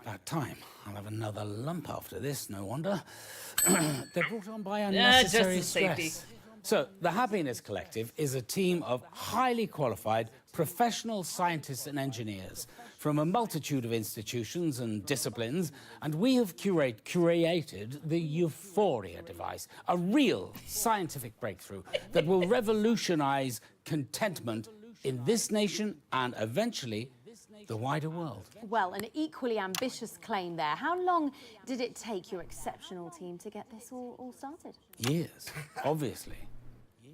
About time. I'll have another lump after this, no wonder. They're brought on by unnecessary just the safety. stress. So, the Happiness Collective is a team of highly qualified professional scientists and engineers from a multitude of institutions and disciplines, and we have created the Euphoria device, a real scientific breakthrough that will revolutionize contentment in this nation and eventually the wider world. Well, an equally ambitious claim there. How long did it take your exceptional team to get this all started? Years, obviously.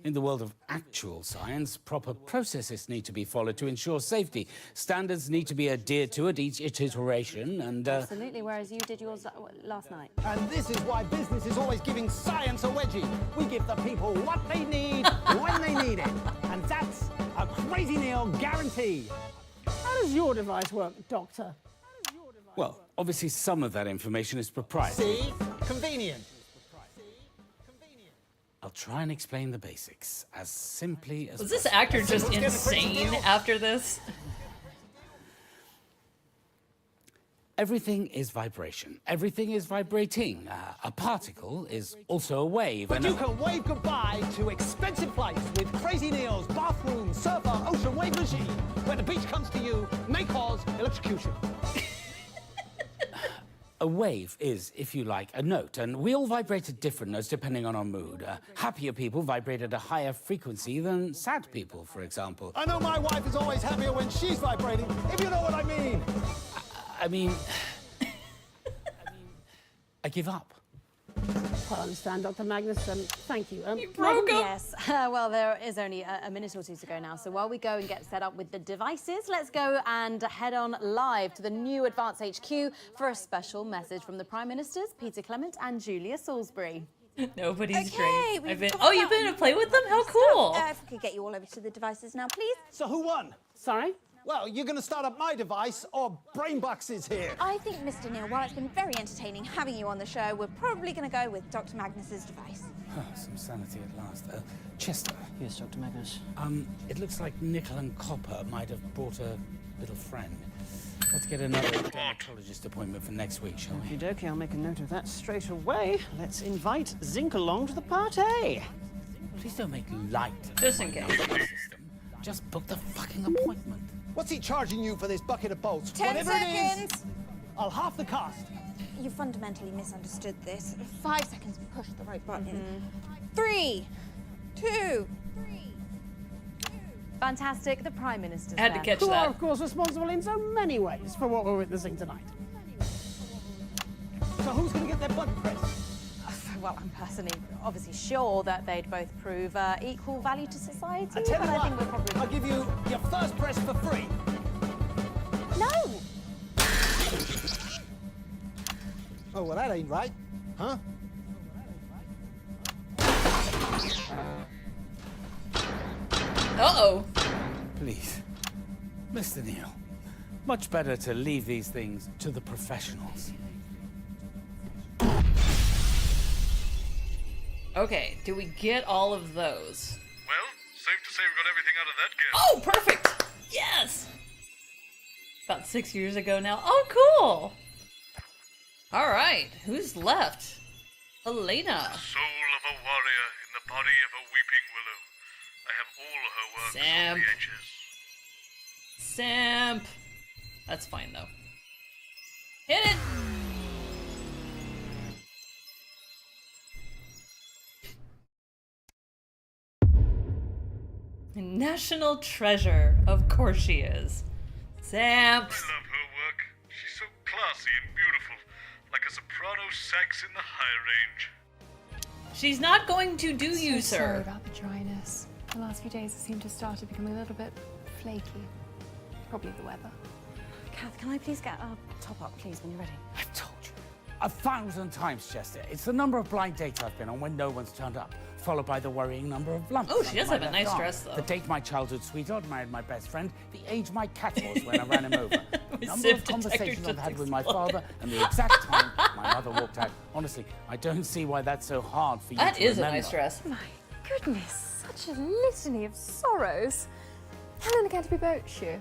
In the world of actual science, proper processes need to be followed to ensure safety. Standards need to be adhered to at each iteration and... Absolutely, whereas you did yours last night. And this is why business is always giving science a wedgie. We give the people what they need when they need it. And that's a Crazy Neil guarantee. How does your device work, Doctor? Well, obviously some of that information is proprietary. See? Convenient. I'll try and explain the basics as simply as Was this possible. actor just insane after this? Everything is vibration. Everything is vibrating. A particle is also a wave. But and you can wave goodbye to expensive flights with Crazy Neil's bathroom, surfer, ocean wave machine. When the beach comes to you, may cause electrocution. A wave is, if you like, a note, and we all vibrate at different notes depending on our mood. Happier people vibrate at a higher frequency than sad people, for example. I know my wife is always happier when she's vibrating, if you know what I mean. I mean, I give up. I understand, Dr. Magnus. Thank you. Broke up. Yes. Well, there is only a minute or two to go now. So while we go and get set up with the devices, let's go and head on live to the new Advance HQ for a special message from the Prime Ministers, Peter Clement and Julia Salisbury. Nobody's Okay, great. we've got Oh, you've been to play with them? How cool! If we could get you all over to the devices now, please. So who won? Sorry? Well, you're going to start up my device, or Brainbox is here. I think, Mr. Neil, while it's been very entertaining having you on the show, we're probably going to go with Dr. Magnus's device. Some sanity at last. Chester. Yes, Dr. Magnus. It looks like nickel and copper might have brought a little friend. Let's get another dermatologist appointment for next week, shall we? Okey-dokey, I'll make a note of that straight away. Let's invite Zinc along to the party. Please don't make light of Just in case. system. Just book the fucking appointment. What's he charging you for this bucket of bolts? 10 Whatever seconds. it is, I'll half the cost. You fundamentally misunderstood this. 5 seconds, push the right button. 3, 2. Fantastic. The Prime Minister's I had to there. catch Who are, that. of course, responsible in so many ways for what we're witnessing tonight. So who's going to get their button pressed? Well, I'm personally obviously sure that they'd both prove equal value to society. I tell but you I what, think we're probably... I'll give you your first press for free. No! Oh, well, that ain't right. Huh? Uh-oh. Please. Mr. Neal, much better to leave these things to the professionals. Okay, do we get all of those? Well, safe to say we got everything out of that guess. Oh, perfect! Yes! About 6 years ago now. Oh, cool! Alright, who's left? Elena. The soul of a warrior in the body of a weeping willow. I have all her works on Simp. VHS. That's fine, though. Hit it! National treasure. Of course she is. Simp. I love her work. She's so classy and beautiful. Like a soprano sax in the high range. She's not going to do you, Sorry sir. about the dryness. The last few days it seemed to start to become a little bit flaky. Probably the weather. Kath, can I please get a top up, please, when you're ready? I've told you 1,000 times, Chester. It's the number of blind dates I've been on when no one's turned up, followed by the worrying number of lumps. Oh, she does on have my a left nice arm. dress, though. The date my childhood sweetheart married my best friend, the age my cat was when I ran him over, the number zip of conversations detector I've had just with my exploded. father, and the exact time my mother walked out. Honestly, I don't see why that's so hard for you That to is a remember. nice dress. My goodness, such a litany of sorrows. Helena Canterbury boat shoe.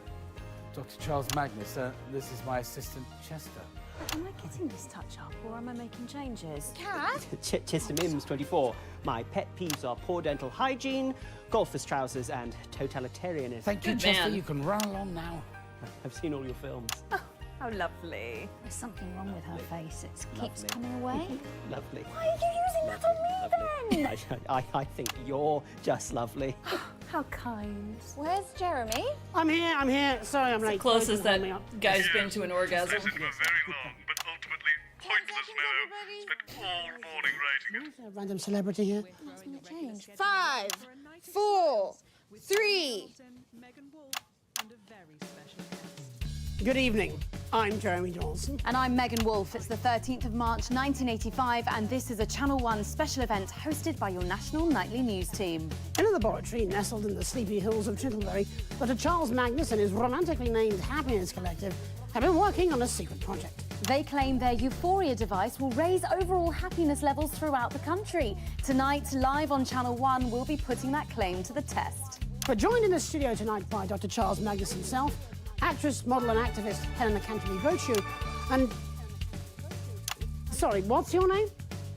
Dr. Charles Magnus, this is my assistant, Chester. Am I getting this touch up or am I making changes? Cat? Chester Mims, 24. My pet peeves are poor dental hygiene, golfer's trousers, and totalitarianism. Thank you, Chester. You can run along now. I've seen all your films. How lovely. There's something wrong with her face. It keeps Lovely. coming away. Lovely. Why are you using that on me then? I think you're just lovely. How kind. Where's Jeremy? I'm here. Sorry, I'm It's the late. closest that Hold me up. guy's been to an orgasm. This cinema very long, but ultimately pointless mellow. Spent all morning writing it. A random celebrity here. Change. 5, 4, 3. Good evening. I'm Jeremy Dawson. And I'm Megan Wolfe. It's the 13th of March 1985 and this is a Channel 1 special event hosted by your national nightly news team. In a laboratory nestled in the sleepy hills of Chittlebury, Dr. Charles Magnus and his romantically named Happiness Collective have been working on a secret project. They claim their Euphoria device will raise overall happiness levels throughout the country. Tonight, live on Channel 1, we'll be putting that claim to the test. We're joined in the studio tonight by Dr. Charles Magnus himself, actress, model and activist Helena Canterbury Bochu, and... Sorry, what's your name?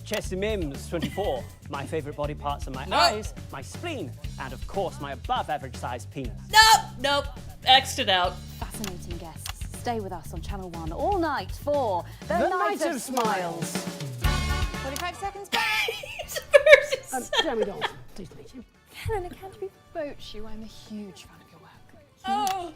Chester Mims, 24. My favourite body parts are my No. eyes, my spleen, and of course my above-average sized penis. Nope. X'd it out. Fascinating guests. Stay with us on Channel 1 all night for The Night of Smiles. 45 seconds back. Jeremy Dawson, pleased to meet you. Helena Canterbury boat shoe. I'm a huge fan of your work. Oh.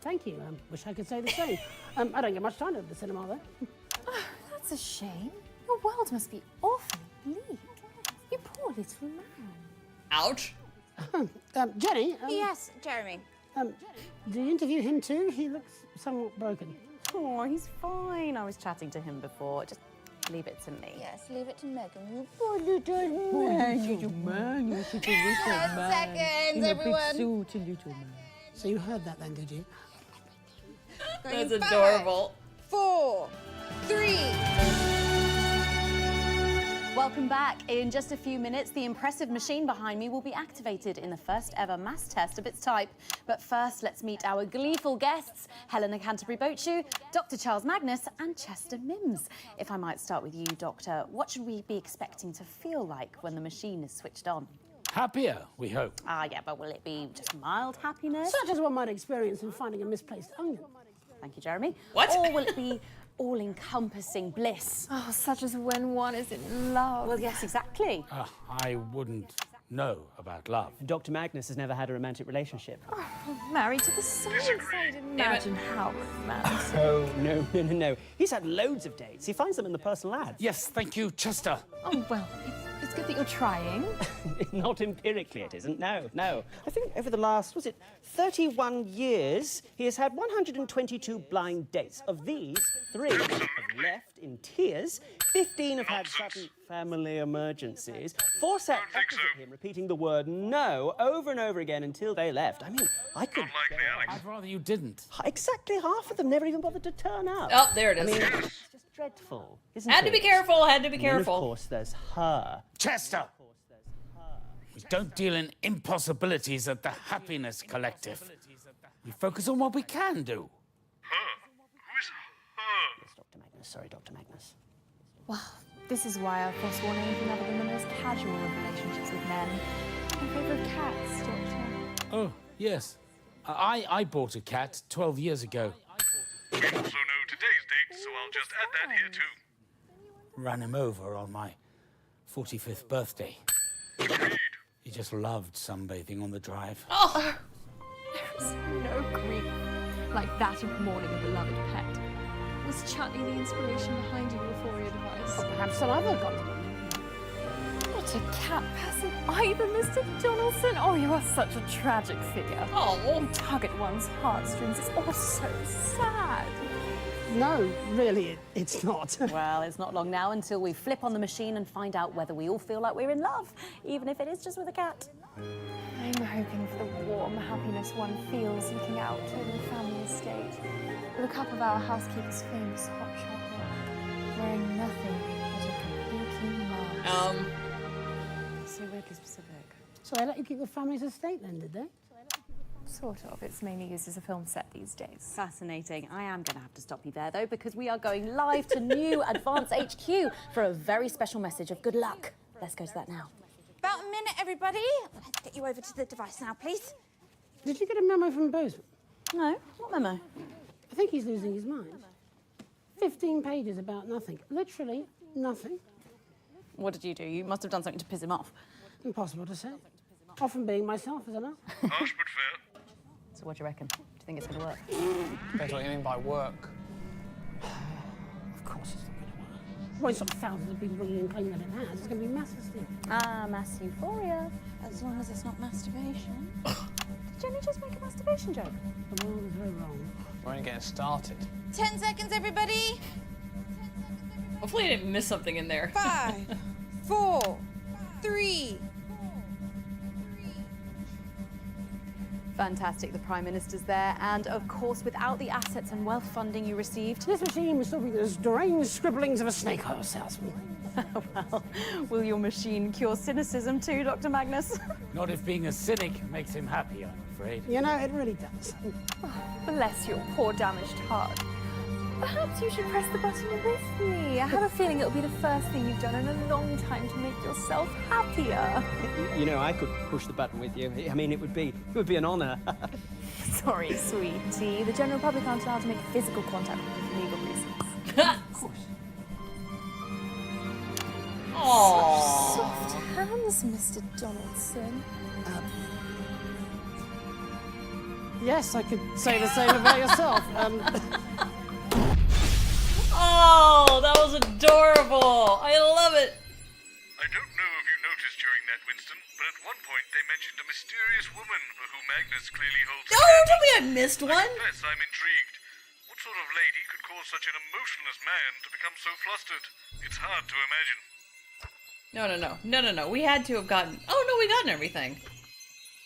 Thank you. Wish I could say the same. I don't get much time at the cinema, though. Oh, that's a shame. Your world must be awfully bleak. You poor little man. Ouch. Jenny? Yes, Jeremy. Do you interview him too? He looks somewhat broken. Oh, he's fine. I was chatting to him before. Just leave it to me. Yes, leave it to Megan. You poor little man. You're such a 10 seconds, everyone. So you heard that then, did you? That's adorable. 4, 3. Welcome back. In just a few minutes, the impressive machine behind me will be activated in the first ever mass test of its type. But first, let's meet our gleeful guests, Helena Canterbury Bochu, Dr. Charles Magnus, and Chester Mims. If I might start with you, Doctor, what should we be expecting to feel like when the machine is switched on? Happier, we hope. Yeah, but will it be just mild happiness? Such as one might experience in finding a misplaced onion. Thank you, Jeremy. What? Or will it be all-encompassing bliss? Oh, such as when one is in love. Well, yes, exactly. I wouldn't know about love. Dr. Magnus has never had a romantic relationship. Oh, married to the science side. Imagine how romantic. Oh, no. He's had loads of dates. He finds them in the personal ads. Yes, thank you, Chester. Oh, well, it's good prove that you're trying? Not empirically, it isn't. No, no. I think over the last, 31 years, he has had 122 blind dates. Of these, 3 have left in tears, 15 have had sudden family emergencies, 4 sat opposite him repeating the word no over and over again until they left. I mean, I could... I'd rather you didn't. Exactly half of them never even bothered to turn up. Oh, there it is. I mean, it's just dreadful, isn't Had it? to be careful, had to be And then, careful. of course, there's her. Chester! We don't deal in impossibilities at the Happiness Collective. We focus on what we can do. Yes, Dr. Magnus. Sorry, Dr. Magnus. Well, this is why I've forsworn anything other than the most casual of relationships with men. In favour of cats, Doctor. Oh, yes. I bought a cat 12 years ago. We also know today's date, so I'll just add that here too. Ran him over on my 45th birthday. He just loved sunbathing on the drive. Oh! There is no grief like that of mourning a beloved pet. Was Chutney the inspiration behind your euphoria device? Or perhaps some other compliment. What a cat person either, Mr. Donaldson. Oh, you are such a tragic figure. Oh, you tug at one's heartstrings. It's all so sad. No, really, it's not. Well, it's not long now until we flip on the machine and find out whether we all feel like we're in love, even if it is just with a cat. I'm hoping for the warm happiness one feels looking out over the family estate, with a cup of our housekeeper's famous hot chocolate, wearing nothing but a kabuki mask. So weirdly specific. So they let you keep the family's estate then, did they? Sort of. It's mainly used as a film set these days. Fascinating. I am going to have to stop you there, though, because we are going live to new Advance HQ for a very special message of good luck. Let's go to that now. About a minute, everybody. Let's get you over to the device now, please. Did you get a memo from Bozeman? No. What memo? I think he's losing his mind. 15 pages about nothing. Literally nothing. What did you do? You must have done something to piss him off. Impossible to say. Often being myself is enough. Harsh but fair. So what do you reckon? Do you think it's going to work? Depends what you mean by work. Of course it's not going to work. Well, it's not thousands of people ringing and claiming that it has. It's going to be mass hysteria. Ah, mass euphoria. As long as it's not masturbation. Did Jenny just make a masturbation joke? The world is very wrong. We're only getting started. 10 seconds, everybody. Hopefully I didn't miss something in there. 5, 4, 3. Fantastic, the Prime Minister's there, and of course, without the assets and wealth funding you received... This machine was still be the deranged scribblings of a snake oil salesman. Well, will your machine cure cynicism too, Dr. Magnus? Not if being a cynic makes him happy, I'm afraid. You know, it really does. Bless your poor damaged heart. Perhaps you should press the button with me. I have a feeling it'll be the first thing you've done in a long time to make yourself happier. You know, I could push the button with you. I mean, it would be an honour. Sorry, sweetie. The general public aren't allowed to make physical contact with you for legal reasons. Of course. Aww. Soft hands, Mr. Donaldson. Yes, I could say the same about yourself. Oh, that was adorable. I love it. I don't know if you noticed during that, Winston, but at one point they mentioned a mysterious woman for whom Magnus clearly holds... Oh, tell me I missed I one. confess I'm intrigued. What sort of lady could cause such an emotionless man to become so flustered? It's hard to imagine. No. We had to have gotten... Oh, no, we gotten everything.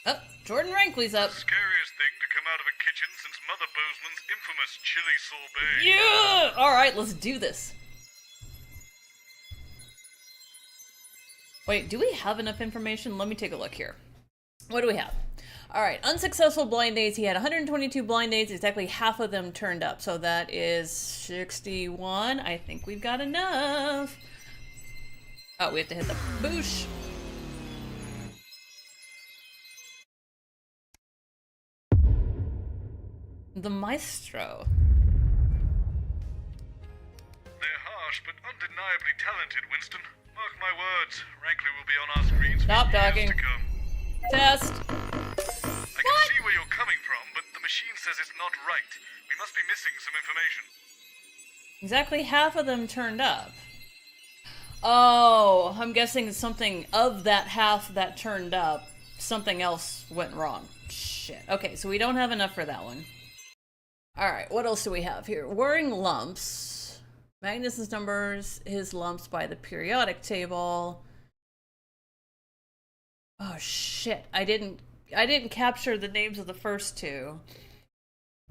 Oh, Jordan Rankley's up. Scariest thing to come out of a kitchen since Mother Bozeman's infamous chili sorbet. Yeah! All right, let's do this. Wait, do we have enough information? Let me take a look here. What do we have? All right, unsuccessful blind dates. He had 122 blind dates. Exactly half of them turned up. So that is 61. I think we've got enough. Oh, we have to hit the boosh. The maestro. They're harsh, but undeniably talented, Winston. Mark my words, Rankley will be on our screens Stop for years talking. to come. Test. I can see where you're coming from, but the machine says it's not right. We must be missing some information. Exactly half of them turned up. Oh, I'm guessing something of that half that turned up, something else went wrong. Shit. Okay, so we don't have enough for that one. Alright, what else do we have here? Worrying lumps. Magnus's numbers, his lumps by the periodic table. Oh shit, I didn't capture the names of the first two.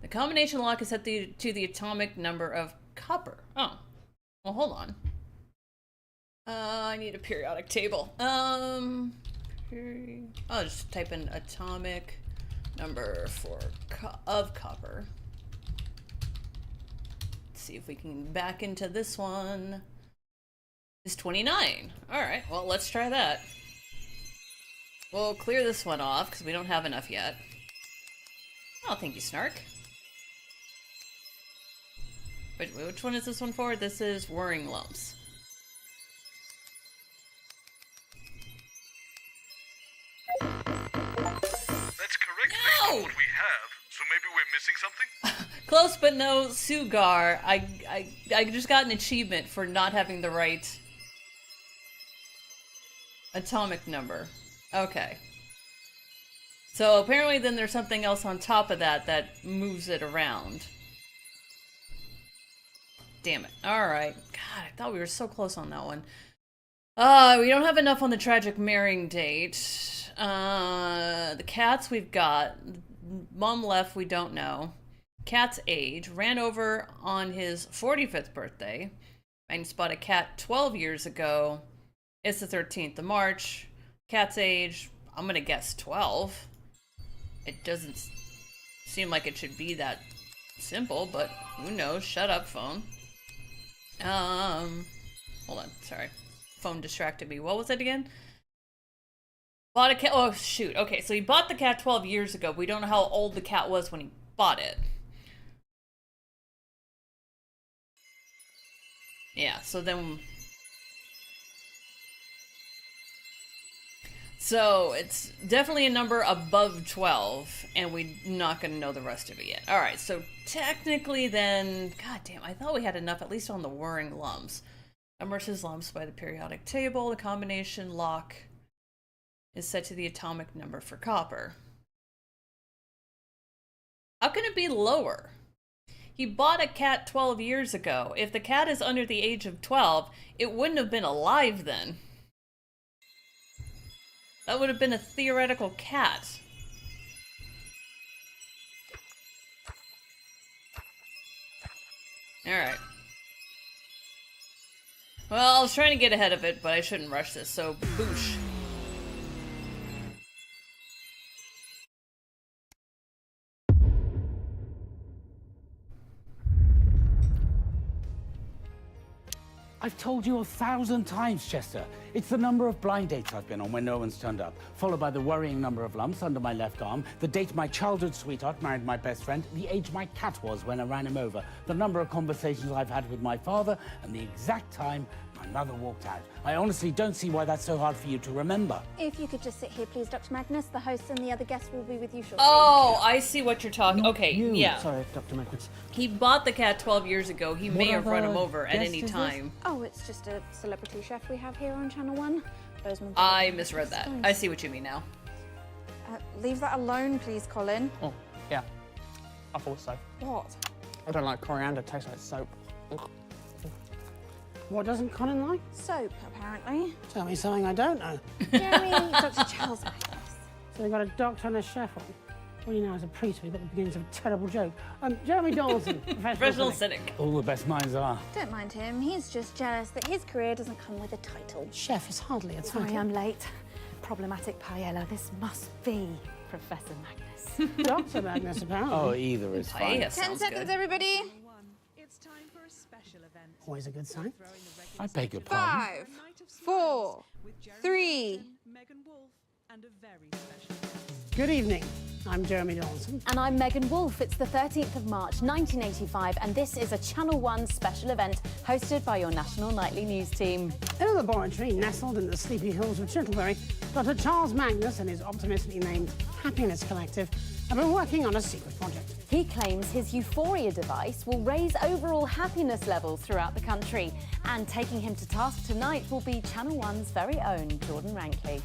The combination lock is set to the atomic number of copper. Oh. Well, hold on. I need a periodic table. I'll just type in atomic number of copper. Let's see if we can back into this one. It's 29. Alright, well, let's try that. We'll clear this one off because we don't have enough yet. Oh, thank you, Snark. Wait, which one is this one for? This is worrying lumps. That's correct based on what we have, so maybe we're missing something? Close, but no, Sugar. I just got an achievement for not having the right atomic number. Okay. So apparently then there's something else on top of that that moves it around. Damn it. Alright. God, I thought we were so close on that one. We don't have enough on the tragic marrying date. The cats we've got. Mom left, we don't know. Cat's age. Ran over on his 45th birthday. I spotted a cat 12 years ago. It's the 13th of March. Cat's age, I'm gonna guess 12. It doesn't seem like it should be that simple, but who knows? Shut up, phone. Hold on, sorry. Phone distracted me. What was it again? Bought a cat. Oh, shoot. Okay, so he bought the cat 12 years ago. We don't know how old the cat was when he bought it. Yeah, so then... So, it's definitely a number above 12, and we're not going to know the rest of it yet. Alright, so technically then... God damn, I thought we had enough, at least on the worrying lumps. Numbers his lumps by the periodic table. The combination lock is set to the atomic number for copper. How can it be lower? He bought a cat 12 years ago. If the cat is under the age of 12, it wouldn't have been alive then. That would have been a theoretical cat. Alright. Well, I was trying to get ahead of it, but I shouldn't rush this, so boosh. I've told you 1,000 times, Chester. It's the number of blind dates I've been on when no one's turned up, followed by the worrying number of lumps under my left arm, the date my childhood sweetheart married my best friend, the age my cat was when I ran him over, the number of conversations I've had with my father, and the exact time my mother walked out. I honestly don't see why that's so hard for you to remember. If you could just sit here, please, Dr. Magnus. The host and the other guests will be with you shortly. Oh, I see what you're talking. Okay, yeah. Sorry, Dr. Magnus. He bought the cat 12 years ago. He may have run him over at any time. Oh, it's just a celebrity chef we have here on Channel 1. Bozeman. I misread that. I see what you mean now. Leave that alone, please, Colin. Oh, yeah. I thought so. What? I don't like coriander. It tastes like soap. What doesn't Colin like? Soap, apparently. Tell me something I don't know. Jeremy, Dr. Charles Magnus. So we've got a doctor and a chef on. All you know is a priest, we've got the beginnings of a terrible joke. Jeremy Dawson, professional cynic. All the best minds are. Don't mind him. He's just jealous that his career doesn't come with a title. Chef is hardly a title. Sorry, I'm late. Problematic paella. This must be Professor Magnus. Dr. Magnus, apparently. Oh, either is fine. 10 seconds, everybody. It's time for a special event. Always a good sign. I beg your pardon. 5, 4, 3. Megan Wolf and a very special guest. Good evening. I'm Jeremy Dawson. And I'm Megan Wolf. It's the 13th of March, 1985, and this is a Channel 1 special event hosted by your national nightly news team. In a laboratory nestled in the sleepy hills of Chittlebury, Dr. Charles Magnus and his optimistically named Happiness Collective have been working on a secret project. He claims his Euphoria device will raise overall happiness levels throughout the country. And taking him to task tonight will be Channel 1's very own Jordan Rankley.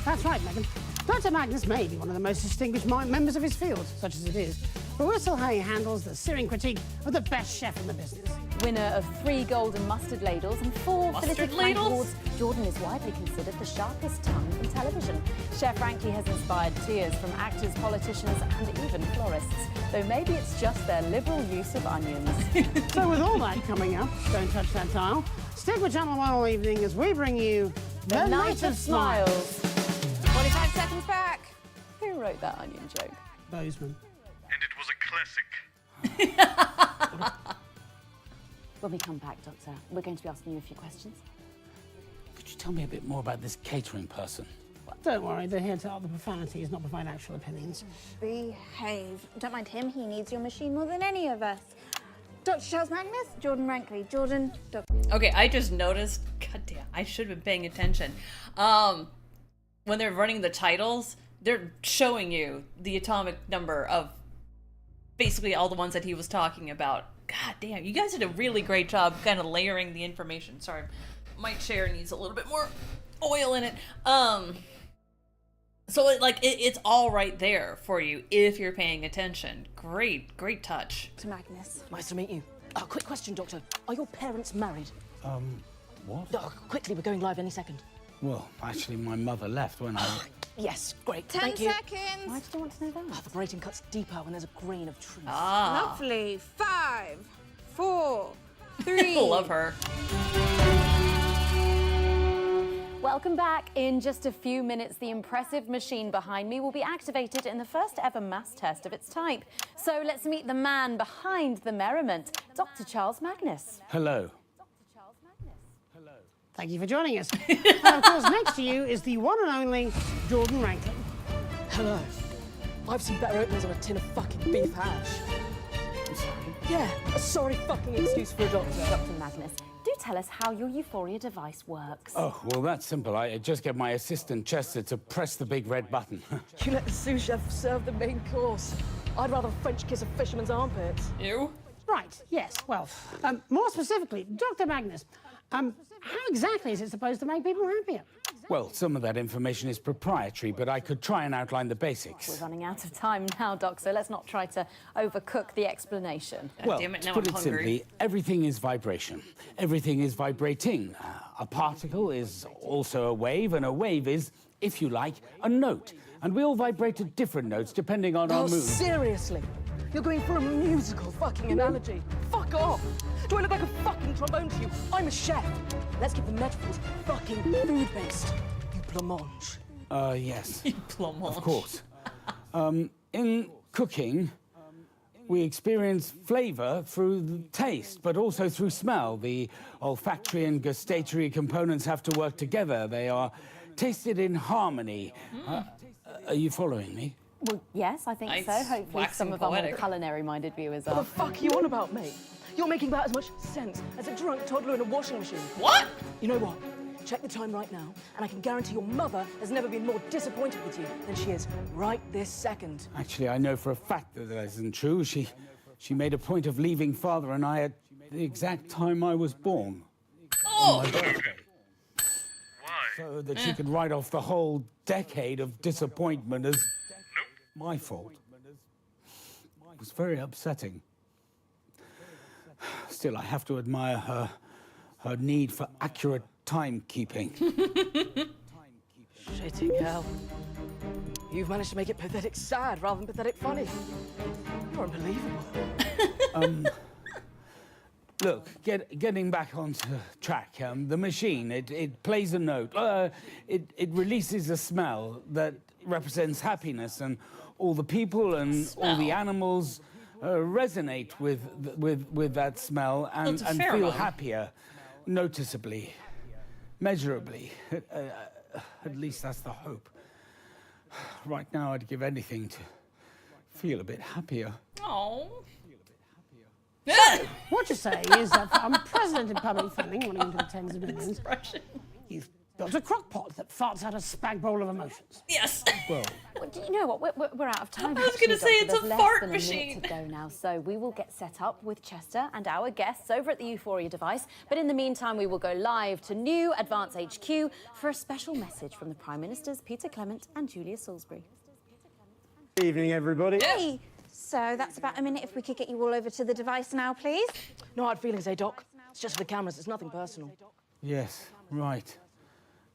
That's right, Megan. Dr. Magnus may be one of the most distinguished members of his field, such as it is, but we'll still how he handles the searing critique of the best chef in the business. Winner of 3 golden mustard ladles and 4 Mustard Philippic Frank ladles? Awards, Jordan is widely considered the sharpest tongue in television. Chef Rankley has inspired tears from actors, politicians and even florists, though maybe it's just their liberal use of onions. So with all that coming up, don't touch that dial. Stick with Channel 1 all evening as we bring you The Night of Smiles. 45 seconds back. Who wrote that onion joke? Bozeman. And it was a classic. When we come back, Doctor, we're going to be asking you a few questions. Could you tell me a bit more about this catering person? Don't worry, they're here to utter profanities, not provide actual opinions. Behave. Don't mind him, he needs your machine more than any of us. Dr. Charles Magnus, Jordan Rankley. Jordan, Dr. Okay, I just noticed. God damn, I should have been paying attention. When they're running the titles, they're showing you the atomic number of basically all the ones that he was talking about. God damn, you guys did a really great job kind of layering the information. Sorry, my chair needs a little bit more oil in it. So it's all right there for you if you're paying attention. Great touch. To Magnus. Nice to meet you. Quick question, Doctor. Are your parents married? What? Quickly, we're going live any second. Well, actually, my mother left when I... Yes, great. 10 Thank you. seconds. Why did you want to know that? The grating cuts deeper when there's a grain of truth. Lovely. 5, 4, 3. Love her. Welcome back. In just a few minutes, the impressive machine behind me will be activated in the first ever mass test of its type. So let's meet the man behind the merriment, Dr. Charles Magnus. Hello. Thank you for joining us. And of course, next to you is the one and only Jordan Rankley. Hello. I've seen better openings on a tin of fucking beef hash. Yeah, a sorry fucking excuse for a doctor. Dr. Magnus, do tell us how your Euphoria device works. Oh, well, that's simple. I just get my assistant, Chester, to press the big red button. You let the sous chef serve the main course. I'd rather French kiss a fisherman's armpits. You? Right, yes. Well, more specifically, Dr. Magnus, how exactly is it supposed to make people happier? Well, some of that information is proprietary, but I could try and outline the basics. We're running out of time now, Doc, so let's not try to overcook the explanation. Well, damn it, to now put I'm it hungry. simply, everything is vibration. Everything is vibrating. A particle is also a wave, and a wave is, if you like, a note. And we all vibrate at different notes depending on our mood. Seriously? You're going for a musical fucking analogy. Fuck off. Do I look like a fucking trombone to you? I'm a chef. Let's keep the metaphors fucking food-based. You blancmange. Yes. Blancmange. Of course. In cooking, we experience flavour through the taste, but also through smell. The olfactory and gustatory components have to work together. They are tasted in harmony. Are you following me? Well, yes, I think Nice. so. Hopefully Waxing some of our more poetic. culinary-minded viewers What are. the fuck are you on about, mate? You're making about as much sense as a drunk toddler in a washing machine. What? You know what? Check the time right now, and I can guarantee your mother has never been more disappointed with you than she is right this second. Actually, I know for a fact that that isn't true. She made a point of leaving Father and I at the exact time I was born. Oh! On my birthday. So that she could write off the whole decade of disappointment as my fault. It was very upsetting. Still, I have to admire her need for accurate timekeeping. Shitting hell. You've managed to make it pathetic sad rather than pathetic funny. You're unbelievable. Look, getting back onto track, the machine, it plays a note. It releases a smell that represents happiness, and all the people and all the animals resonate with that smell and feel happier, noticeably, measurably. At least that's the hope. Right now, I'd give anything to feel a bit happier. Oh. What you're saying is that for unprecedented public feeling running into the tens of millions, you've Built a crockpot that farts out a spag bowl of emotions. Yes. Well, Do you know what? We're out of time. I was gonna actually, say Doctor. it's a There's fart less than machine. A minute to go now, so we will get set up with Chester and our guests over at the Euphoria device. But in the meantime, we will go live to New Advance HQ for a special message from the Prime Ministers Peter Clement and Julia Salisbury. Good evening, everybody. Hey, so that's about a minute. If we could get you all over to the device now, please. No hard feelings, eh, Doc? It's just for the cameras. It's nothing personal. yes, right.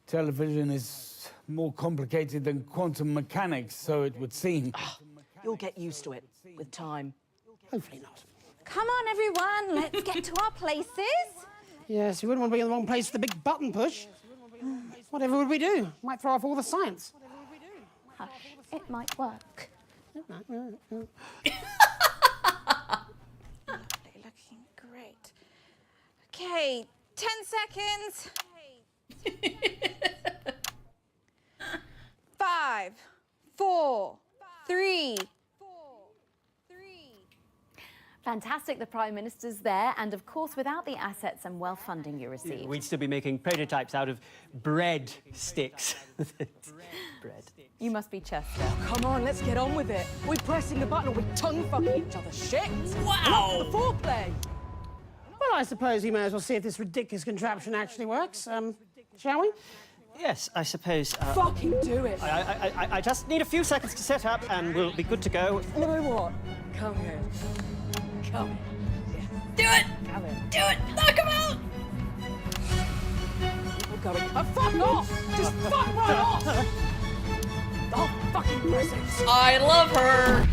Television is more complicated than quantum mechanics, so it would seem. You'll get used to it with time. Hopefully not. Come on, everyone. Let's get to our places. Yes, you wouldn't want to be in the wrong place for the big button push. Whatever would we do? Might throw off all the science. Hush, it might work. Lovely, looking great. Okay, 10 seconds. 5, 4, 3. Fantastic, the Prime Minister's there, and of course, without the assets and wealth funding you received. We'd still be making prototypes out of bread sticks. Bread. You must be Chester. Come on, let's get on with it. We're pressing the button or we're tongue-fucking each other. Shit! Wow. Enough for the foreplay! Well, I suppose we may as well see if this ridiculous contraption actually works. Shall we? Yes, I suppose. Fucking do it! I just need a few seconds to set up and we'll be good to go. You know what? Come here. Come here. Do it. Come here. Do it. Knock him out. We're going. Fuck off! Just fuck right off! Oh, fucking presents! I love her.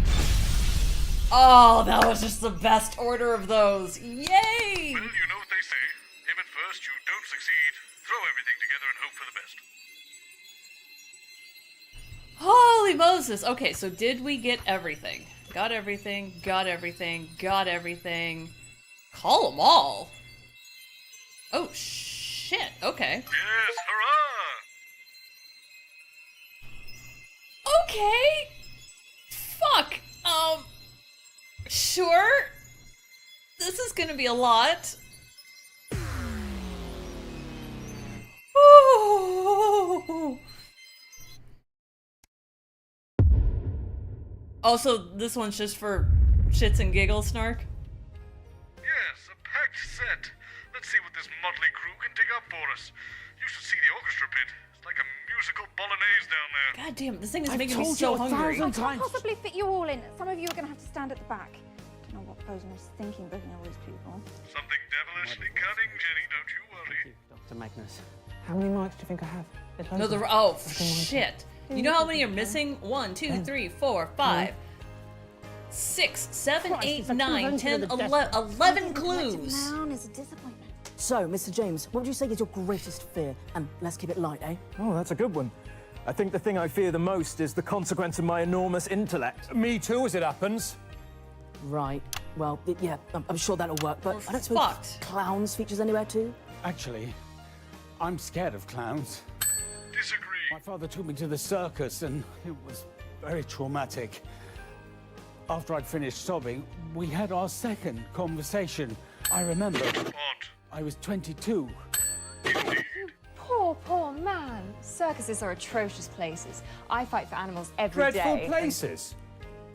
Oh, that was just the best order of those. Yay! Well, you know what they say. Aim at first, you don't succeed. Throw everything together and hope for the best. Holy Moses. Okay, so did we get everything? Got everything, got everything, got everything. Call them all. Oh, shit. Okay. Yes, hurrah! Okay. Fuck. Sure. This is gonna be a lot. Ooh. Also, this one's just for shits and giggles, Snark. Yes, a packed set. Let's see what this motley crew can dig up for us. You should see the orchestra pit. It's like a musical bolognese down there. God damn, this thing is I've making me told so you a hungry. thousand I can't times. possibly fit you all in. Some of you are going to have to stand at the back. I don't know what Bosun was thinking, booking all these people. Something devilishly cunning, Jenny, don't you worry. Dr. Magnus. How many mics do you think I have? There's loads No, of them. oh, shit. You know how many are missing? 1, 2, 3, 4, 5, 6, 7, 8, 9, 10, 11 clues. Down is a disappointment. So, Mr. James, what would you say is your greatest fear? And let's keep it light, eh? Oh, that's a good one. I think the thing I fear the most is the consequence of my enormous intellect. Me too, as it happens. Right. Well, yeah, I'm sure that'll work, but I don't suppose fucked. clowns features anywhere too? Actually, I'm scared of clowns. Disagree. My father took me to the circus and it was very traumatic. After I'd finished sobbing, we had our second conversation. I remember. What? I was 22. Poor man. Circuses are atrocious places. I fight for animals every day. Dreadful places.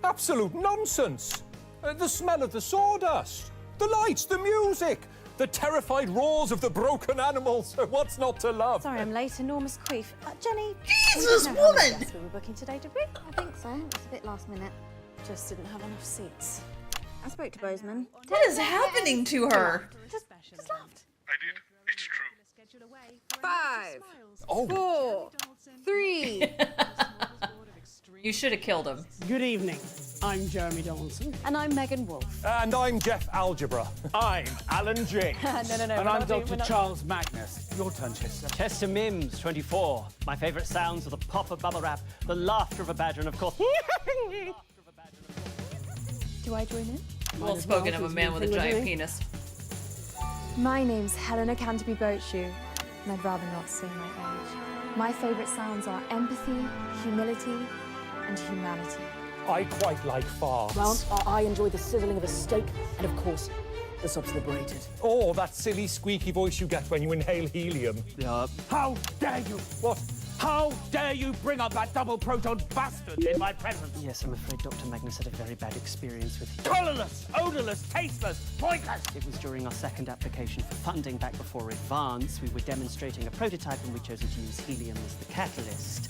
Absolute nonsense. The smell of the sawdust, the lights, the music, the terrified roars of the broken animals. What's not to love? Sorry, I'm late. Enormous queef. Jenny. Jesus, we didn't know how many woman! guests we were booking today, did we? I think so. It was a bit last minute. Just didn't have enough seats. I spoke to Bozeman. What is happening to her? Just laughed. I did. It's true. 5, Oh. 4, 3. You should have killed him. Good evening. I'm Jeremy Donaldson. And I'm Megan Wolf. And I'm Jeff Algebra. I'm Alan Jing. No, And I'm Dr. Charles Magnus. Your turn, Chester. Chester Mims, 24. My favourite sounds are the pop of bubble wrap, the laughter of a badger, and of course. Do I join in? Well spoken of a man with a giant penis. My name's Helena Canterbury Boatshoe, and I'd rather not say my age. My favourite sounds are empathy, humility, and humanity. I quite like farts. Well, I enjoy the sizzling of a steak and, of course, The sub's liberated. Or that silly squeaky voice you get when you inhale helium. Yeah. How dare you? What? How dare you bring up that double proton bastard in my presence? Yes, I'm afraid Dr. Magnus had a very bad experience with him. Colourless, odourless, tasteless, pointless! It was during our second application for funding back before Advance. We were demonstrating a prototype and we'd chosen to use helium as the catalyst.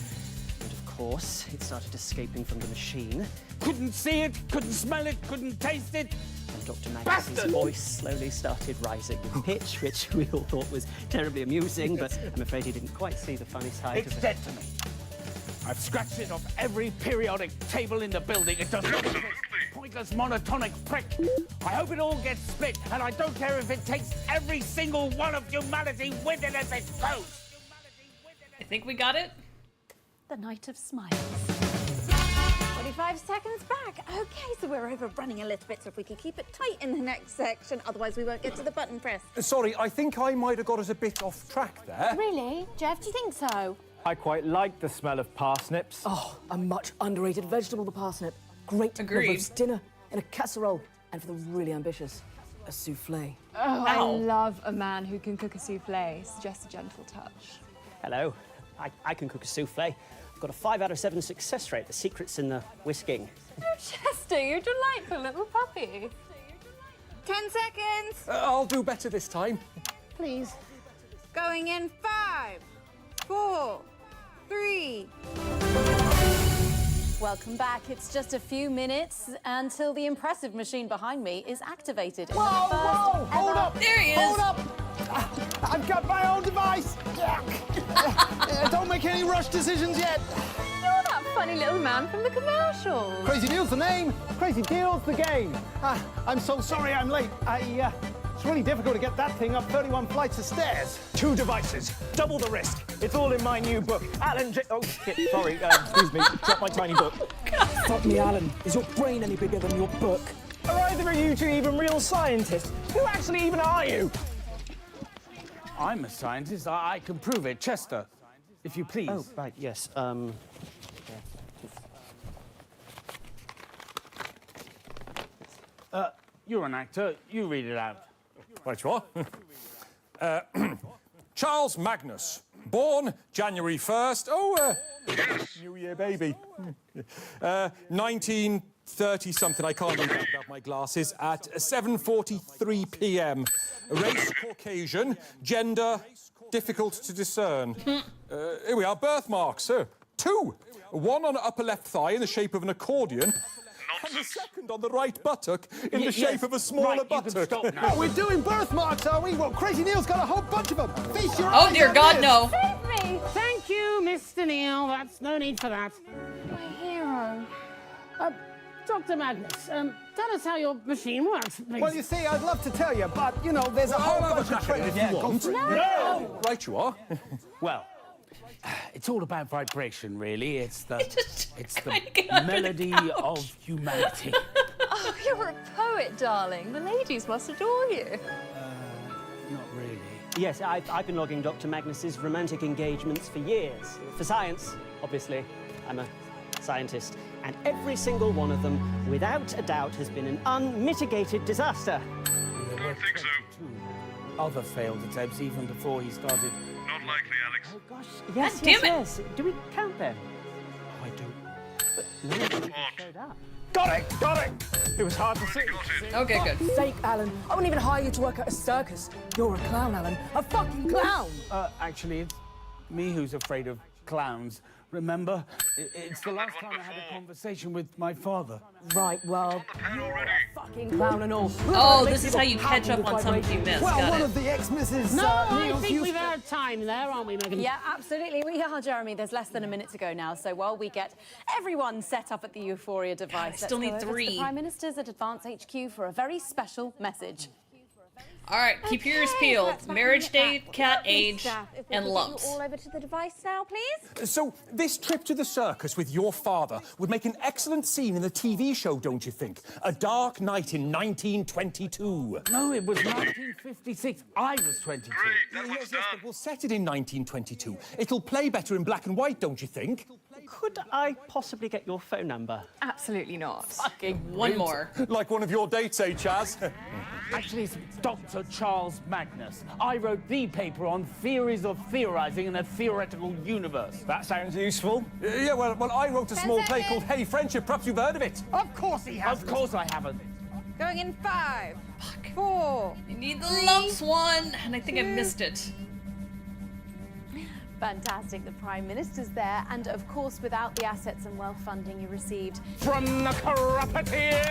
And of course, it started escaping from the machine. Couldn't see it, couldn't smell it, couldn't taste it. And Dr. Magnus's voice slowly started rising in pitch, which we all thought was terribly amusing, but I'm afraid he didn't quite see the funny side It's of it. dead to me. I've scratched it off every periodic table in the building. It does not exist. Pointless monotonic prick. I hope it all gets split, and I don't care if it takes every single one of humanity with it as it goes. I think we got it. The Night of Smiles. 45 seconds back. Okay, so we're overrunning a little bit, so if we could keep it tight in the next section, otherwise we won't get to the button press. Sorry, I think I might have got us a bit off track there. Really? Jeff, do you think so? I quite like the smell of parsnips. Oh, a much underrated vegetable, the parsnip. Great for Agreed. roast dinner in a casserole. And for the really ambitious, a souffle. Oh, I Ow. love a man who can cook a souffle. Suggest a gentle touch. Hello, I can cook a souffle. I've got a 5 out of 7 success rate. The secret's in the whisking. Oh, Chester, you're a delightful little puppy. 10 seconds. I'll do better this time. Please. Going in 5, 4, 3. Welcome back. It's just a few minutes until the impressive machine behind me is activated. Whoa, whoa, hold up! There he is. Hold up! I've got my own device. Don't make any rush decisions yet. You're that funny little man from the commercial. Crazy Deal's the name. Crazy Deal's the game. I'm so sorry I'm late. It's really difficult to get that thing up 31 flights of stairs. 2 devices, double the risk. It's all in my new book. Alan Oh, shit, sorry, excuse me. Drop my tiny book. Fuck me, Alan. Is your brain any bigger than your book? Are either of you two even real scientists? Who actually even are you? I'm a scientist. I can prove it. Chester, if you please. Oh, right, yes. You're an actor. You read it out. Right you are. Charles Magnus, born January 1st. Oh, New Year baby. 1930-something, I can't read that without my glasses, at 7:43 p.m. Race Caucasian, gender difficult to discern. Here we are, birthmarks, 2. One on upper left thigh in the shape of an accordion. And the second on the right buttock in the shape of a smaller buttock. Oh, we're doing birthmarks, are we? Well, Crazy Neil's got a whole bunch of them. Feast your Oh eyes dear on God, this. no. Save me. Thank you, Mr. Neil. That's no need for that. My hero. Dr. Magnus, tell us how your machine works, please. Well, you see, I'd love to tell you, but, you know, there's a whole bunch of tricks. If you want. No! Right you are. Well, it's all about vibration, really. It's the get under the melody of humanity. Oh, you're a poet, darling. The ladies must adore you. Not really. Yes, I've been logging Dr. Magnus's romantic engagements for years. For science, obviously. I'm a scientist. And every single one of them, without a doubt, has been an unmitigated disaster. Don't think so. Other failed attempts even before he started. Not likely, Alex. Oh, gosh. Yes, God damn it. yes. Do we count them? I do. But none of them showed up. Got it, got it. It was hard to see. Okay, good. Fake, Alan. I wouldn't even hire you to work at a circus. You're a clown, Alan. A fucking clown. Actually, it's me who's afraid of clowns. Remember? It's the last time I had a conversation with my father. Right, well, you're a fucking clown and all. Oh, this is how you catch up on something you missed. Well, Got one it. of the ex-Mrs. No, I Neil's think used we've to... had time there, aren't we, Megan? Yeah, absolutely. We are, Jeremy. There's less than a minute to go now. So while we get everyone set up at the Euphoria device, still need let's go over to 3. the Prime Ministers at Advance HQ for a very special message. All right, keep your ears peeled. Let's back Marriage on it date, back. cat Please, age, staff, if we and could get lumps. you all over to the device now, please. So, this trip to the circus with your father would make an excellent scene in the TV show, don't you think? A Dark Night in 1922. No, it was 1956. I was 22. Great, that one's done. But we'll set it in 1922. It'll play better in black and white, don't you think? Could I possibly get your phone number? Absolutely not. Fucking one more. Like one of your dates, eh, Chaz? Actually, it's Dr. Charles Magnus. I wrote the paper on theories of theorizing in a theoretical universe. That sounds useful. Yeah, well, I wrote a small play called Hey Friendship. Perhaps you've heard of it. Of course he has. Of course I haven't. Going in 5, 4. I need the lumps one, and I think I missed it. Fantastic, the Prime Minister's there, and of course, without the assets and wealth funding you received from the corrupted.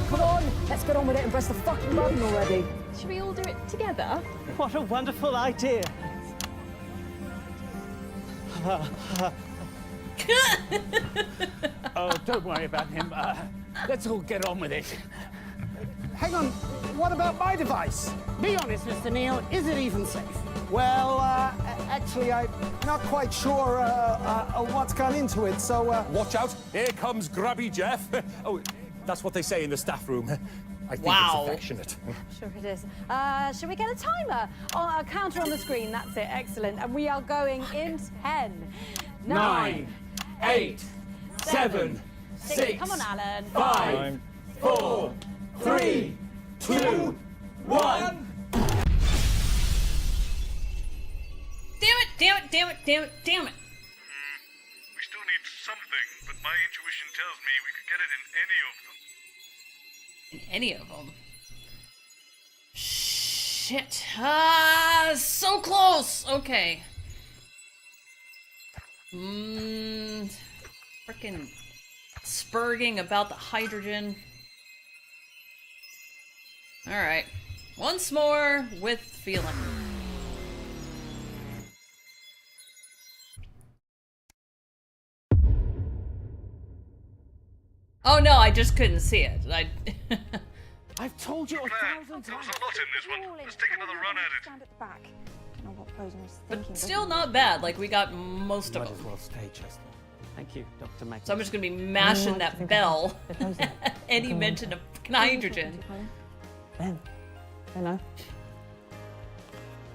Come on, let's get on with it and press the fucking button already. Should we all do it together? What a wonderful idea. Oh, don't worry about him. Let's all get on with it. Hang on, what about my device? Be honest, Mr. Neal, is it even safe? Well, actually, I'm not quite sure what's gone into it, so... Watch out, here comes Grabby Jeff. Oh, that's what they say in the staff room. I think Wow. it's affectionate. Sure it is. Shall we get a timer? Oh, a counter on the screen, that's it, excellent. And we are going in 10, 9, 8, 7, 6. Come on, Alan. 5, 4, 3, 2, 1. Damn it, damn it, damn it, damn it, damn it. We still need something, but my intuition tells me we could get it in any of them. In any of them. Shit. So close. Okay. Frickin' spurging about the hydrogen. Alright. Once more with feeling. Oh no, I just couldn't see it. I've told you 1,000 times. There was a lot in this one. Let's take another run at it. Stand at the back. I don't know what Posen was But thinking. still not bad. Like, we got most of Might them. as well stay, Chester. Thank you, Dr. Magnus. So I'm just gonna be mashing that bell. Any mention of hydrogen. Ben. Hello.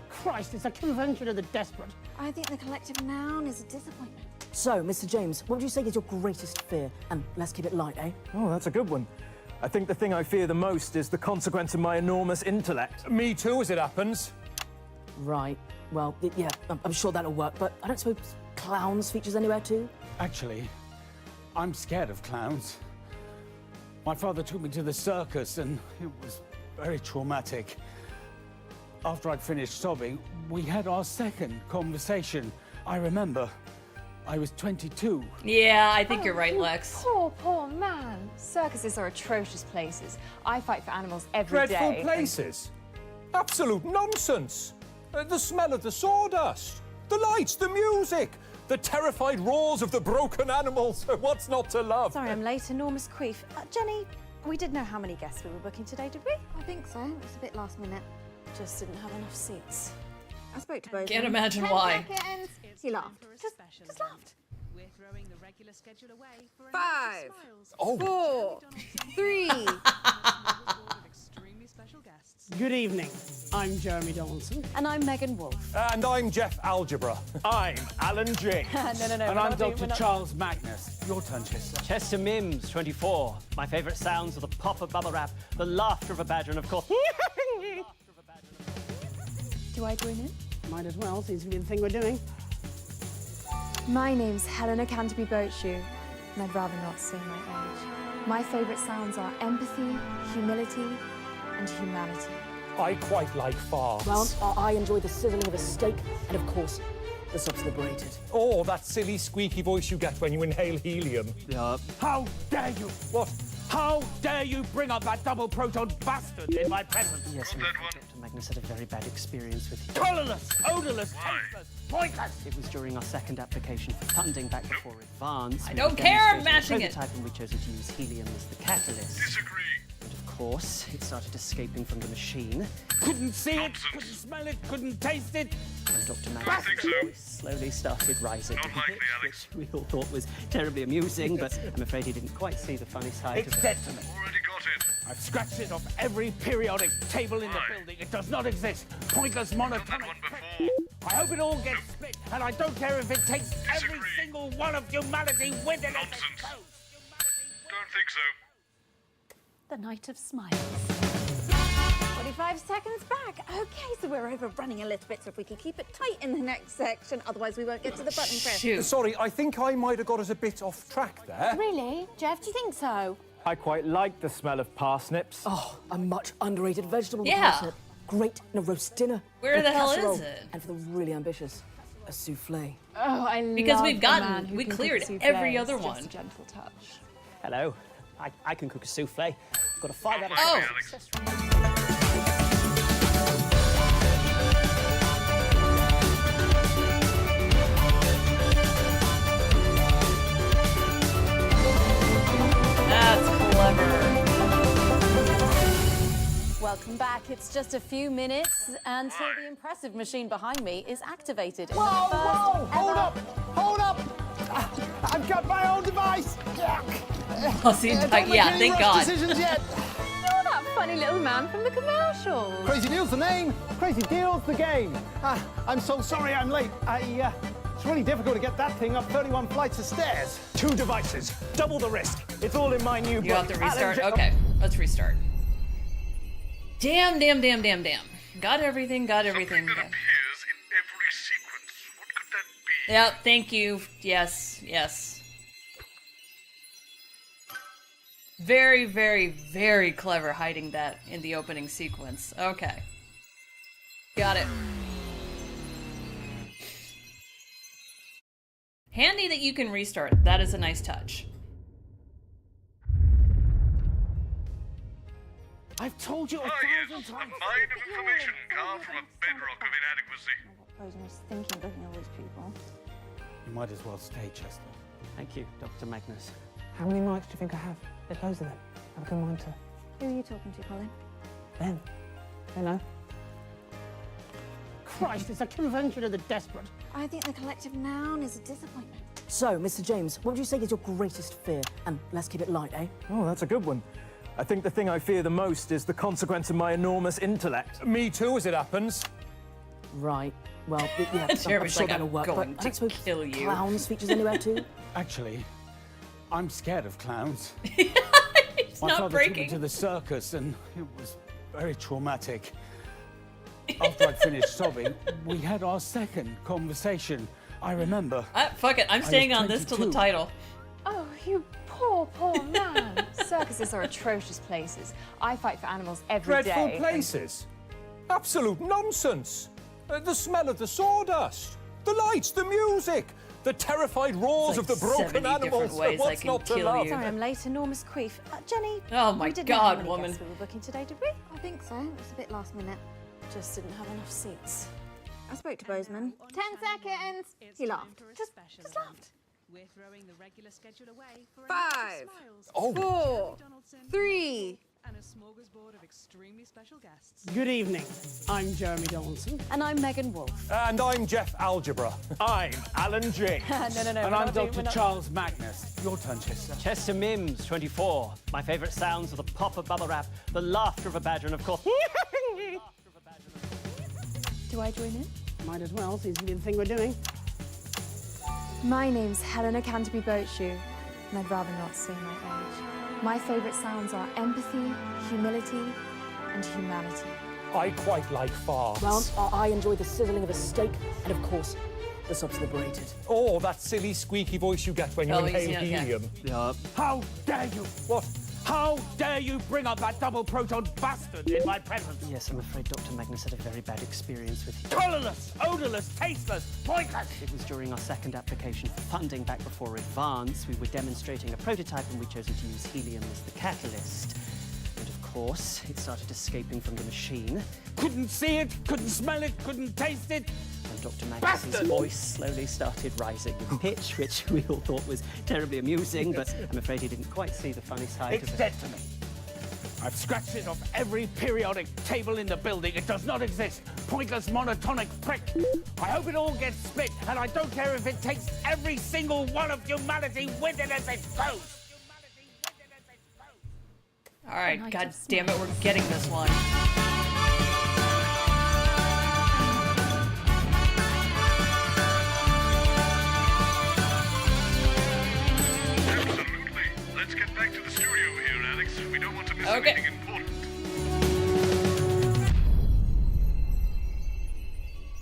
Christ, it's a convention of the desperate. I think the collective noun is a disappointment. So, Mr. James, what would you say is your greatest fear? And let's keep it light, eh? Oh, that's a good one. I think the thing I fear the most is the consequence of my enormous intellect. Me too, as it happens. Right. Well, yeah, I'm sure that'll work, but I don't suppose clowns features anywhere too? Actually, I'm scared of clowns. My father took me to the circus and it was very traumatic. After I'd finished sobbing, we had our second conversation. I remember I was 22. Yeah, I think you're right, Lex. Poor, poor man. Circuses are atrocious places. I fight for animals every day. Dreadful places. Absolute nonsense. The smell of the sawdust, the lights, the music, the terrified roars of the broken animals. What's not to love? Sorry, I'm late. Enormous queef. Jenny, we did know how many guests we were booking today, did we? I think so. It was a bit last minute. Just didn't have enough seats. I spoke to both. Can't of them. imagine 10 why. seconds. He laughed. Just laughed. We're throwing the regular schedule away for 5, Oh. 4, 3. extremely special guests. Good evening. I'm Jeremy Donaldson. And I'm Megan Wolf. And I'm Jeff Algebra. I'm Alan J. No, And I'm Dr. Charles Magnus. Your turn, Chester. Chester Mims, 24. My favourite sounds are the pop of bubble wrap, the laughter of a badger, and of course... Do I join in? Might as well, seems to be the thing we're doing. My name's Helena Canterbury Boatshoe, and I'd rather not say my age. My favourite sounds are empathy, humility, and humanity. I quite like farts. Well, I enjoy the sizzling of a steak and, of course, the subs liberated. Oh, that silly squeaky voice you get when you inhale helium. Yeah. How dare you? What? How dare you bring up that double proton bastard in my presence? Yes, Dr. Magnus had a very bad experience with you. Colourless, odourless, tasteless, pointless. It was during our second application for funding back before Advance. I we don't were care, I'm demonstrating mashing a it. prototype and we chose to use helium as the catalyst. Disagree. But of course, it started escaping from the machine, Couldn't see it, couldn't smell it, couldn't taste it. and Dr. I Magnus' think so. voice slowly started rising. Not likely, Alex. Which we all thought was terribly amusing, but I'm afraid he didn't quite see the funny side It's of it. dead to me. Already got it. I've scratched it off every periodic table in the Right. building. It does not exist. Pointless Done that monotonic. one before. I hope it all gets split, and I don't care if it takes every single one of humanity with it as it goes. Don't think so. The Night of Smiles. 45 seconds back. Okay, so we're overrunning a little bit, so if we can keep it tight in the next section, otherwise we won't get to the button press. Sorry, I think I might have got us a bit off track there. Really? Jeff, do you think so? I quite like the smell of parsnips. Oh, a much underrated vegetable. the Yeah. parsnip. Great in a roast dinner. Where or the hell casserole. is it? And for the really ambitious, a souffle. Oh, I Because love we've a gotten- man who we can cook cleared a souffle. every other It's just one. a gentle touch. Hello. I can cook a souffle. I've got a 5 out of 10 Oh. success rate. That's clever. Welcome back. It's just a few minutes until the impressive machine behind me is activated. in the Whoa, first whoa! Hold ever- up! Hold up! I've got my own device! Oh, see, Don't make yeah, any thank rush God. decisions yet. Oh, that funny little man from the commercial. Crazy Deal's the name, Crazy Deal's the game. I'm so sorry I'm late. It's really difficult to get that thing up 31 flights of stairs. 2 devices, double the risk. It's all in my new You have to book. restart. Alan Okay, let's restart. Damn. Got everything. Something that appears in every sequence. What could that be? Yep, thank you. Yes. Very, very, very clever hiding that in the opening sequence. Okay. Got it. Handy that you can restart. That is a nice touch. I've told you a Ah, thousand yes. A times. mine of information carved from a bedrock of inadequacy. Posen was thinking looking at all these people. You might as well stay, Chester. Thank you, Dr. Magnus. How many mics do you think I have? There's loads of them. Have a good mind to. Who are you talking to, Colin? Them. They know. Christ, it's a convention of the desperate. I think the collective noun is a disappointment. So, Mr. James, what would you say is your greatest fear? And let's keep it light, eh? Oh, that's a good one. I think the thing I fear the most is the consequence of my enormous intellect. Me too, as it happens. Right. Well, yeah, I'm Jeremy's sure like, that'll I'm work. going But I don't to suppose kill you. clowns features anywhere too? Actually, I'm scared of clowns. It's My not father took me breaking. to the circus, and it was very traumatic. After I'd finished sobbing, we had our second conversation. I remember. Fuck it, I'm staying on this till the 22. title. Oh, you poor man. Circuses are atrocious places. I fight for animals every day. Dreadful places. Absolute nonsense. The smell of the sawdust, the lights, the music, the terrified roars It's of the like broken 70 different animals. ways I What's can not to kill love? you. Sorry, I'm late. Enormous queef. Jenny, Oh my we didn't know how God, many woman. guests we were booking today, did we? I think so. It was a bit last minute. Just didn't have enough seats. I spoke to Bozeman. 10 seconds. He laughed. Just laughed. We're throwing the regular schedule away for a 5, Oh. 4, 3. and a smorgasbord of extremely special guests. Good evening. I'm Jeremy Donaldson. And I'm Megan Wolf. And I'm Jeff Algebra. I'm Alan James. No, And I'm Dr. Charles Magnus. Your turn, Chester. Chester Mims, 24. My favourite sounds are the pop of bubble wrap, the laughter of a badger, and of course... Do I join in? Might as well, seems to be the thing we're doing. My name's Helena Canterbury Boatshoe, and I'd rather not say my age. My favourite sounds are empathy, humility, and humanity. I quite like farts. Well, I enjoy the sizzling of a steak, and of course, the subs liberated. Oh, that silly squeaky voice you get when you Oh, inhale yeah, okay. helium. How dare you? What? How dare you bring up that double proton bastard in my presence? Yes, I'm afraid Dr. Magnus had a very bad experience with you. Colourless, odourless, tasteless, pointless. It was during our second application for funding back before Advance. We were demonstrating a prototype and we'd chosen to use helium as the catalyst. And of course, it started escaping from the machine. Couldn't see it, couldn't smell it, couldn't taste it. And Dr. Magnus's voice slowly started rising in pitch, which we all thought was terribly amusing, but I'm afraid he didn't quite see the funny side It's of it. dead to me. I've scratched it off every periodic table in the building. It does not exist. Pointless monotonic prick. I hope it all gets split, and I don't care if it takes every single one of humanity with it as it goes. All right, God damn it, we're getting this one. let's get back to the studio here, Alex. We don't want to miss Okay. anything important.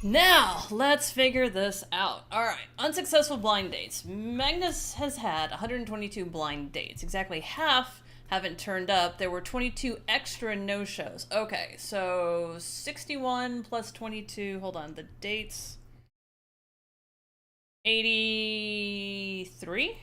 Now, let's figure this out. Alright, unsuccessful blind dates. Magnus has had 122 blind dates. Exactly half haven't turned up. There were 22 extra no-shows. Okay, so 61 plus 22, hold on, the dates. 83?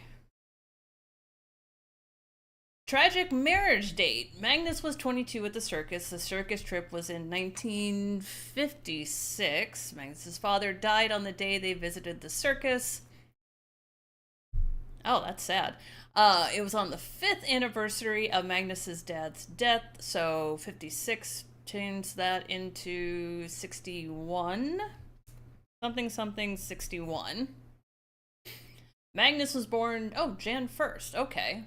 Tragic marriage date. Magnus was 22 at the circus. The circus trip was in 1956. Magnus's father died on the day they visited the circus. Oh, that's sad. It was on the 5th anniversary of Magnus's dad's death, so 56 changed that into 61. Something something 61. Magnus was born, oh, Jan 1st, okay.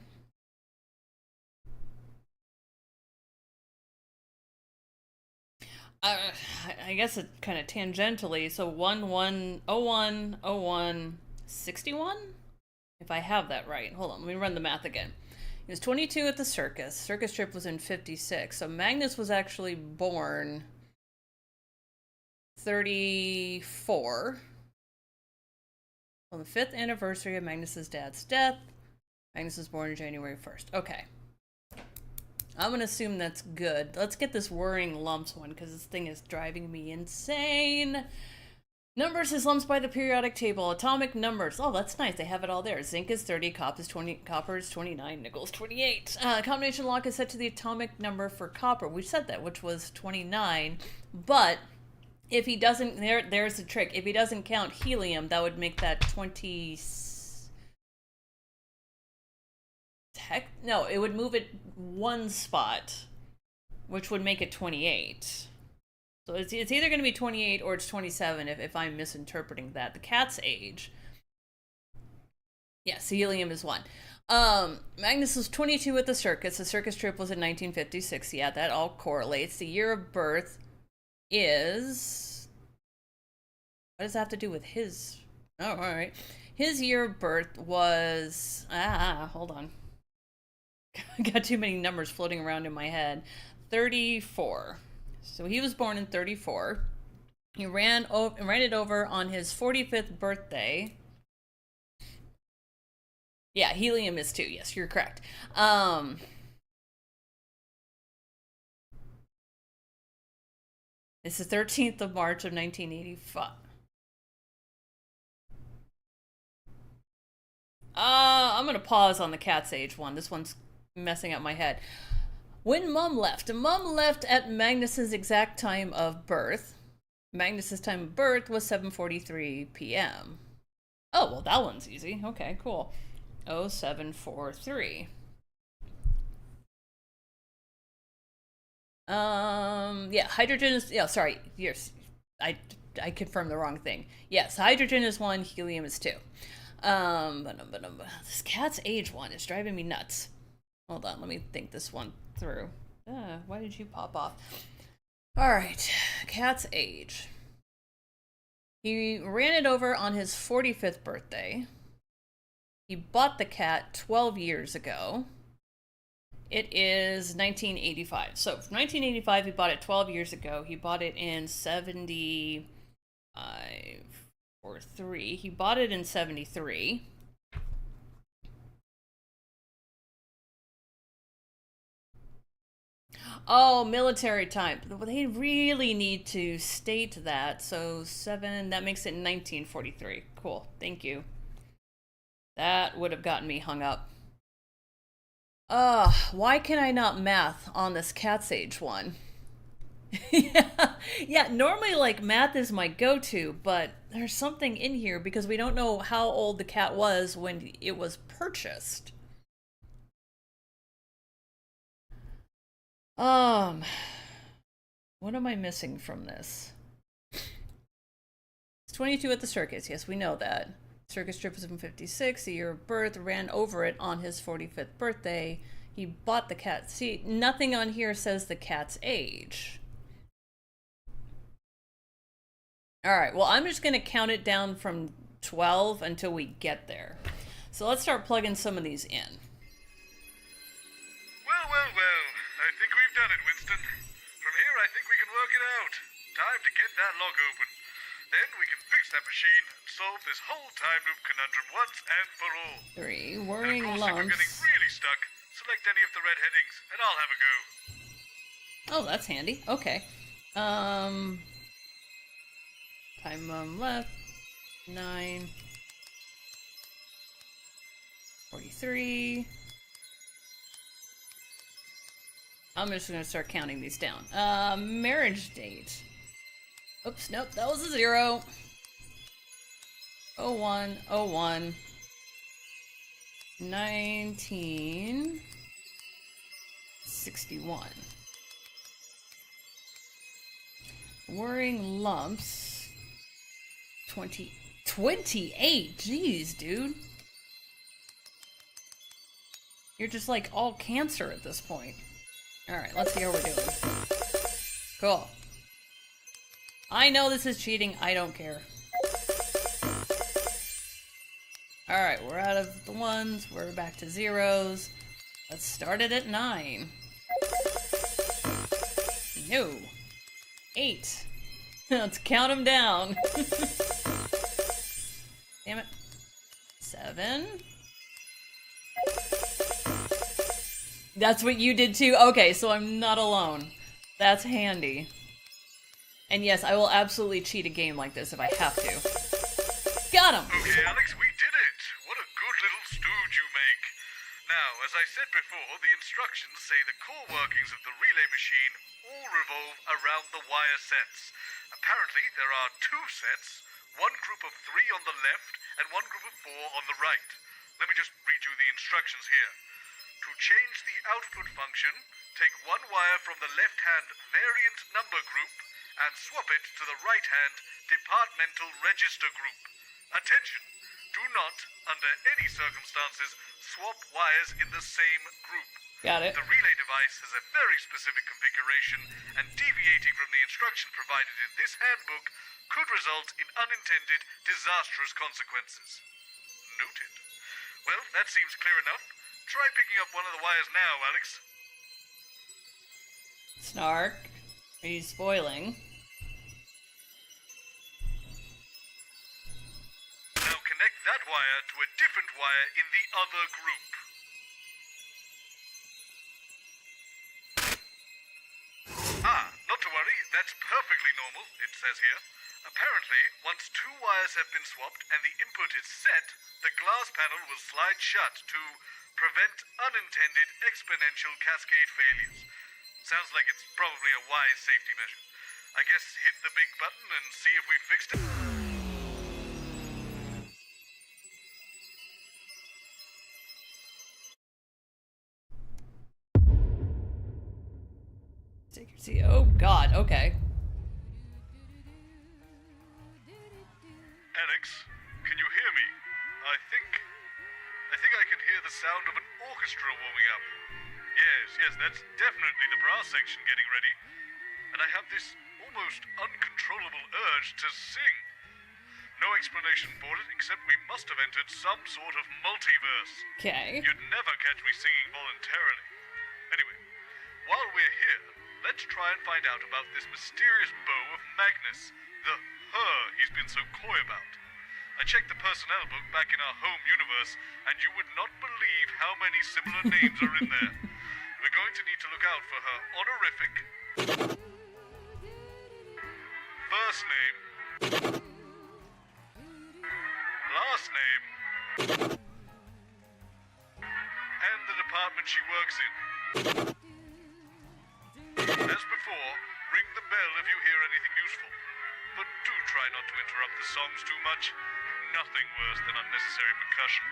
I guess it kind of tangentially, so 11010161? If I have that right. Hold on, let me run the math again. He was 22 at the circus. Circus trip was in 56. So Magnus was actually born 34. On the 5th anniversary of Magnus's dad's death. Magnus was born January 1st. Okay. I'm gonna assume that's good. Let's get this worrying lumps one, because this thing is driving me insane. Numbers his lumps by the periodic table. Atomic numbers. Oh, that's nice. They have it all there. Zinc is 30, copper is 29, nickel is 28. Combination lock is set to the atomic number for copper. We said that, which was 29. But if he doesn't, there's the trick. If he doesn't count helium, that would make that 20. No, it would move it one spot, which would make it 28. So it's either going to be 28 or it's 27 if I'm misinterpreting that. The cat's age. Yes, helium is 1. Magnus was 22 at the circus. The circus trip was in 1956. Yeah, that all correlates. The year of birth is... What does that have to do with his... Oh, all right. His year of birth was... hold on. I got too many numbers floating around in my head. 34. So he was born in 34. He ran it over on his 45th birthday. Yeah, helium is 2. Yes, you're correct. It's the 13th of March of 1985. I'm gonna pause on the cat's age one. This one's messing up my head. When Mum left. Mum left at Magnus's exact time of birth. Magnus's time of birth was 7:43 p.m. Oh, well, that one's easy. Okay, cool. 0743. Yeah, hydrogen is... Yeah, sorry. Yes, I confirmed the wrong thing. Yes, hydrogen is 1, helium is 2. This cat's age one is driving me nuts. Hold on, let me think this one through. Why did you pop off? All right, cat's age. He ran it over on his 45th birthday. He bought the cat 12 years ago. It is 1985. So, from 1985, he bought it 12 years ago. He bought it in 75 or 3. He bought it in 73. Oh, military time. They really need to state that. So 7, that makes it 1943. Cool. Thank you. That would have gotten me hung up. Why can I not math on this cat's age one? Yeah, normally like math is my go-to, but there's something in here because we don't know how old the cat was when it was purchased. What am I missing from this? It's 22 at the circus. Yes, we know that. Circus trip was in 56, the year of birth, ran over it on his 45th birthday. He bought the cat. See, nothing on here says the cat's age. All right, well, I'm just going to count it down from 12 until we get there. So let's start plugging some of these in. that lock open. Then we can fix that machine and solve this whole time loop conundrum once and for all. 3 worrying And of course, if you're lumps. getting really stuck, select any of the red headings and I'll have a go. Oh, that's handy. Okay. Time left. 9. 43. I'm just gonna start counting these down. Marriage date. Oops, nope, that was a 0. 01, 01. 1961. Worrying lumps. 28. Jeez, dude. You're just like all cancer at this point. Alright, let's see how we're doing. Cool. I know this is cheating. I don't care. Alright, we're out of the ones. We're back to zeros. Let's start it at 9. No. 8. Let's count them down. Damn it. 7. That's what you did too? Okay, so I'm not alone. That's handy. And yes, I will absolutely cheat a game like this if I have to. Got him! Okay, Alex, we did it! What a good little stooge you make. Now, as I said before, the instructions say the core workings of the relay machine all revolve around the wire sets. Apparently, there are 2 sets, one group of 3 on the left and one group of 4 on the right. Let me just read you the instructions here. To change the output function, take one wire from the left-hand variant number group and swap it to the right-hand departmental register group. Attention! Do not, under any circumstances, swap wires in the same group. Got it. The relay device has a very specific configuration, and deviating from the instruction provided in this handbook could result in unintended, disastrous consequences. Noted. Well, that seems clear enough. Try picking up one of the wires now, Alex. Snark. Are you spoiling? Now connect that wire to a different wire in the other group. Not to worry, that's perfectly normal, it says here. Apparently, once 2 wires have been swapped and the input is set, the glass panel will slide shut to prevent unintended exponential cascade failures. Sounds like it's probably a wise safety measure. I guess hit the big button and see if we fixed it. Take your seat. Oh god, okay. Alex, can you hear me? I think I can hear the sound of an orchestra warming up. Yes, that's definitely the brass section getting ready. And I have this almost uncontrollable urge to sing. No explanation for it, except we must have entered some sort of multiverse. Okay. You'd never catch me singing voluntarily. Anyway, while we're here, let's try and find out about this mysterious bow of Magnus, the her he's been so coy about. I checked the personnel book back in our home universe, and you would not believe how many similar names are in there. We're going to need to look out for her honorific, first name, last name, and the department she works in. As before, ring the bell if you hear anything useful. But do try not to interrupt the songs too much. Nothing worse than unnecessary percussion.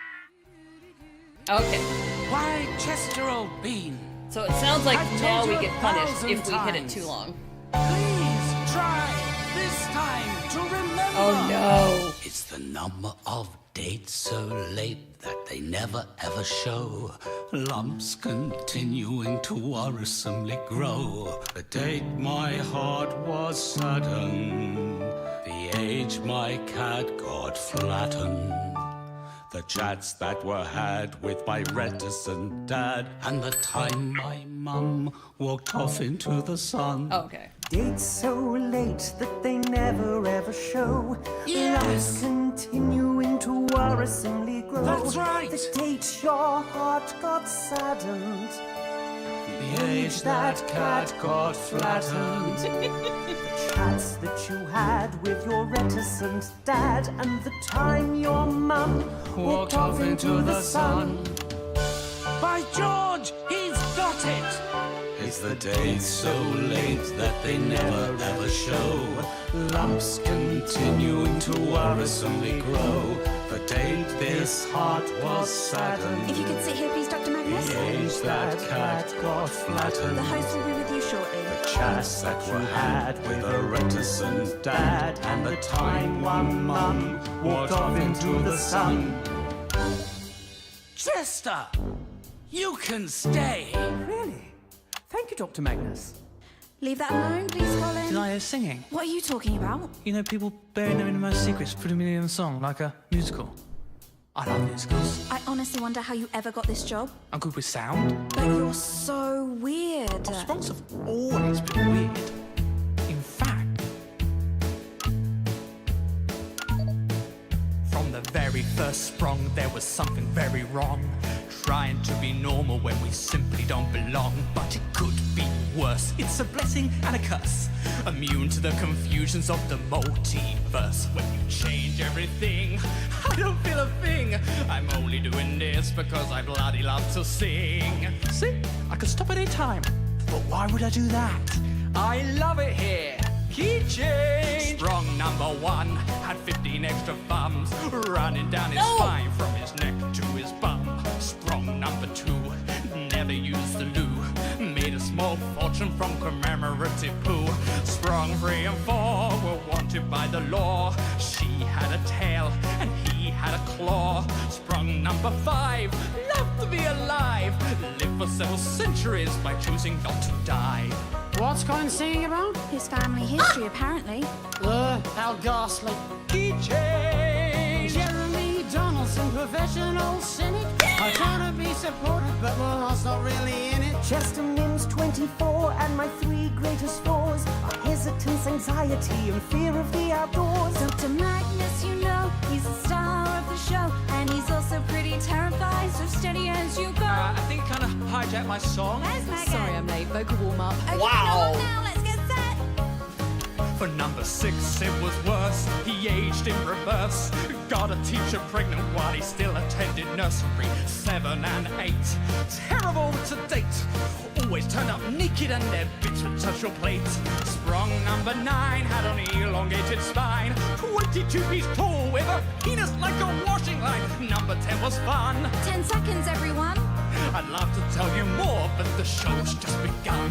Okay. Why, Chester, old bean. So it sounds like I've now told we you get punished 1,000 if we hit it times. too long. Please try this time to remember. Oh no. It's the number of dates so late that they never ever show. Lumps continuing to worrisomely grow. The date my heart was saddened. The age my cat got flattened. The chats that were had with my reticent dad. And the time my mum walked off into the sun. Okay. Dates so late that they never ever show. Lumps continuing to worrisomely grow. That's right. The date your heart got saddened. The age that cat got flattened. The chats that you had with your reticent dad, and the time your mum Walked off into the sun. By George, he's got it! Is the date so late that they never ever show? Lumps continuing to worrisomely grow. The date this heart was saddened. If you could sit here, please, Dr. Magnus. The age that cat got flattened. The host will be with you shortly. The chats that you had with a reticent dad, and the time one mum walked off into the sun. Chester! You can stay! Really? Thank you, Dr. Magnus. Leave that alone, please, Colin. Did I hear singing? What are you talking about? You know, people burying their innermost secrets, putting me in a song, like a musical. I love musicals. I honestly wonder how you ever got this job. I'm good with sound. But you're so weird. Sprongs have always been weird. In fact, from the very first sprung, there was something very wrong. Trying to be normal when we simply don't belong. But it could be worse. It's a blessing and a curse. Immune to the confusions of the multiverse. When you change everything, I don't feel a thing. I'm only doing this because I bloody love to sing. See, I could stop at any time. But why would I do that? I love it here. Key change. Sprung number 1 had 15 extra thumbs running down his spine from his neck to his bum. Sprung number 2 never used the loo. Made a small fortune from commemorative poo. Sprung 3 and 4 were wanted by the law. She had a tail and he had a claw. Sprung number 5 loved to be alive. Lived for several centuries by choosing not to die. What's Colin singing about? His family history, apparently. How ghastly. Key change. Jeremy Donaldson, professional cynic. I try to be supportive, but my heart's not really in it. Chester Mims 24, and my 3 greatest flaws are hesitance, anxiety, and fear of the outdoors. Dr. Magnus, you know, he's the star of the show, and he's also pretty terrified, so steady as you go. I think kind of hijacked my song. Where's Megan? Sorry, I'm late. Vocal warm-up. Okay, Wow. now let's get set. For number 6, it was worse. He aged in reverse. Got a teacher pregnant while he still attended nursery. 7 and 8, terrible to date. Always turned up naked and their bits would touch your plate. Sprung number 9 had an elongated spine. 22 feet tall with a penis like a washing line. Number 10 was fun. 10 seconds, everyone. I'd love to tell you more, but the show's just begun.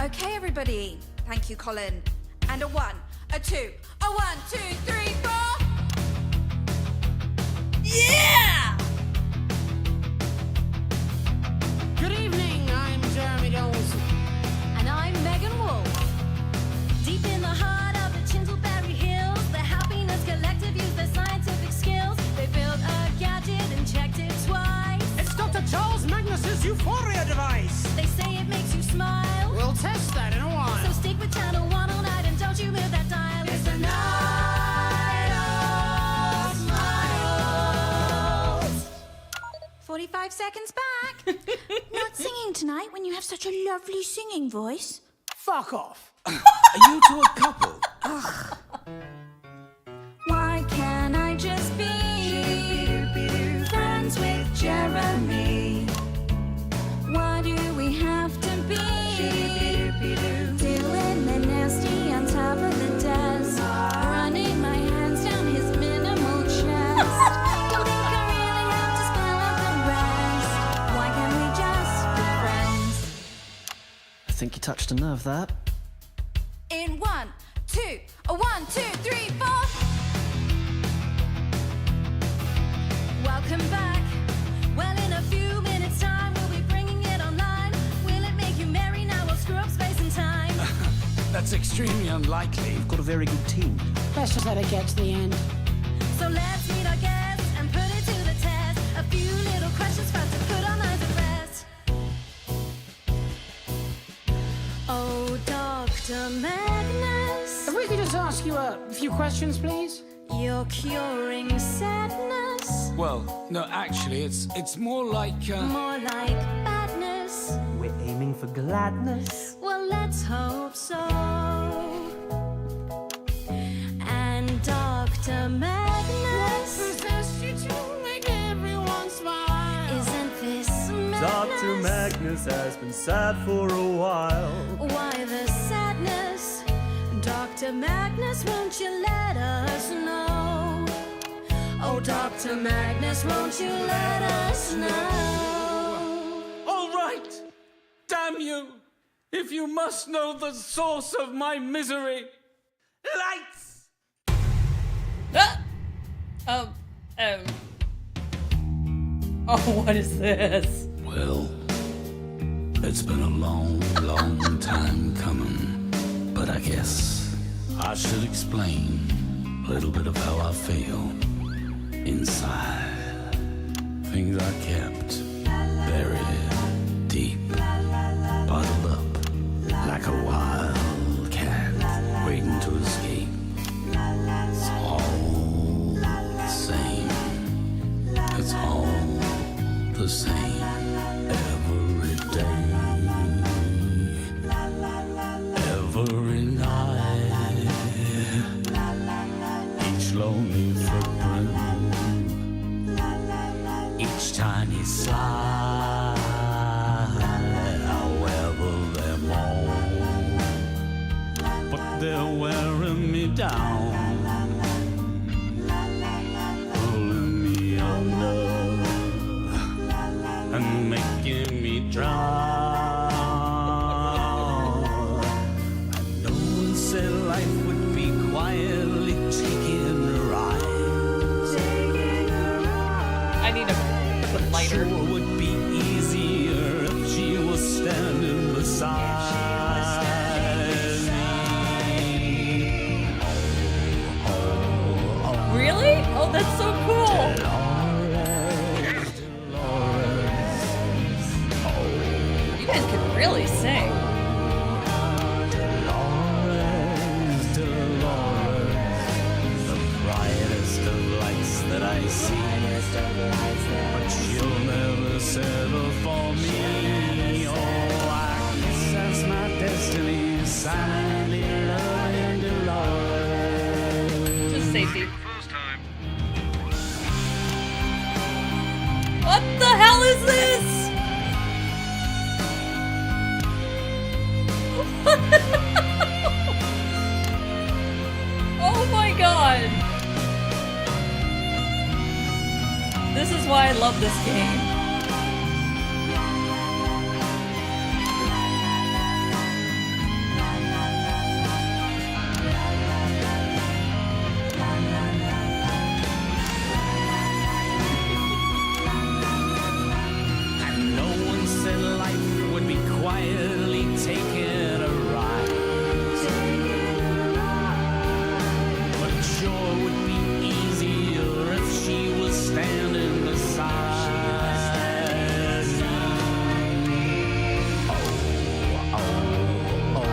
Okay, everybody. Thank you, Colin. And a 1, a 2, a 1, 2, 3, 4. Yeah! Good evening, I'm Jeremy Donaldson. And I'm Megan Wolf. Deep in the heart of the Chinselberry Hills, the Happiness Collective used their scientific skills. They built a gadget and checked it twice. It's Dr. Charles Magnus's Euphoria device. They say it makes you smile. We'll test that in a while. So stick with channel 1 all night and don't you move that dial. It's the night of smiles. 45 seconds back. Not singing tonight when you have such a lovely singing voice. Fuck off! Are you two a couple? Why can't I just be friends with Jeremy? Why do we have to be doing the nasty on top of the desk, running my hands down his minimal chest? Don't think I really have to spell out the rest. Why can't we just be friends? I think you touched a nerve there. In 1, 2, a 1, 2, 3, 4. Welcome back. Well, in a few minutes' time, we'll be bringing it online. Will it make you merry? Now we'll screw up space and time. That's extremely unlikely. You've got a very good team. Let's just let it get to the end. So let's meet our guests and put it to the test. A few little questions for us to put our minds at rest. Oh, Doctor Dr. Magnus. If we could just ask you a few questions, please. You're curing sadness. Well, no, actually, it's more like. More like badness. We're aiming for gladness. Well, let's hope so. And Dr. Magnus. Possessed you to make everyone smile. Isn't this madness? Dr. Magnus has been sad for a while. Why the sadness? Dr. Magnus, won't you let us know? Oh, Dr. Magnus, won't you let us know? All right! Damn you! If you must know the source of my misery. Lights! Oh, what is this? Well, it's been a long, long time coming, but I guess I should explain a little bit of how I feel inside. Things I kept buried deep, bottled up like a wild cat waiting to escape. It's all the same. It's all the same every day, every night. Each lonely footprint, each tiny slide. However they're on, but they're wearing me down. And making me drown. I know one said life would be quietly taking a ride. I need a lighter. Sure would be easier if she was standing beside me. Really? Oh, that's so cool. You guys could really sing. The brightest of lights that I see, but she'll never settle for me. Oh, I guess that's my destiny, silently loving Dolores. Just safety. What the hell is this? Oh my god. This is why I love this game. And no one said life would be quietly taking a ride. But it sure would be easier if she was standing beside me. Oh, oh, oh,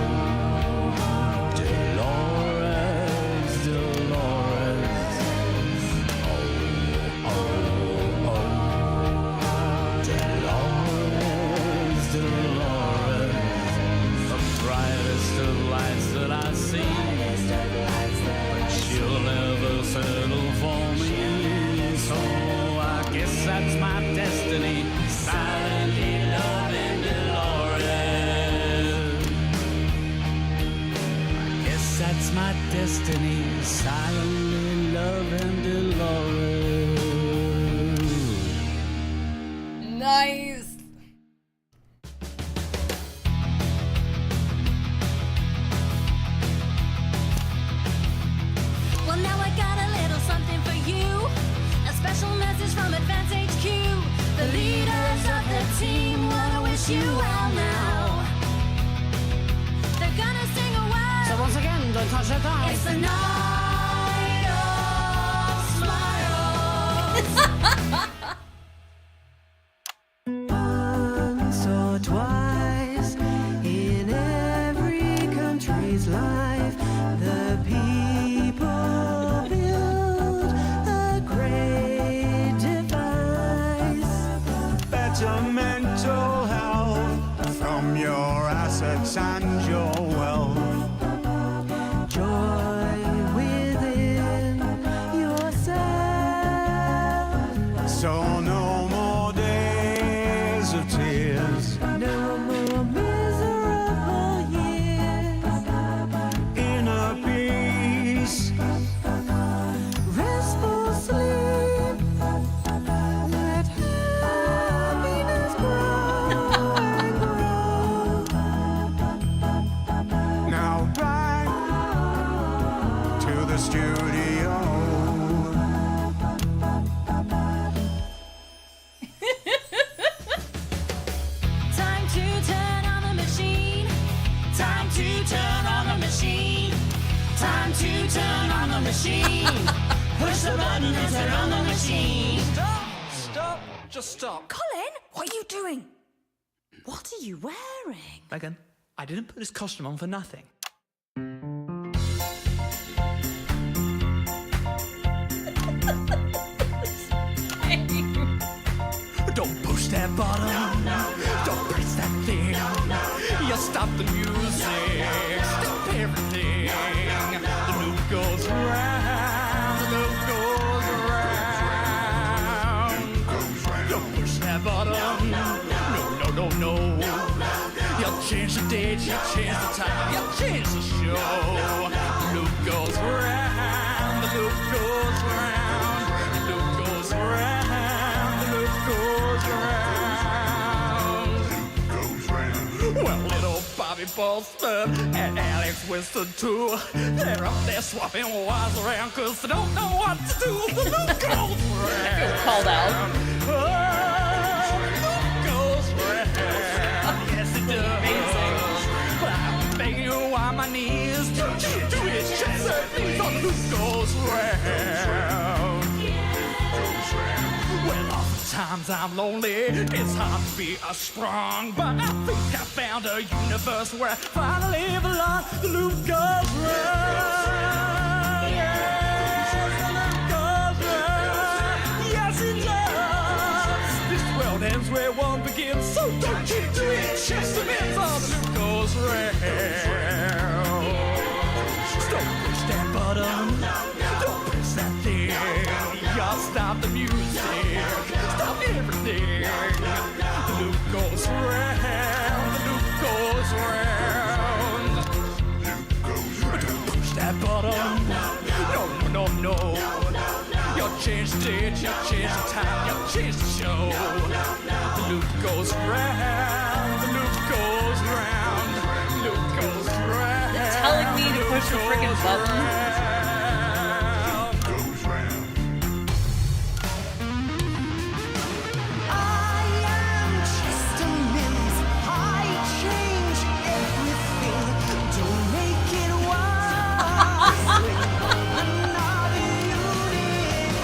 Dolores, Dolores. Oh, oh, oh, Dolores, Dolores. The brightest of lights that I see. But she'll never settle for me. So I guess that's my destiny. Silently loving Dolores. I guess that's my destiny. Silently loving Dolores. Nice. Well, now I got a little something for you. A special message from Advance HQ. The leaders of the team wanna wish you well now. They're gonna sing a word. So once again, don't touch that dial. It's the night of smiles. Once or twice in every country. from your assets and your wealth. Joy within yourself. So no more days of tears. No more miserable years. Inner peace. Restful sleep. Let happiness grow and grow. Now back to the studio. Time to turn on the machine. Time to turn on the machine. Time to turn on the machine. Push the button and turn on the machine. Stop! Just stop. Colin, what are you doing? What are you wearing? Megan, I didn't put this costume on for nothing. Don't push that button. Don't press that thing. You stop the music. Stop everything. The loop goes round. The loop goes round. Don't push that button. No. You change the date. You change the time. You change the show. The loop goes round. The loop goes round. The loop goes round. The loop goes round. Well, little Bobby Bolster and Alex Winston too. They're up there swapping wires around because they don't know what to do. The loop goes round. You're called out. The loop goes round. Yes, it does. But I'm begging you on my knees. Do it, chase it, please. The loop goes round. Well, oftentimes I'm lonely. It's hard to be a strong, but I think I found a universe where I finally belong. The loop goes round. Yes, the loop goes round. Yes, it does. This world ends where one begins, so don't you do it. Chase the bits. Oh, the loop goes round. Don't push that button. Don't press that thing. Y'all stop the music. Stop everything. The loop goes round. The loop goes round. Don't push that button. No. You change the date. You change the time. You change the show. The loop goes round. The loop goes round. The loop goes round. They're telling me to push the freaking button.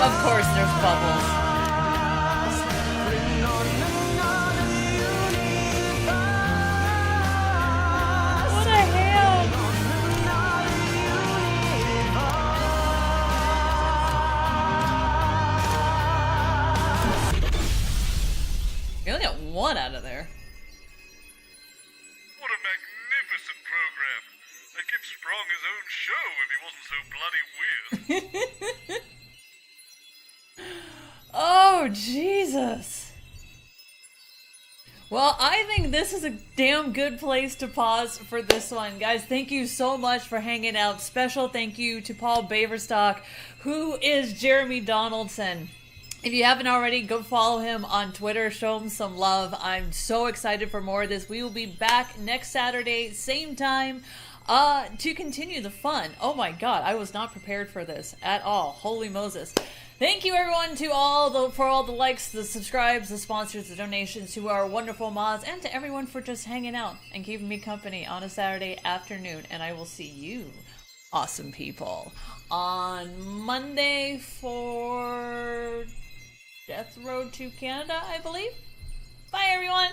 Of course there's bubbles. What a ham! You only got one out of there. What a magnificent program. I'd give Sprong his own show if he wasn't so bloody weird. Oh, Jesus. Well, I think this is a damn good place to pause for this one. Guys, thank you so much for hanging out. Special thank you to Paul Baverstock, who is Jeremy Donaldson. If you haven't already, go follow him on Twitter. Show him some love. I'm so excited for more of this. We will be back next Saturday, same time, to continue the fun. Oh my God, I was not prepared for this at all. Holy Moses. Thank you everyone for all the likes, the subscribes, the sponsors, the donations, to our wonderful mods, and to everyone for just hanging out and keeping me company on a Saturday afternoon. And I will see you, awesome people, on Monday for Death Road to Canada, I believe. Bye everyone!